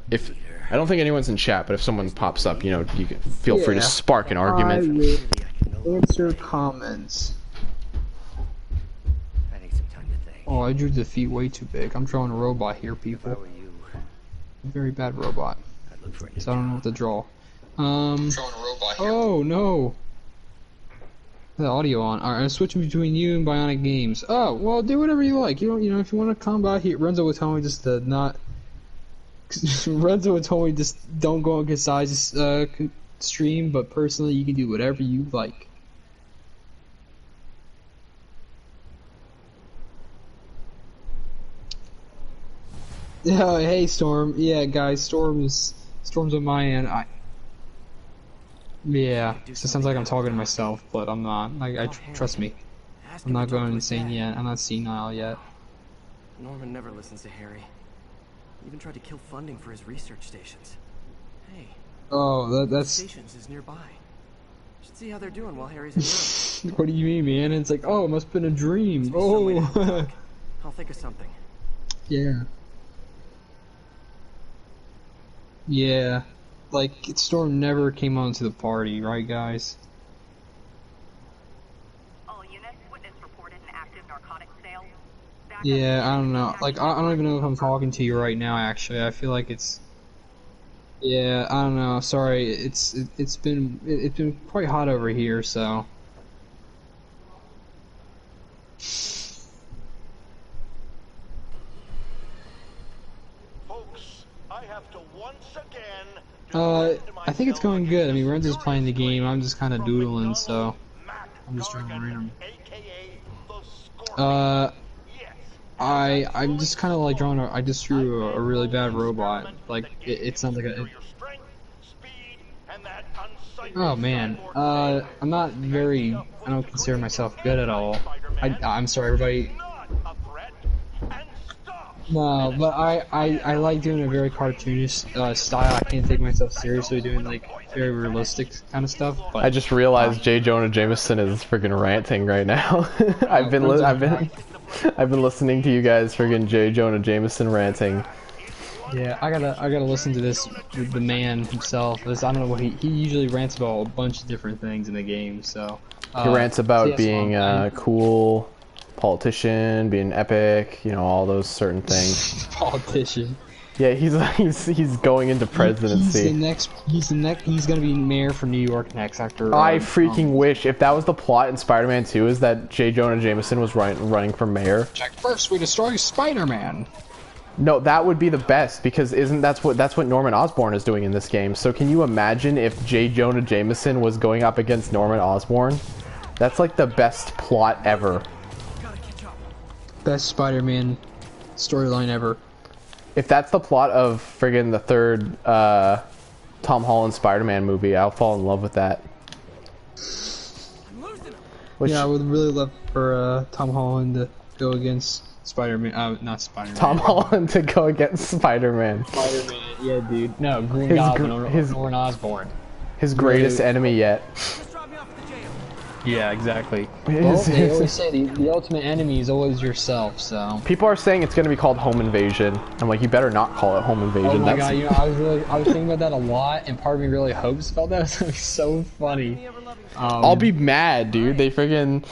I don't think anyone's in chat, but if someone pops up, you know, you can feel free to spark an argument. I will answer comments. Oh, I drew the feet way too big. I'm drawing a robot here, people. A very bad robot. So I don't know what to draw. Oh no! The audio on. Alright, I'm switching between you and Bionic Games. Oh, well, do whatever you like. You know, if you want to come by here, Renzo would tell me just to not. Renzo would tell me just don't go on Kasai's stream, but personally, you can do whatever you like. Hey Storm. Yeah, guys, Storm's on my end. Yeah, so it sounds like I'm talking to myself, but I'm not. Trust me. I'm not going insane yet. I'm not senile yet. Norman never listens to Harry. Even tried to kill funding for his research stations. Hey, Oh, that's. Stations is nearby. Should see how they're doing while Harry's in Europe. What do you mean, man? It's like, oh, it must have been a dream. Oh. I'll think of something. Yeah. Yeah. Like, Storm never came onto the party, right, guys? All units, witness reported an active narcotics sale. Yeah, I don't know. Like, I don't even know if I'm talking to you right now, actually. I feel like it's... Yeah, I don't know. Sorry, it's been quite hot over here, so... Folks, I have to once again I think it's going good. I mean, Renzo's playing the game. I'm just kind of doodling, so... I'm just trying to read him. I'm just kind of like drawing I just drew a really bad robot. Like, it sounds like a... Oh, man. I'm not very... I don't consider myself good at all. I'm sorry, everybody. No, but I like doing a very cartoonish style. I can't take myself seriously doing like very realistic kind of stuff. But I just realized J. Jonah Jameson is freaking ranting right now. I've been listening to you guys freaking J. Jonah Jameson ranting. Yeah, I gotta listen to this, the man himself. I don't know what he usually rants about a bunch of different things in the game. So he rants about being cool. Politician, being epic, you know, all those certain things. Politician. Yeah, he's going into presidency. He's gonna be mayor for New York next after. I freaking wish if that was the plot in Spider-Man 2 is that J. Jonah Jameson was running for mayor. First we destroy Spider-Man. No, that would be the best because that's what Norman Osborn is doing in this game. So can you imagine if J. Jonah Jameson was going up against Norman Osborn? That's like the best plot ever. Best Spider-Man storyline ever. If that's the plot of friggin' the third Tom Holland Spider-Man movie, I'll fall in love with that. Yeah, I would really love for Tom Holland to go against Spider-Man. Not Spider-Man. Tom Holland to go against Spider-Man. Spider-Man, yeah, dude. No, Green Goblin or Norman Osborn. His greatest enemy yet. Yeah, exactly. Well, they always say the ultimate enemy is always yourself, so... People are saying it's going to be called Home Invasion. I'm like, you better not call it Home Invasion. Oh my god, you know, I was thinking about that a lot, and part of me really hopes about that. It's going to be so funny. I'll be mad, dude. They friggin'...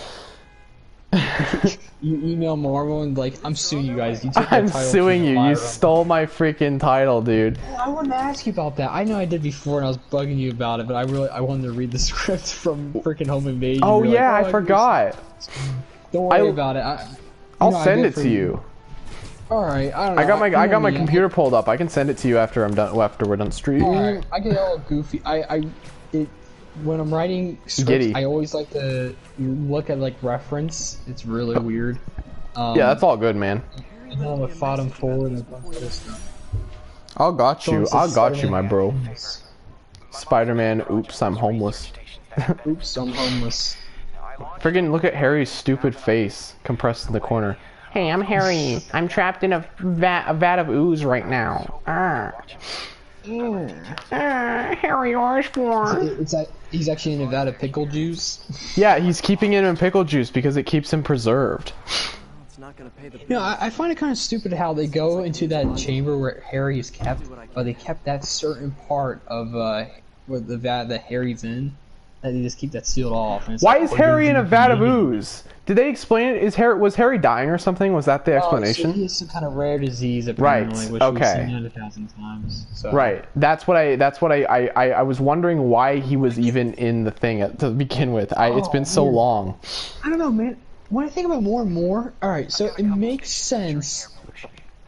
You email Marvel and like, I'm suing you guys. I'm suing you. You stole my freaking title, dude. Well, I wanted to ask you about that. I know I did before and I was bugging you about it, but I wanted to read the script from freaking Home Invasion. Oh yeah, I forgot. Don't worry about it. I'll send it to you. Alright, I don't know. I got my computer pulled up. I can send it to you after we're done streaming. Alright, I get all goofy. When I'm writing scripts, I always like to look at like reference. It's really weird. Yeah, that's all good, man. And then I'm a bottom forward and a bunch of stuff. I got you, my bro. Spider-Man, oops, I'm homeless. Oops, I'm homeless. Friggin' look at Harry's stupid face compressed in the corner. Hey, I'm Harry. I'm trapped in a vat of ooze right now. Harry Osborn. He's actually in a vat of pickle juice. Yeah, he's keeping it in pickle juice because it keeps him preserved. It's not gonna pay the You know, I find it kind of stupid how they go into that chamber where Harry is kept, but they kept that certain part of where the vat that Harry's in. That they just keep that sealed off. And Why is Harry in a vat of ooze? Did they explain it? Was Harry dying or something? Was that the explanation? So he has some kind of rare disease apparently, which we've seen it 1,000 times. So. Right. That's what I was wondering why he was even in the thing to begin with. It's been so long. I don't know, man. When I think about it more and more, alright, so it makes sense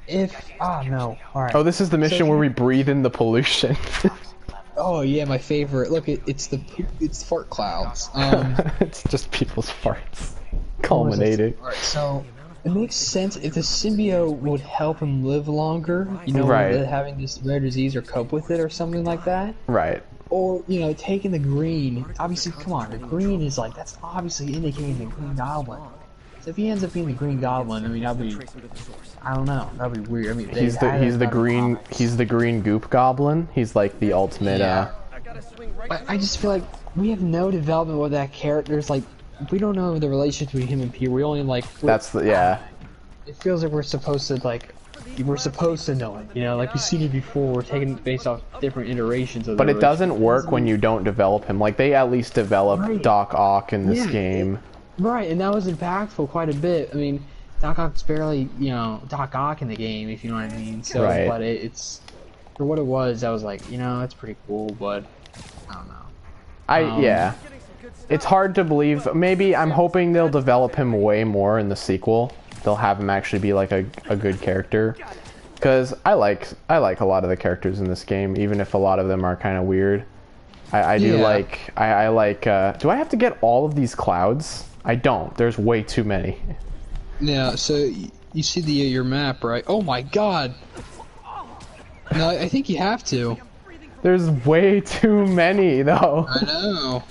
if no. Alright. Oh, this is the mission where we breathe in the pollution. Oh yeah, my favorite. Look, it's fart clouds. It's just people's farts culminated. Alright, so it makes sense if the symbiote would help him live longer, you know, having this rare disease or cope with it or something like that. Right. Or, you know, taking the green. Obviously, come on, the green is like, that's obviously indicating the Green Goblin. So if he ends up being the Green Goblin, I mean, that'd be, I don't know, that'd be weird. I mean, he's the green goop goblin. He's like the ultimate I just feel like we have no development with that character. There's like, we don't know the relationship between him and Peter. We only like. That's the yeah. It feels like we're supposed to know it. You know, like we've seen it before. We're taking it based off different iterations of. But it doesn't work when you don't develop him. Like they at least developed Doc Ock in this game. Right, and that was impactful quite a bit. I mean, Doc Ock's barely, you know, Doc Ock in the game, if you know what I mean. So, but it's for what it was. I was like, you know, it's pretty cool, but I don't know. Yeah, it's hard to believe. Maybe I'm hoping they'll develop him way more in the sequel. They'll have him actually be like a good character, because I like a lot of the characters in this game, even if a lot of them are kind of weird. I do like. I like. Do I have to get all of these clouds? I don't. There's way too many. Yeah, so you see your map, right? Oh my god! No, I think you have to. There's way too many, though. I know.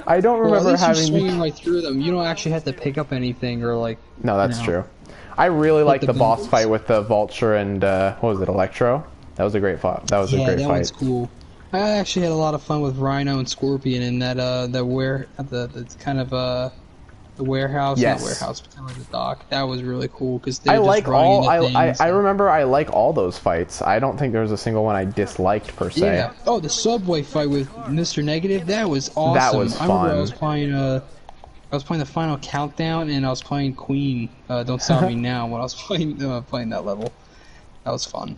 I don't remember having. You're swinging right through them. You don't actually have to pick up anything or like. No, that's true. I really like the boss fight with the Vulture and what was it, Electro? That was a great fight. That was a great fight. Yeah, that one's cool. I actually had a lot of fun with Rhino and Scorpion in that the kind of the warehouse, not warehouse, but kind of like the dock. That was really cool because they just running I remember I like all those fights. I don't think there was a single one I disliked per se. Yeah. Oh, the subway fight with Mr. Negative, that was awesome. That was fun. I remember I was playing the final countdown and I was playing Queen. Don't Stop Me Now when I was playing that level. That was fun.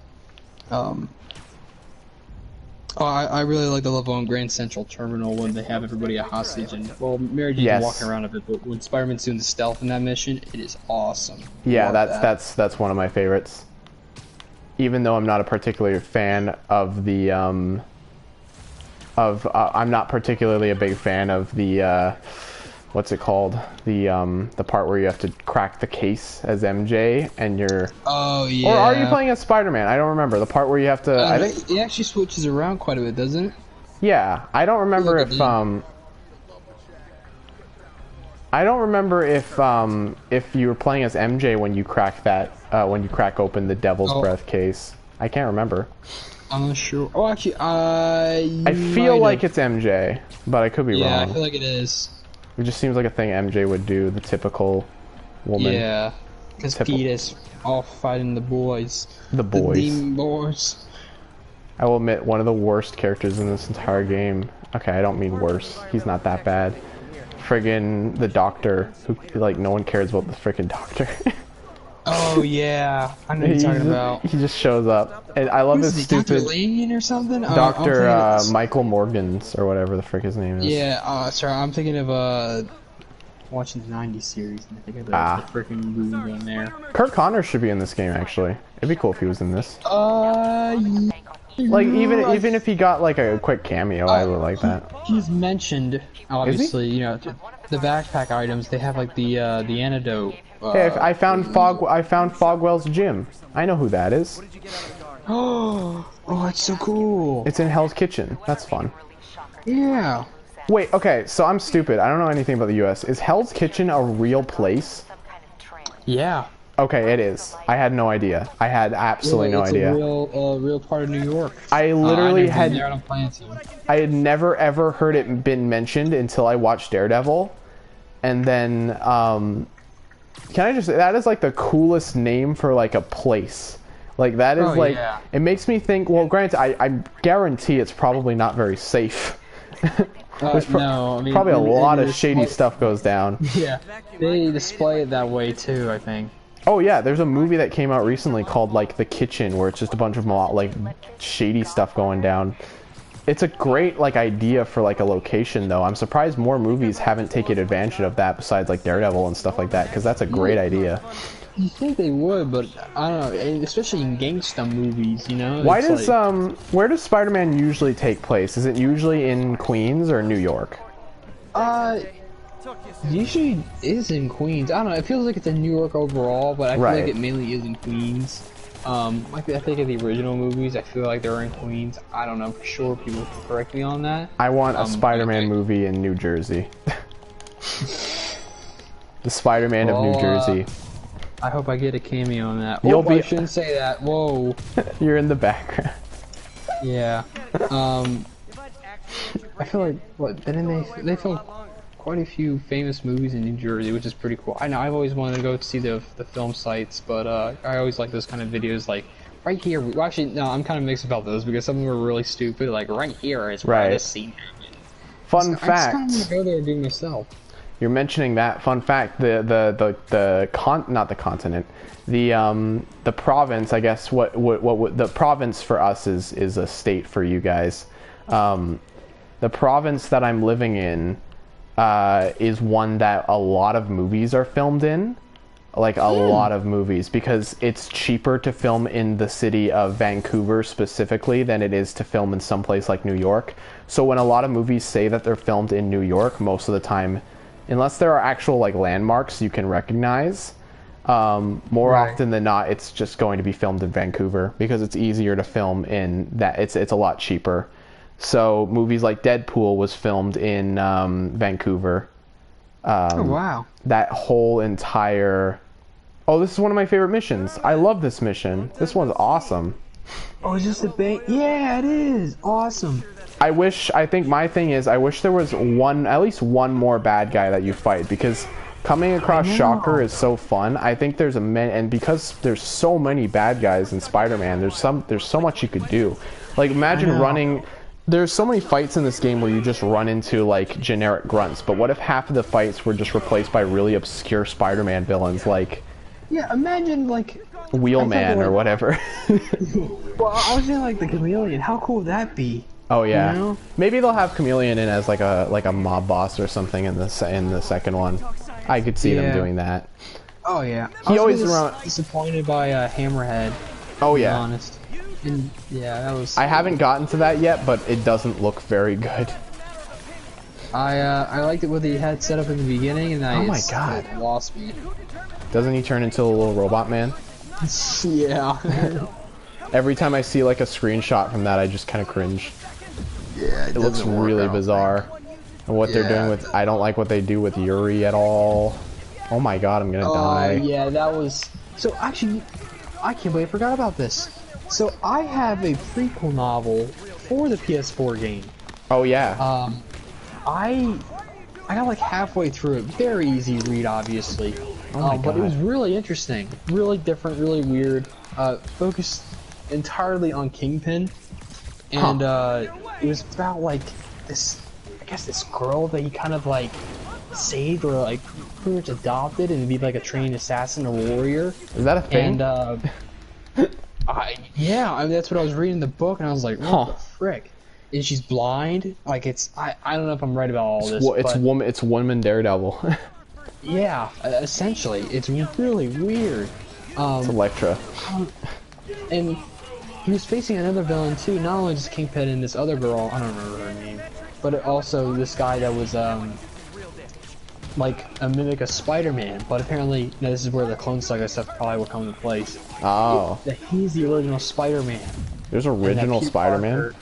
I really like the level on Grand Central Terminal when they have everybody a hostage and Mary Jane's walking around a bit, but when Spider-Man's doing the stealth in that mission, it is awesome. Yeah, that's one of my favorites. Even though I'm not a particular fan of the I'm not particularly a big fan of the what's it called? The part where you have to crack the case as MJ and you're... Oh, yeah. Or are you playing as Spider-Man? I don't remember. The part where you have to... I think it actually switches around quite a bit, doesn't it? Yeah. I don't remember if if you were playing as MJ when you crack that when you crack open the Devil's Breath case. I can't remember. I'm not sure. Oh, actually, I feel like it's MJ, but I could be wrong. Yeah, I feel like it is. It just seems like a thing MJ would do, the typical woman. Yeah, because Peter's off fighting the boys. The boys. The demon boys. I will admit, one of the worst characters in this entire game. Okay, I don't mean worse. He's not that bad. Friggin' the Doctor, who, like, no one cares about the frickin' Doctor. Oh, yeah. I know what you're talking about. He just shows up. And I love his stupid... Dr. Lanyon or something? Dr. Michael Morgans, or whatever the frick his name is. Yeah, sorry, I'm thinking of, watching the 90s series, and I think of the frickin' movie in there. Kurt Connors should be in this game, actually. It'd be cool if he was in this. Like, even if he got, like, a quick cameo, I would like that. He's mentioned, obviously, you know, the backpack items, they have, like, the antidote. Hey, I found Fogwell's gym. I know who that is. Oh, that's so cool. It's in Hell's Kitchen. That's fun. Yeah. Wait, okay, so I'm stupid. I don't know anything about the US. Is Hell's Kitchen a real place? Yeah. Okay, it is. I had no idea. I had absolutely no idea. It's a real part of New York. I literally I had never ever heard it been mentioned until I watched Daredevil. And then, can I just say, that is like the coolest name for like a place. Like that is it makes me think, well, granted, I guarantee it's probably not very safe. There's no, I mean, probably a lot of shady stuff goes down. Yeah, they display it that way too, I think. Oh yeah, there's a movie that came out recently called like The Kitchen, where it's just a bunch of like shady stuff going down. It's a great like idea for like a location though. I'm surprised more movies haven't taken advantage of that besides like Daredevil and stuff like that, because that's a great idea. You think they would, but I don't know, especially in gangsta movies, you know? Why does where does Spider-Man usually take place? Is it usually in Queens or New York? Usually is in Queens. I don't know, it feels like it's in New York overall, but I feel like it mainly is in Queens. I think of the original movies, I feel like they're in Queens. I don't know for sure, people can correct me on that. I want a Spider-Man movie in New Jersey. The Spider-Man of New Jersey. I hope I get a cameo on that. I shouldn't say that. Whoa. You're in the background. Yeah. I feel like didn't they filmed quite a few famous movies in New Jersey, which is pretty cool. I know I've always wanted to go see the film sites, but I always like those kind of videos, like right here. Well, actually, no, I'm kind of mixed about those because some of them are really stupid. Like right here is where this scene happened. Fun fact. I just kind of want to go there and do it myself. You're mentioning that. Fun fact: the province. I guess what the province for us is a state for you guys. The province that I'm living in is one that a lot of movies are filmed in, like a lot of movies, because it's cheaper to film in the city of Vancouver specifically than it is to film in some place like New York. So when a lot of movies say that they're filmed in New York, most of the time, unless there are actual like landmarks you can recognize, more often than not, it's just going to be filmed in Vancouver because it's easier to film in that. It's a lot cheaper. So movies like Deadpool was filmed in Vancouver. Oh wow! That whole entire. Oh, this is one of my favorite missions. I love this mission. This one's awesome. Oh, is this a bait? Yeah, it is awesome. I think my thing is, I wish there was at least one more bad guy that you fight, because coming across Shocker is so fun. I think there's and because there's so many bad guys in Spider-Man, there's so much you could do. Like imagine running. There's so many fights in this game where you just run into like generic grunts, but what if half of the fights were just replaced by really obscure Spider-Man villains like imagine like Wheelman or whatever. Well, I was saying like the Chameleon. How cool would that be? Oh yeah, you know? Maybe they'll have Chameleon in as like a mob boss or something in the second one. I could see them doing that. Oh yeah, he always disappointed by Hammerhead. Oh to be yeah, honest. And, yeah, that was. I haven't gotten to that yet, but it doesn't look very good. I liked it what he had set up in the beginning, and oh my god, it lost me. Doesn't he turn into a little robot man? Yeah. Every time I see like a screenshot from that, I just kind of cringe. Yeah, it looks really bizarre. And what they're doing with, I don't like what they do with Yuri at all. Oh my god, I'm gonna die. Yeah, that was. So actually, I can't believe I forgot about this. So I have a prequel novel for the PS4 game. Oh yeah. I got like halfway through it. Very easy read, obviously. But it was really interesting, really different, really weird. Focused entirely on Kingpin, and it was about like this. I guess this girl that he kind of like saved or like pretty much adopted and be like a trained assassin or warrior. Is that a thing? And yeah, I mean, that's what I was reading in the book, and I was like, what the frick? And she's blind. Like I don't know if I'm right about all this. It's woman Daredevil. Yeah, essentially, it's really weird. It's Elektra. And he was facing another villain too. Not only just Kingpin and this other girl, I don't remember her name, but also this guy that was like a mimic of Spider-Man. But apparently, this is where the Clone Saga stuff probably will come into place. Oh. He's the original Spider-Man. There's original Spider-Man?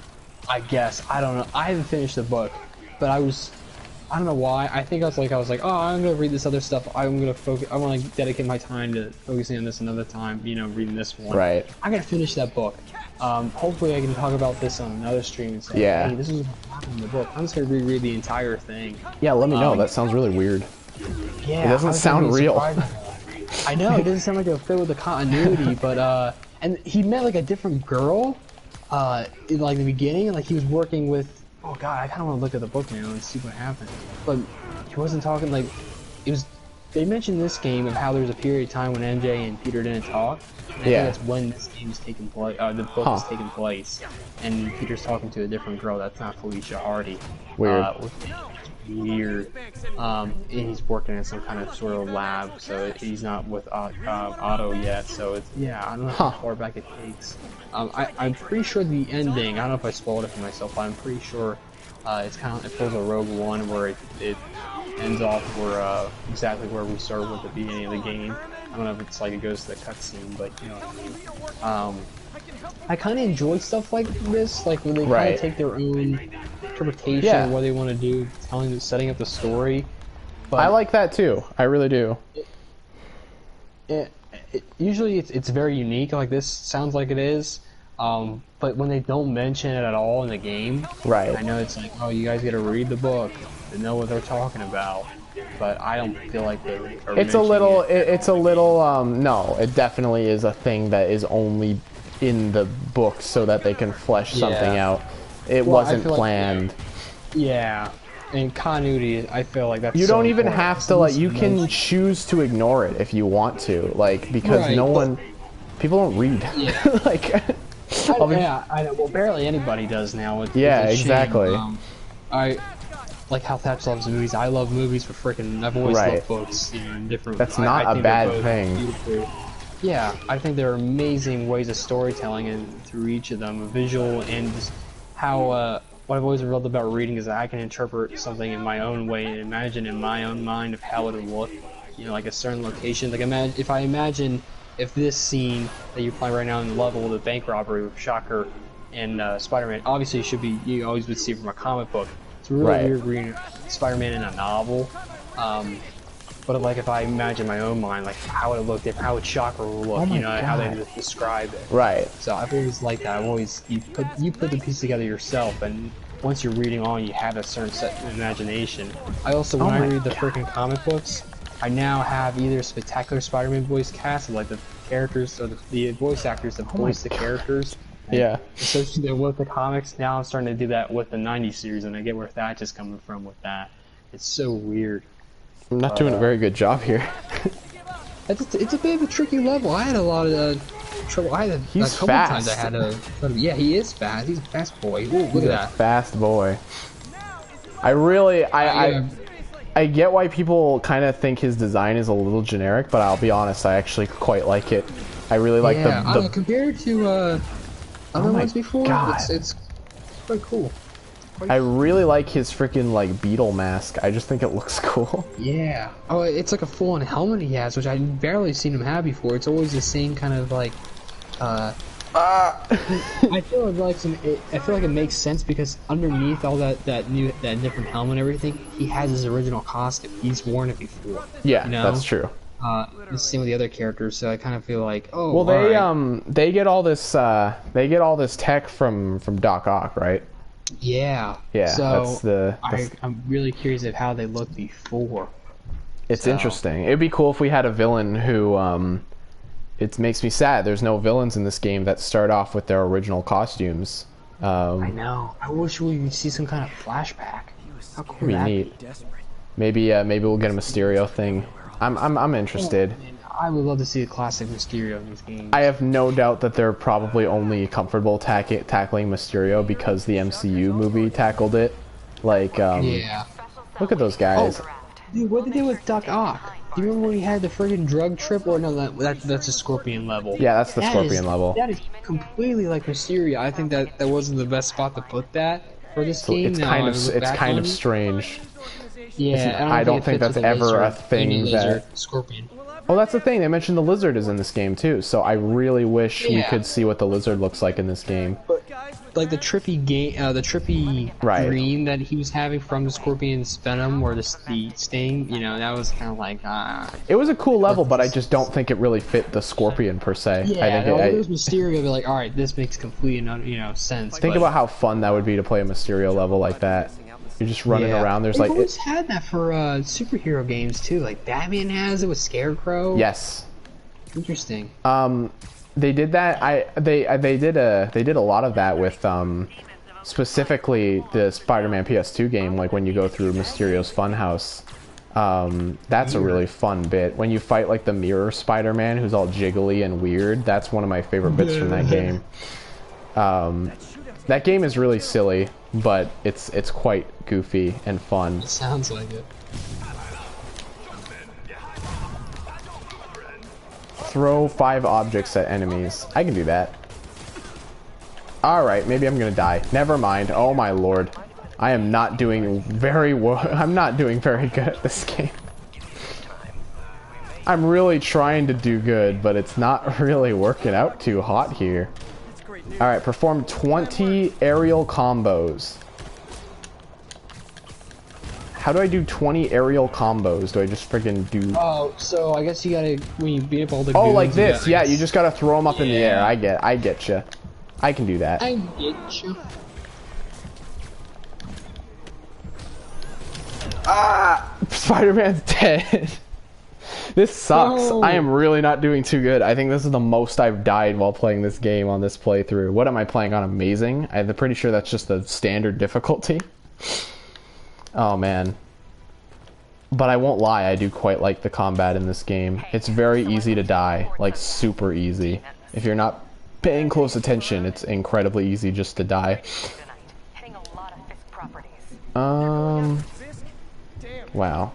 I guess. I don't know. I haven't finished the book, but I don't know why. I think I was like, oh, I'm gonna read this other stuff. I'm gonna focus. I want to dedicate my time to focusing on this another time. You know, reading this one. Right. I'm gonna finish that book. Hopefully, I can talk about this on another stream and say, hey, this is what happened in the book. I'm just gonna reread the entire thing. Yeah, let me know. That sounds really weird. Yeah. It doesn't sound real. I know it doesn't sound like it'll fit with the continuity, but and he met like a different girl, in like the beginning, like he was working with. Oh god, I kind of want to look at the book now and see what happened. But he wasn't talking like it was. They mentioned this game of how there was a period of time when MJ and Peter didn't talk. And I think that's when this game is taking place. The book is taking place, and Peter's talking to a different girl. That's not Felicia Hardy. Weird. Weird. And he's working in some kind of sort of lab, so he's not with Otto yet. So it's I don't know how far back it takes. I'm pretty sure the ending. I don't know if I spoiled it for myself, but I'm pretty sure it's kind of it pulls a Rogue One where it ends off where exactly where we started with the beginning of the game. I don't know if it's like it goes to the cutscene, but you know what I mean. I kind of enjoy stuff like this, like when they kind of take their own interpretation of what they want to do, setting up the story. But I like that too. I really do. Usually it's very unique, like this sounds like it is. But when they don't mention it at all in the game, Right. I know it's like, oh, you guys gotta read the book to know what they're talking about. But I don't feel like they are It's a little. it. It's a little. No, it definitely is a thing that is only in the book so that they can flesh something out. It wasn't planned. Yeah. And continuity, I feel like that's. You so don't even important. have to like. You can choose to ignore it if you want to, like because Right, no one, people don't read. Yeah. Like. Yeah, I know. Well, barely anybody does now. Yeah, it's a exactly. Shame. I like how Thatch loves movies. I love movies for freaking. I've always loved books, you know, in different. That's not I a think bad they're both thing. beautiful. Yeah, I think there are amazing ways of storytelling and through each of them, visual and just how. What I've always loved about reading is that I can interpret something in my own way and imagine in my own mind of how it would look, you know, like a certain location. Like if I imagine if this scene that you're playing right now in the level, the bank robbery with Shocker and Spider-Man, obviously should be, you always would see from a comic book. It's really weird reading Spider-Man in a novel. But like if I imagine my own mind, like how it would look different, how would Shocker look, you know, how they describe it. Right. So I've always liked that. I've always you put the piece together yourself, and once you're reading on, you have a certain set of imagination. I also when I read the freaking comic books, I now have either Spectacular Spider-Man voice cast, like the characters or the voice actors that voice the characters. Yeah. Associated with the comics. Now I'm starting to do that with the '90s series, and I get where Thatch is coming from with that. It's so weird. I'm not doing a very good job here. It's a bit of a tricky level. I had a lot of trouble. I had a couple times I had to. Yeah, he is fast. He's a fast boy. Ooh, look at that. Fast boy. I really, I get why people kind of think his design is a little generic, but I'll be honest, I actually quite like it. I really like the compared to other ones before, it's quite cool. I really like his freaking like beetle mask. I just think it looks cool. Yeah. Oh, it's like a full-on helmet he has, which I barely seen him have before. It's always the same kind of like. I feel like I feel like it makes sense because underneath all that different helmet and everything, he has his original costume. He's worn it before. Yeah, you know? That's true. The same with the other characters, so I kind of feel like, oh. Well, they get all this tech from Doc Ock, right? Yeah. Yeah. So I'm really curious of how they looked before. It's interesting. It'd be cool if we had a villain who. It makes me sad. There's no villains in this game that start off with their original costumes. I know. I wish we would see some kind of flashback. How cool would that be? Maybe we'll get a Mysterio thing. I'm interested. I would love to see a classic Mysterio in this game. I have no doubt that they're probably only comfortable tackling Mysterio because the MCU movie tackled it. Like, yeah. Look at those guys. Oh, dude, what did they do with Doc Ock? Do you remember when he had the friggin' drug trip? Or no, that's a Scorpion level. Yeah, that's the Scorpion level. That is completely like Mysterio. I think that wasn't the best spot to put that for this game. It's kind of strange. Yeah, I don't think that's ever a thing that. Scorpion. Oh, that's the thing. They mentioned the lizard is in this game too, so I really wish we could see what the lizard looks like in this game. But like the trippy dream that he was having from the Scorpion's venom or the sting, you know, that was kind of like. It was a cool level, but I just don't think it really fit the Scorpion per se. Yeah, I think it was Mysterio. Be like, all right, this makes complete sense. Think about how fun that would be to play a Mysterio level like that. You're just running around. There's like. They've always had that for superhero games too. Like Batman has it with Scarecrow. Yes. Interesting. They did that. They did a lot of that with specifically the Spider-Man PS2 game. Like when you go through Mysterio's Funhouse. That's a really fun bit. When you fight like the Mirror Spider-Man, who's all jiggly and weird. That's one of my favorite bits from that game. That game is really silly, but it's quite goofy and fun. It sounds like it. Throw 5 objects at enemies. I can do that. Alright, maybe I'm gonna die. Never mind. Oh my lord. I am not doing I'm not doing very good at this game. I'm really trying to do good, but it's not really working out too hot here. Alright, perform 20 aerial combos. How do I do 20 aerial combos? Do I just friggin' do... Oh, so I guess you gotta... When you beat up all the Oh, goons, like this. Yeah, you just gotta throw them up in the air. I get you. I can do that. I get you. Ah! Spider-Man's dead. This sucks. No. I am really not doing too good. I think this is the most I've died while playing this game on this playthrough. What am I playing on? Amazing? I'm pretty sure that's just the standard difficulty. Oh, man. But I won't lie, I do quite like the combat in this game. It's very easy to die. Like, super easy. If you're not paying close attention, it's incredibly easy just to die. Wow.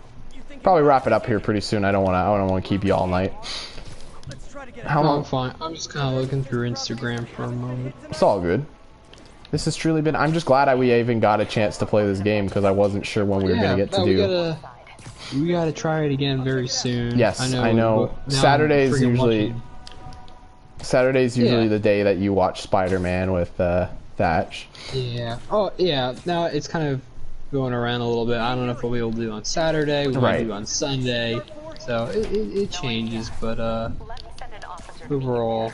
Probably wrap it up here pretty soon. I don't want to keep you all night. How long? I'm fine. I'm just kind of looking through Instagram for a moment. It's all good. This has truly been. I'm just glad we even got a chance to play this game because I wasn't sure when we were gonna get to do. We gotta try it again very soon. Yes, I know. Saturday's usually the day that you watch Spider-Man with Thatch. Yeah. Oh yeah. Now it's kind of going around a little bit. I don't know if we'll be able to do it on Saturday. We might do it on Sunday. So it changes, but overall,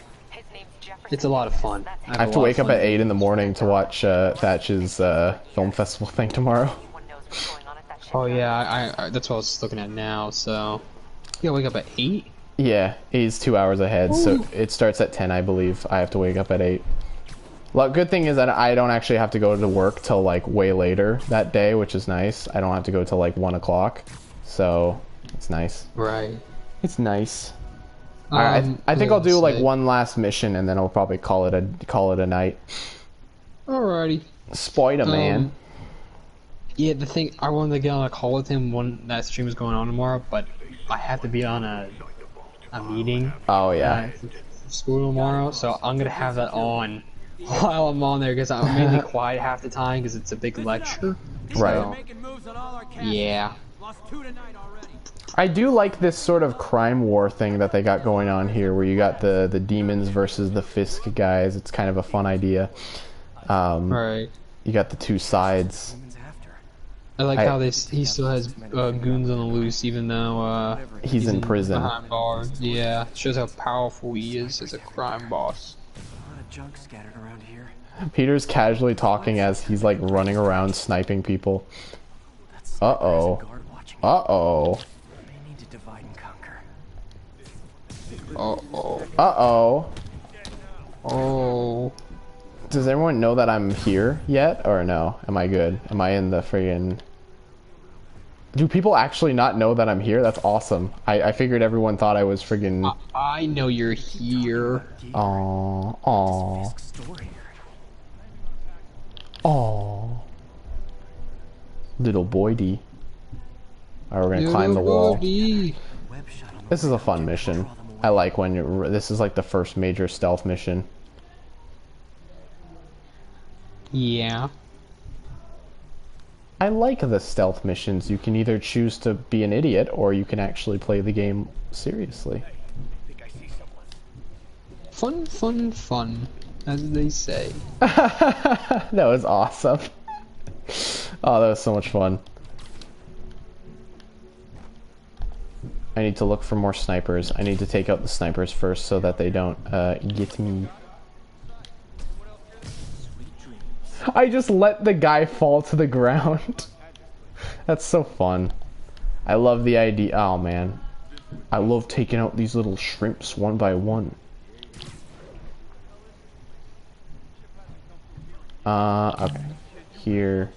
it's a lot of fun. I have to wake up at 8 in the morning to watch Thatch's film festival thing tomorrow. Oh yeah, I that's what I was looking at now. So you gotta wake up at 8. Yeah, he's 2 hours ahead, so it starts at 10, I believe. I have to wake up at 8. Well, good thing is that I don't actually have to go to work till like way later that day, which is nice. I don't have to go till like 1 o'clock, so it's nice. Right. It's nice. I think I'll do like one last mission and then I'll probably call it a night. Alrighty. Spider-Man. Yeah, the thing, I wanted to get on a call with him when that stream is going on tomorrow, but I have to be on a meeting. Oh yeah. School tomorrow, so I'm gonna have that on while I'm on there because I'm mainly quiet half the time because it's a big lecture. Right. Yeah. I do like this sort of crime war thing that they got going on here, where you got the demons versus the Fisk guys. It's kind of a fun idea. Right. You got the two sides. I like how he still has goons on the loose, even though he's in prison. Behind bars. Yeah, shows how powerful he is as a crime boss. A lot of junk scattered around here. Peter's casually talking as he's like running around sniping people. Uh-oh. Uh-oh. They need to divide and conquer. Uh-oh. Uh-oh. Oh. Does everyone know that I'm here yet, or no? Am I good? Am I in the friggin'... Do people actually not know that I'm here? That's awesome. I figured everyone thought I was friggin'... I know you're here. Aww. Aww. Aww. Little boy-D. Alright, we're gonna climb the wall. This is a fun mission. I like when you're... This is like the first major stealth mission. Yeah. I like the stealth missions. You can either choose to be an idiot, or you can actually play the game seriously. Fun, fun, fun, as they say. That was awesome. Oh, that was so much fun. I need to look for more snipers. I need to take out the snipers first so that they don't get me. I just let the guy fall to the ground. That's so fun. I love the idea. Oh man. I love taking out these little shrimps one by one. Okay. Here.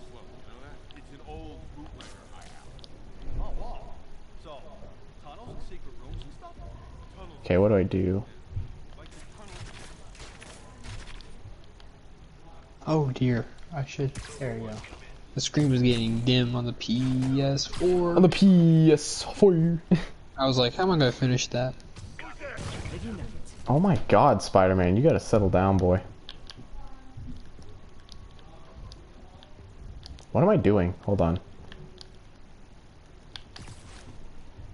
Okay, what do I do? Oh dear, I should. There you go. The screen was getting dim on the PS4. On the PS4. I was like, how am I gonna finish that? Oh my god, Spider-Man, you gotta settle down, boy. What am I doing? Hold on.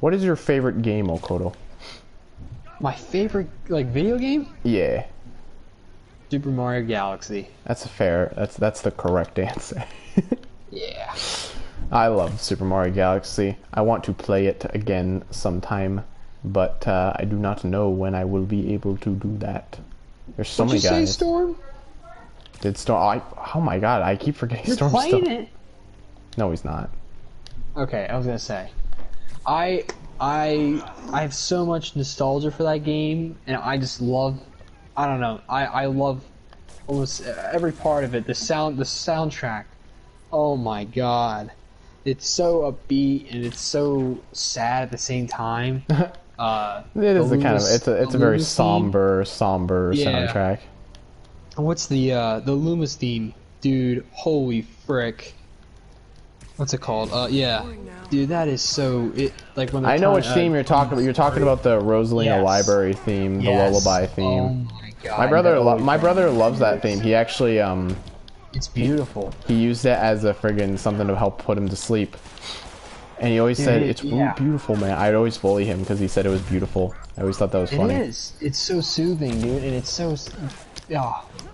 What is your favorite game, Okoto? My favorite, like, video game? Yeah. Super Mario Galaxy. That's fair. That's the correct answer. Yeah. I love Super Mario Galaxy. I want to play it again sometime, but I do not know when I will be able to do that. There's so many guys. What'd you say, Storm? Did Storm? Oh my god! I keep forgetting You're Storm's playing still. it. No, he's not. Okay, I was gonna say, I have so much nostalgia for that game, and I just love. I don't know. I love almost every part of it. The soundtrack. Oh my god, it's so upbeat and it's so sad at the same time. It is it's a very somber soundtrack. What's the Loomis theme, dude? Holy frick! What's it called? Yeah, dude, that is so like when I know which theme you're talking about. You're talking about the Rosalina Library theme, the lullaby theme. Oh my god! My brother loves that theme. He actually it's beautiful. He used it as a friggin' something to help put him to sleep. And he always said, it's really beautiful, man. I'd always bully him because he said it was beautiful. I always thought that was funny. It is. It's so soothing, dude, and it's so...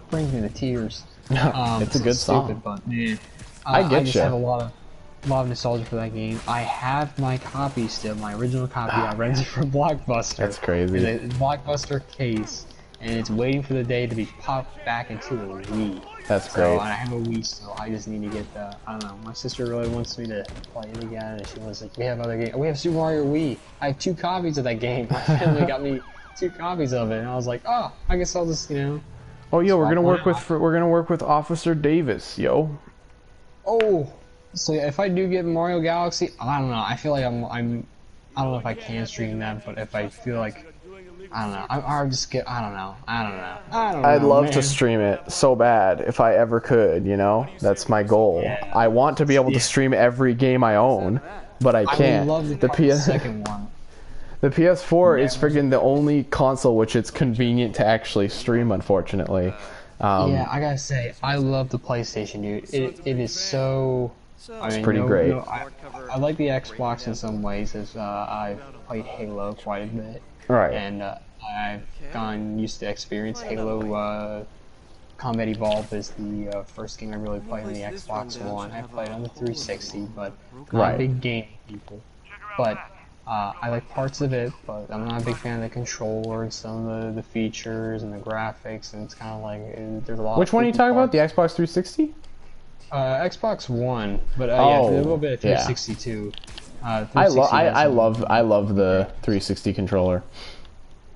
brings me to tears. It's a good song. Stupid, but, man, I just have a lot of nostalgia for that game. I have my copy still, my original copy. I rented it from Blockbuster. That's crazy. It's a Blockbuster case, and it's waiting for the day to be popped back into the Wii. That's great. So I have a Wii still. I just need to get the. I don't know. My sister really wants me to play it again, and she was like, "We have other games. We have Super Mario Wii. I have 2 copies of that game. My family got me 2 copies of it." And I was like, "Oh, I guess I'll just, Oh, yo, we're gonna work with Officer Davis, yo. Oh, so if I do get Mario Galaxy, I don't know. I feel like I don't know if I can stream that, but if I feel like. I don't know. I'll just get. I don't know. I'd love to stream it so bad if I ever could. That's my goal. Yeah. I want to be able to stream every game I own, but I can't. I would love the second one. The PS4 is friggin' the only console which it's convenient to actually stream. Unfortunately. Yeah, I gotta say, I love the PlayStation, dude. It is so. It's pretty great. I like the Xbox in some ways, as I've played Halo quite a bit. Right. And I've gotten used to experience Halo. Combat Evolved is the first game I really played on the Xbox One. I played on the 360, but not a big game people. But I like parts of it, but I'm not a big fan of the controller and some of the features and the graphics, and it's kind of like there's a lot. Which one are you talking about? The Xbox 360? Xbox One, but yeah, a little bit of 360 too. I love the 360 controller.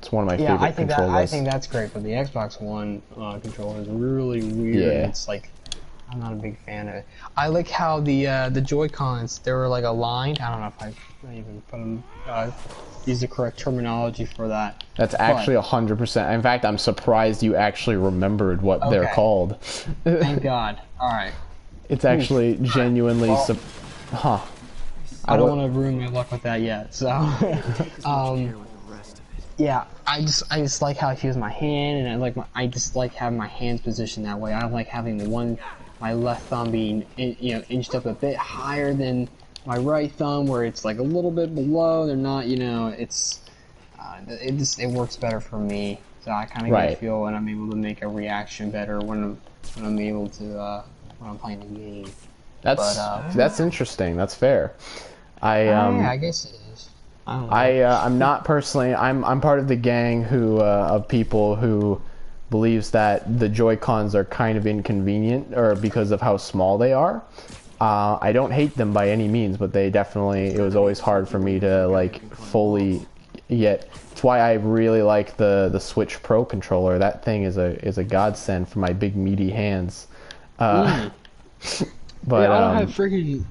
It's one of my favorite controllers. I think that's great, but the Xbox One controller is really weird. Yeah. It's like I'm not a big fan of it. I like how the Joy-Cons, they were like aligned. I don't know if I even put them use the correct terminology for that. That's actually 100%. In fact, I'm surprised you actually remembered what they're called. Thank God. All right. It's actually genuinely I don't want to ruin my luck with that yet. So, yeah, I just like how I use my hand, and I just like having my hands positioned that way. I don't like having my left thumb being inched up a bit higher than my right thumb, where it's like a little bit below. They're not, it works better for me. So I kind of get a feel when I'm able to make a reaction better when I'm able to when I'm playing a game. That's interesting. That's fair. I guess it is. I'm not personally. I'm part of the gang of people who believes that the Joy-Cons are kind of inconvenient, or because of how small they are. I don't hate them by any means, but it was always hard for me to fully get. It's why I really like the Switch Pro controller. That thing is a godsend for my big meaty hands. But yeah, I don't have freaking.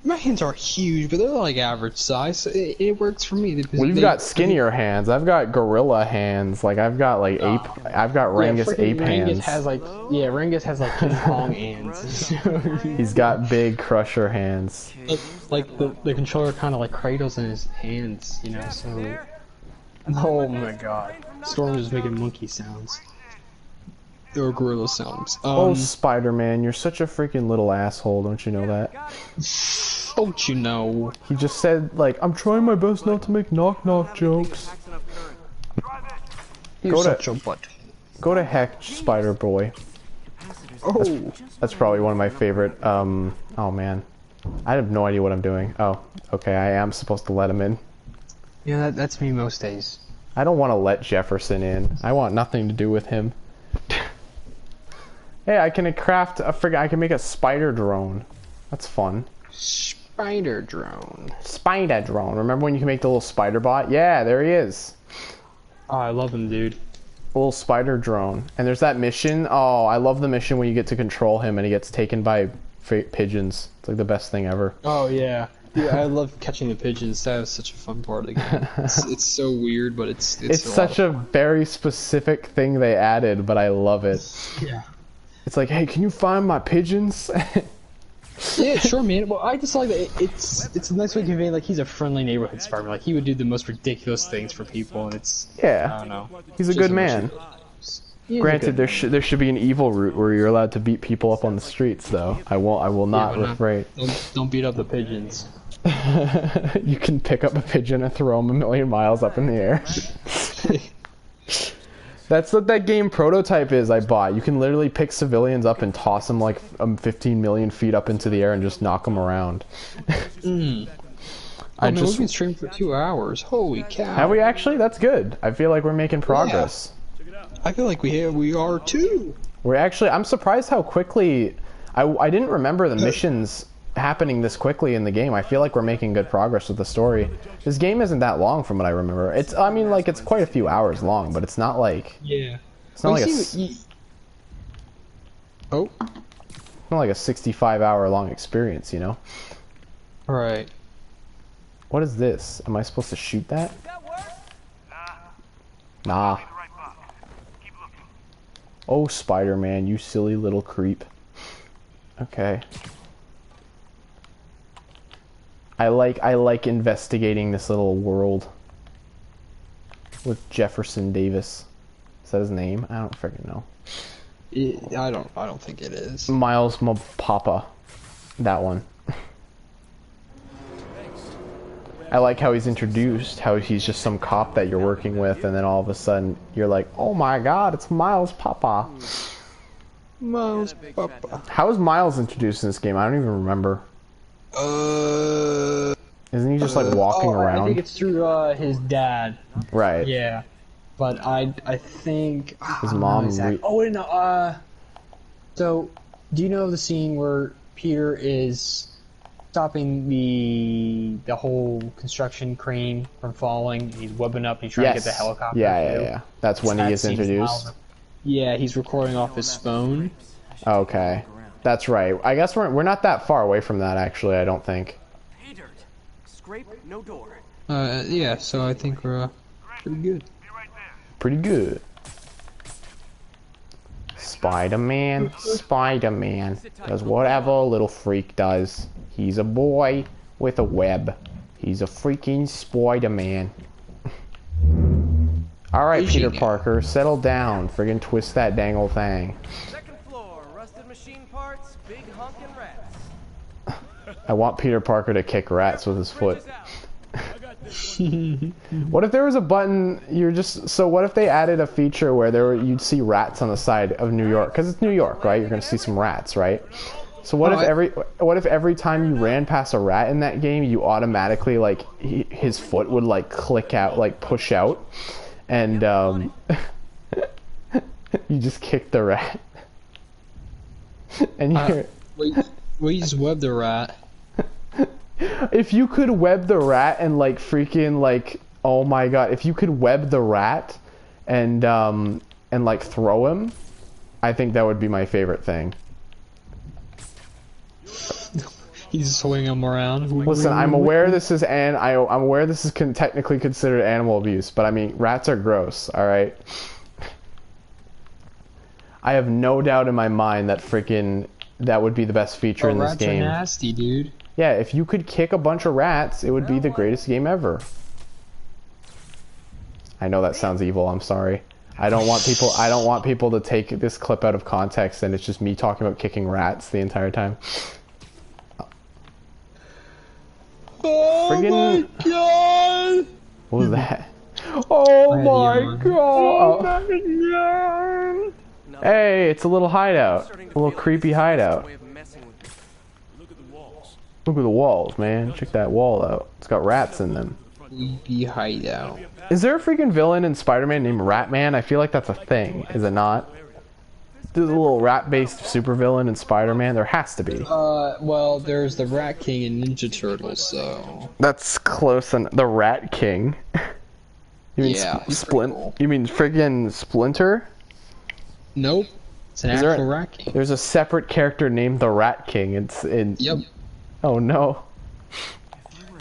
My hands are huge, but they're like average size. So it works for me. Well, you've got skinnier hands. I've got gorilla hands. I've got I've got Rangus ape hands. Rangus has King Kong hands. He's got big crusher hands. The controller kind of cradles in his hands, So. Oh my God! Storm is making monkey sounds. Or gorilla sounds. Oh, Spider-Man, you're such a freaking little asshole. Don't you know that? Don't you know? He just said, I'm trying my best not to make knock-knock jokes. You're such a butt. Go to heck, Spider-Boy. Oh. That's probably one of my favorite, oh man. I have no idea what I'm doing. Oh, okay, I am supposed to let him in. Yeah, that's me most days. I don't want to let Jefferson in. I want nothing to do with him. Hey, I can craft a I can make a spider drone. That's fun. Spider drone. Spider drone. Remember when you can make the little spider bot? Yeah, there he is. Oh, I love him, dude. A little spider drone. And there's that mission. Oh, I love the mission when you get to control him and he gets taken by pigeons. It's like the best thing ever. Oh yeah. Dude, I love catching the pigeons. That was such a fun part of the game. It's so weird, but it's such a very specific thing they added, but I love it. Yeah. It's like, hey, can you find my pigeons? Yeah, sure, man. Well, I just like that. It's a nice way to convey like he's a friendly neighborhood Spider-Man. Like he would do the most ridiculous things for people, and it's yeah. I don't know. He's a good man. Granted, there should be an evil route where you're allowed to beat people up on the streets, though. I will not refrain. Don't beat up the pigeons. You can pick up a pigeon and throw him a million miles up in the air. That's what that game prototype is I bought. You can literally pick civilians up and toss them like 15 million feet up into the air and just knock them around. We've been streaming for 2 hours. Holy cow. Have we actually? That's good. I feel like we're making progress. Yeah. I feel like we are too. We're actually, I'm surprised how quickly, I didn't remember the missions happening this quickly in the game. I feel like we're making good progress with the story. This game isn't that long from what I remember. It's quite a few hours long, but it's not like it's not like a 65-hour long experience, you know? Right. What is this? Am I supposed to shoot that? Nah. Oh, Spider-Man, you silly little creep. Okay. I like investigating this little world with Jefferson Davis. Is that his name? I don't freaking know. I don't think it is. Miles Papa. That one. I like how he's introduced, how he's just some cop that you're working with, and then all of a sudden you're like, oh my god, it's Miles Papa. Miles Papa. How is Miles introduced in this game? I don't even remember. Isn't he just like walking around? I think it's through his dad. Right. Yeah. But I think his mom. Oh wait, no. So, do you know the scene where Peter is stopping the whole construction crane from falling? He's webbing up. He's trying to get the helicopter. Yeah. That's when he is introduced. Yeah, he's recording off his phone. Okay. That's right. I guess we're not that far away from that, actually, I don't think. Hey, dirt. Scrape, no door. Yeah, so I think we're pretty good. Pretty good. Spider-Man does whatever a little freak does. He's a boy with a web. He's a freaking Spider-Man. Alright, Peter Parker, settle down. Friggin' twist that dang old thing. I want Peter Parker to kick rats with his foot. What if there was a button what if they added a feature where you'd see rats on the side of New York, because it's New York, right? You're gonna see some rats, right? So what if every time you ran past a rat in that game, you automatically like his foot would like click out, like push out, and you just kick the rat, and you're we just web the rat. If you could web the rat and like freaking like, oh my god, if you could web the rat and like throw him, I think that would be my favorite thing. He's swinging him around. Listen, I'm aware this is I'm aware this is technically considered animal abuse, but I mean rats are gross. All right. I have no doubt in my mind that freaking that would be the best feature in this game. Rats are nasty, dude. Yeah, if you could kick a bunch of rats, it would be the greatest game ever. I know that sounds evil, I'm sorry. I don't want people to take this clip out of context and it's just me talking about kicking rats the entire time. Oh my god! What was that? Oh my god! Hey, it's a little hideout. A little creepy hideout. Look at the walls, man. Check that wall out. It's got rats in them. Creepy hideout. Is there a freaking villain in Spider-Man named Ratman? I feel like that's a thing. Is it not? There's a little rat-based supervillain in Spider-Man. There has to be. Well, there's the Rat King and Ninja Turtles, so... That's close. The Rat King. You mean Yeah, he's Splint? pretty cool. You mean friggin' Splinter? Nope. It's an actual Rat King. There's a separate character named the Rat King. It's in. Yep. Oh no.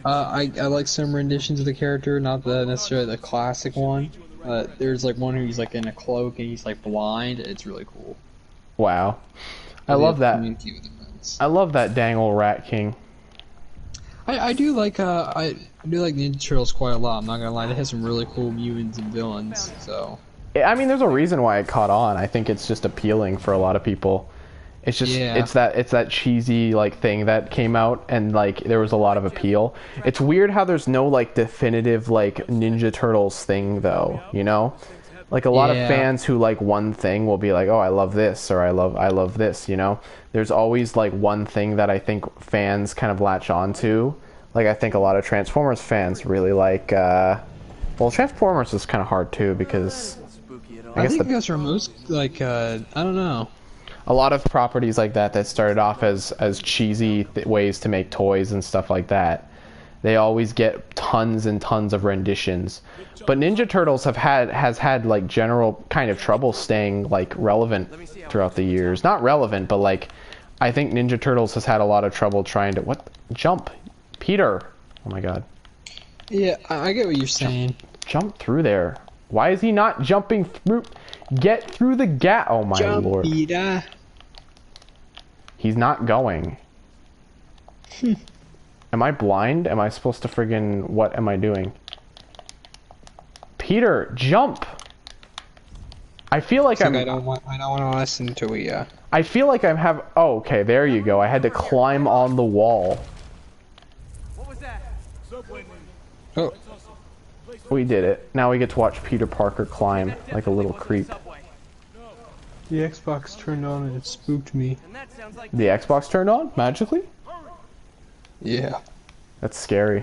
I like some renditions of the character, not necessarily the classic one. There's like one who's like in a cloak and he's like blind. It's really cool. Wow. I love that. Communicate with the friends. I love that dang old Rat King. I do like Ninja Turtles quite a lot. I'm not gonna lie, they have some really cool mutants and villains. So. I mean, there's a reason why it caught on. I think it's just appealing for a lot of people. It's just it's that cheesy like thing that came out and like there was a lot of appeal. It's weird how there's no like definitive like Ninja Turtles thing though, you know? Like a lot of fans who like one thing will be like, "Oh, I love this," or I love this, you know? There's always like one thing that I think fans kind of latch onto. Like I think a lot of Transformers fans really like well, Transformers is kind of hard too because I think those are most like I don't know. A lot of properties like that started off as cheesy ways to make toys and stuff like that, they always get tons and tons of renditions. But Ninja Turtles has had like general kind of trouble staying like relevant throughout the years. Not relevant, but like I think Ninja Turtles has had a lot of trouble trying to jump, Peter. Oh my God. Yeah, I get what you're saying. Jump through there. Why is he not jumping through? Get through the gap. Oh my Lord. Peter. He's not going. Am I blind? Am I supposed to friggin... What am I doing? Peter, jump! I feel like I don't want to listen to it, yeah. I feel like I'm Oh, okay, there you go. I had to climb on the wall. What was that? Oh. We did it. Now we get to watch Peter Parker climb like a little creep. The Xbox turned on and it spooked me. The Xbox turned on? Magically? Yeah. That's scary.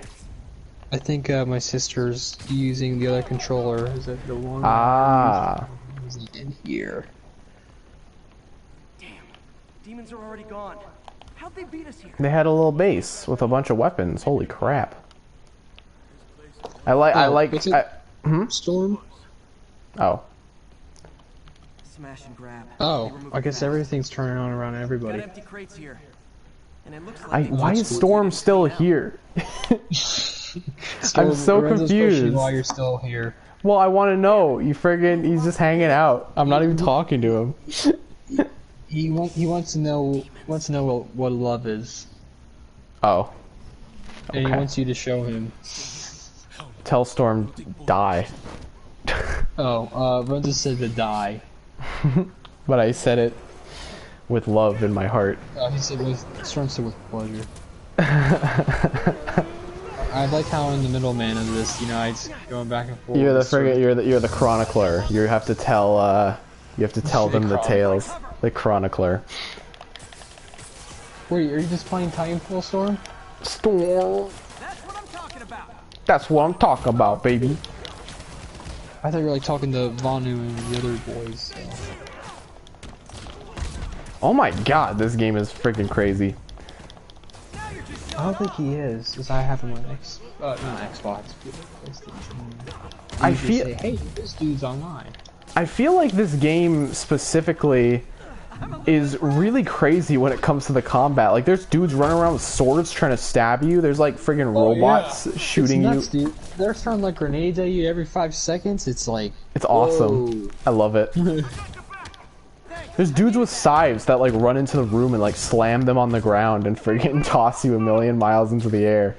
I think my sister's using the other controller. Is that the one? Ah. In here. Damn. Demons are already gone. How'd they beat us here? They had a little base with a bunch of weapons. Holy crap. I like Storm? Oh. Smash and grab. Oh, I guess everything's turning on around everybody. Got empty crates here. And it looks like Why is Storm still here? I'm so confused. While you're still here. Well, I want to know. He's just hanging out. I'm not even talking to him. He wants to know what love is. Oh. Okay. And he wants you to show him. Tell Storm, die. Renzo said to die. But I said it with love in my heart. He said Storm said with pleasure. I like how I'm the middleman of this, you know, it's going back and forth. You're the chronicler. You have to tell them the tales. The chronicler. Wait, are you just playing Titanfall, Storm? Storm. That's what I'm talking about. That's what I'm talking about, baby. I thought you were like talking to Vanu and the other boys. So. Oh my God, this game is freaking crazy. I don't think he is, because I have him on not Xbox, but PlayStation. I feel. Say, hey, this dude's online. I feel like this game specifically is really crazy when it comes to the combat. Like, there's dudes running around with swords trying to stab you. There's like friggin' robots shooting it's nuts, you. Dude. They're throwing like grenades at you every 5 seconds. It's like it's awesome. I love it. There's dudes with scythes that like run into the room and like slam them on the ground and friggin' toss you a million miles into the air.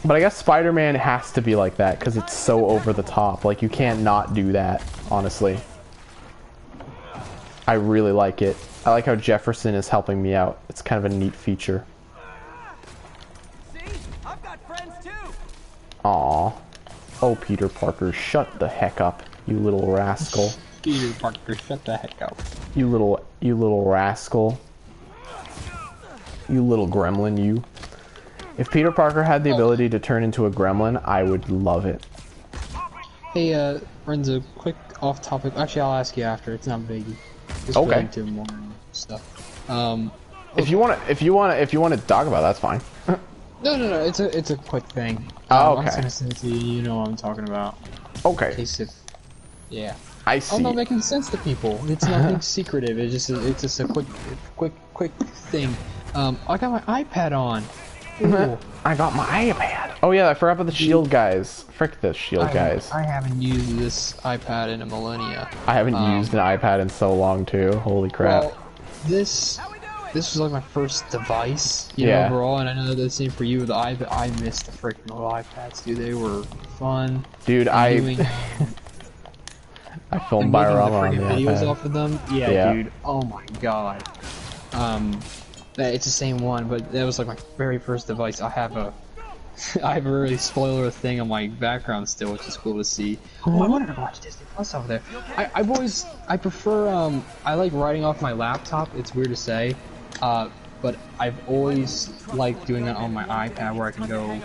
But I guess Spider-Man has to be like that because it's so over the top. Like, you can't not do that, honestly. I really like it. I like how Jefferson is helping me out. It's kind of a neat feature. See? I've got friends too. Aww. Oh, Peter Parker, shut the heck up, you little rascal. Peter Parker, shut the heck up. You little rascal. You little gremlin, you. If Peter Parker had the ability to turn into a gremlin, I would love it. Hey, Renzo, quick off topic. Actually, I'll ask you after. It's not a biggie. Just Okay. go into more stuff. If you want to talk about it, that's fine. No. It's a quick thing. Oh, I'm okay. just gonna send it to you. You know what I'm talking about. In Okay. case if, yeah. I see. I'm not making sense to people. It's nothing secretive. It's just a quick thing. I got my iPad on. Ooh. I got my iPad. Oh yeah, I forgot about the Shield guys. Frick the Shield guys. I haven't used this iPad in a millennia. I haven't used an iPad in so long too. Holy crap. Well, this was like my first device, you Yeah. know, overall, and I know the same for you. The iPad, I missed the freaking old iPads, dude. They were fun. Dude, I filmed Biorama on the videos iPad. off of them. Yeah, dude. Oh my god. It's the same one, but that was like my very first device. I have a really spoiler thing on my background still, which is cool to see. Oh, I wanted to watch Disney Plus over there. I prefer, I like writing off my laptop. It's weird to say, but I've always liked doing that on my iPad where I can go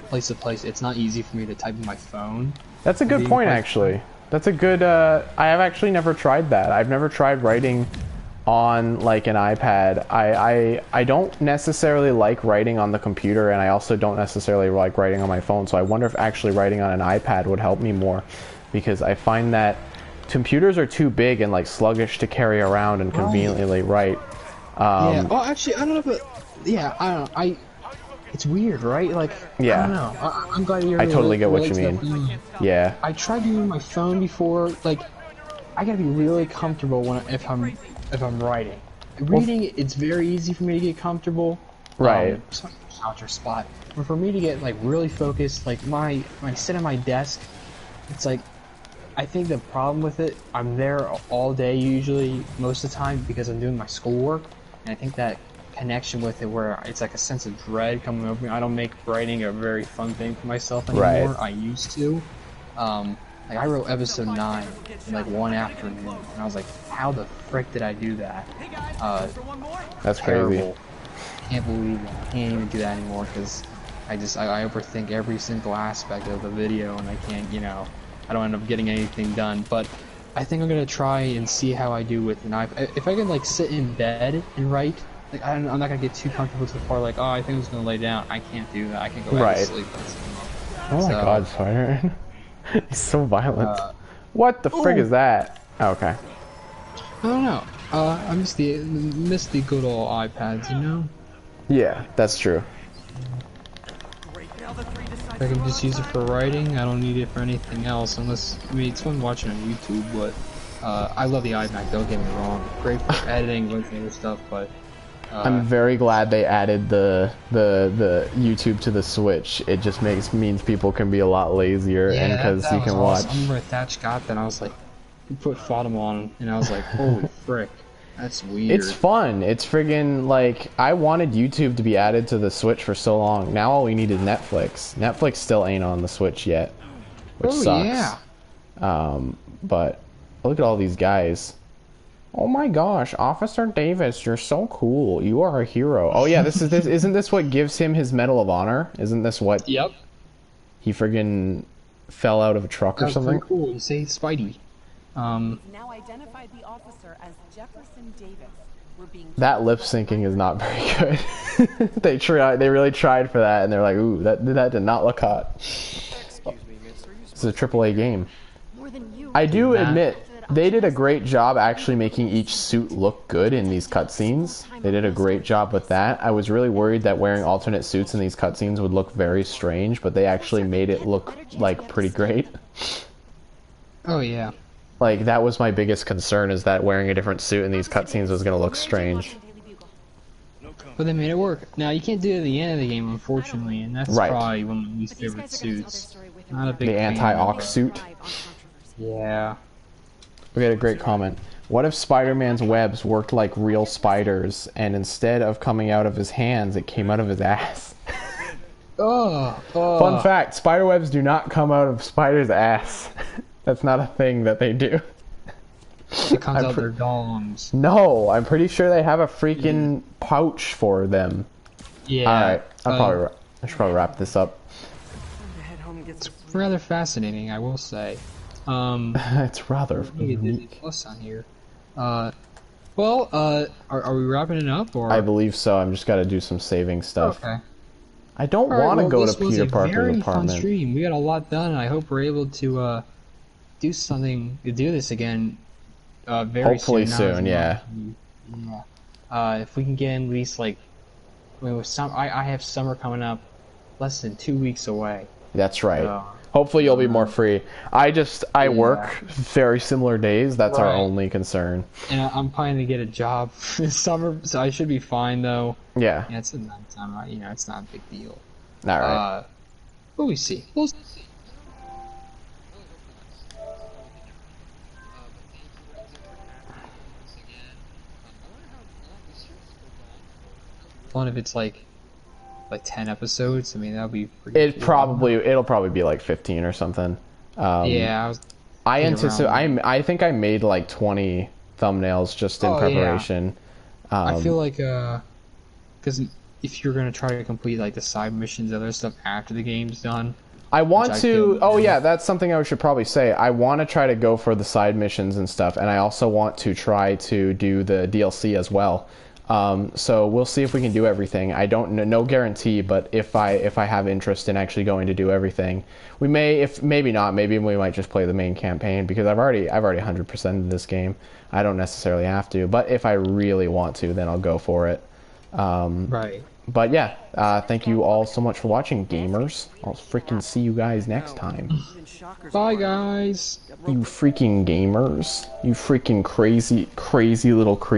place to place. It's not easy for me to type in my phone. That's a good point, actually. That's a good, I have actually never tried that. I've never tried writing on like an iPad. I don't necessarily like writing on the computer, and I also don't necessarily like writing on my phone, so I wonder if actually writing on an iPad would help me more, because I find that computers are too big and like sluggish to carry around and conveniently write. Yeah, well actually I don't know, but yeah, I don't know, it's weird, right? Like, yeah. I don't know. I'm glad you're I totally get what you mean. Yeah. I tried doing my phone before. Like, I gotta be really comfortable if I'm writing. Reading, it's very easy for me to get comfortable. Right. Couch or spot. But for me to get like really focused, like when I sit at my desk, it's like, I think the problem with it, I'm there all day usually, most of the time, because I'm doing my schoolwork, and I think that connection with it where it's like a sense of dread coming over me. I don't make writing a very fun thing for myself anymore. Right. I used to. Like I wrote episode 9 in like one afternoon, and I was like, how the frick did I do that? That's terrible. crazy. Can't believe that. I can't even do that anymore because I overthink every single aspect of the video, and I can't, I don't end up getting anything done. But I think I'm gonna try and see how I do with an iPad. If I can like sit in bed and write, like I'm not gonna get too comfortable to the part like, oh, I think I'm just gonna lay down. I can't do that. I can go back to sleep. Oh my god, Spider. He's so violent. What the frig is that? Oh, okay. I don't know. I miss the good old iPads, you know? Yeah, that's true. I can just use it for writing. I don't need it for anything else, unless, I mean, it's fun watching on YouTube, but I love the iMac, don't get me wrong. Great for editing, going through stuff, but I'm very glad they added the YouTube to the Switch. It just means people can be a lot lazier, and because you can watch. I remember Thatch got that, and I was like, he put Fatima on, and I was like, holy frick, that's weird. It's fun. It's friggin' like, I wanted YouTube to be added to the Switch for so long. Now all we need is Netflix. Netflix still ain't on the Switch yet, which sucks. Yeah. But look at all these guys. Oh my gosh, Officer Davis, you're so cool. You are a hero. Oh yeah, isn't this what gives him his Medal of Honor? Isn't this what? Yep. He friggin' fell out of a truck or something? Pretty cool. You say Spidey. Now identified the officer as Jefferson Davis. We're being that lip syncing is not very good. They really tried for that, and they're like, ooh, that did not look hot. Excuse me, miss. This is a AAA game. I do admit, they did a great job actually making each suit look good in these cutscenes. They did a great job with that. I was really worried that wearing alternate suits in these cutscenes would look very strange, but they actually made it look, like, pretty great. Oh, yeah. Like, that was my biggest concern, is that wearing a different suit in these cutscenes was going to look strange. But they made it work. Now, you can't do it at the end of the game, unfortunately, and that's probably one of my least favorite suits. Not a big The anti-Ox suit? Yeah. We got a great comment. What if Spider-Man's webs worked like real spiders, and instead of coming out of his hands, it came out of his ass? Fun fact, spider webs do not come out of spiders' ass. That's not a thing that they do. It comes out their dongs. No, I'm pretty sure they have a freaking pouch for them. Yeah. Alright, I should probably wrap this up. It's rather fascinating, I will say. It's rather Disney unique. Plus on here. Well, are we wrapping it up, or? I believe so. I'm just gotta do some saving stuff. Okay. I don't All right, want to well, go this to was Peter a Parker's very fun apartment. stream. We got a lot done, and I hope we're able to do this again very Hopefully soon. soon, yeah. Yeah. If we can get at least like, I have summer coming up, less than 2 weeks away. That's right. Hopefully you'll be more free. I work very similar days. That's our only concern. And I'm planning to get a job this summer, so I should be fine though. Yeah. Yeah, it's a nighttime, right? You know, it's not a big deal. All right. But we see. We'll see. Fun if it's like 10 episodes. I mean, that'll be pretty It'll cool. probably be like 15 or something. Yeah, I think I made like 20 thumbnails just in preparation. Yeah. I feel like because if you're gonna try to complete like the side missions, other stuff after the game's done. I want to. Oh yeah, that's something I should probably say. I want to try to go for the side missions and stuff, and I also want to try to do the DLC as well. So we'll see if we can do everything. I don't know, no guarantee, but if I have interest in actually going to do everything, we may. If maybe not, maybe we might just play the main campaign because I've already 100%ed this game. I don't necessarily have to, but if I really want to, then I'll go for it. Right. But yeah, thank you all so much for watching, gamers. I'll freaking see you guys next time. Bye, guys. You freaking gamers. You freaking crazy little creatures.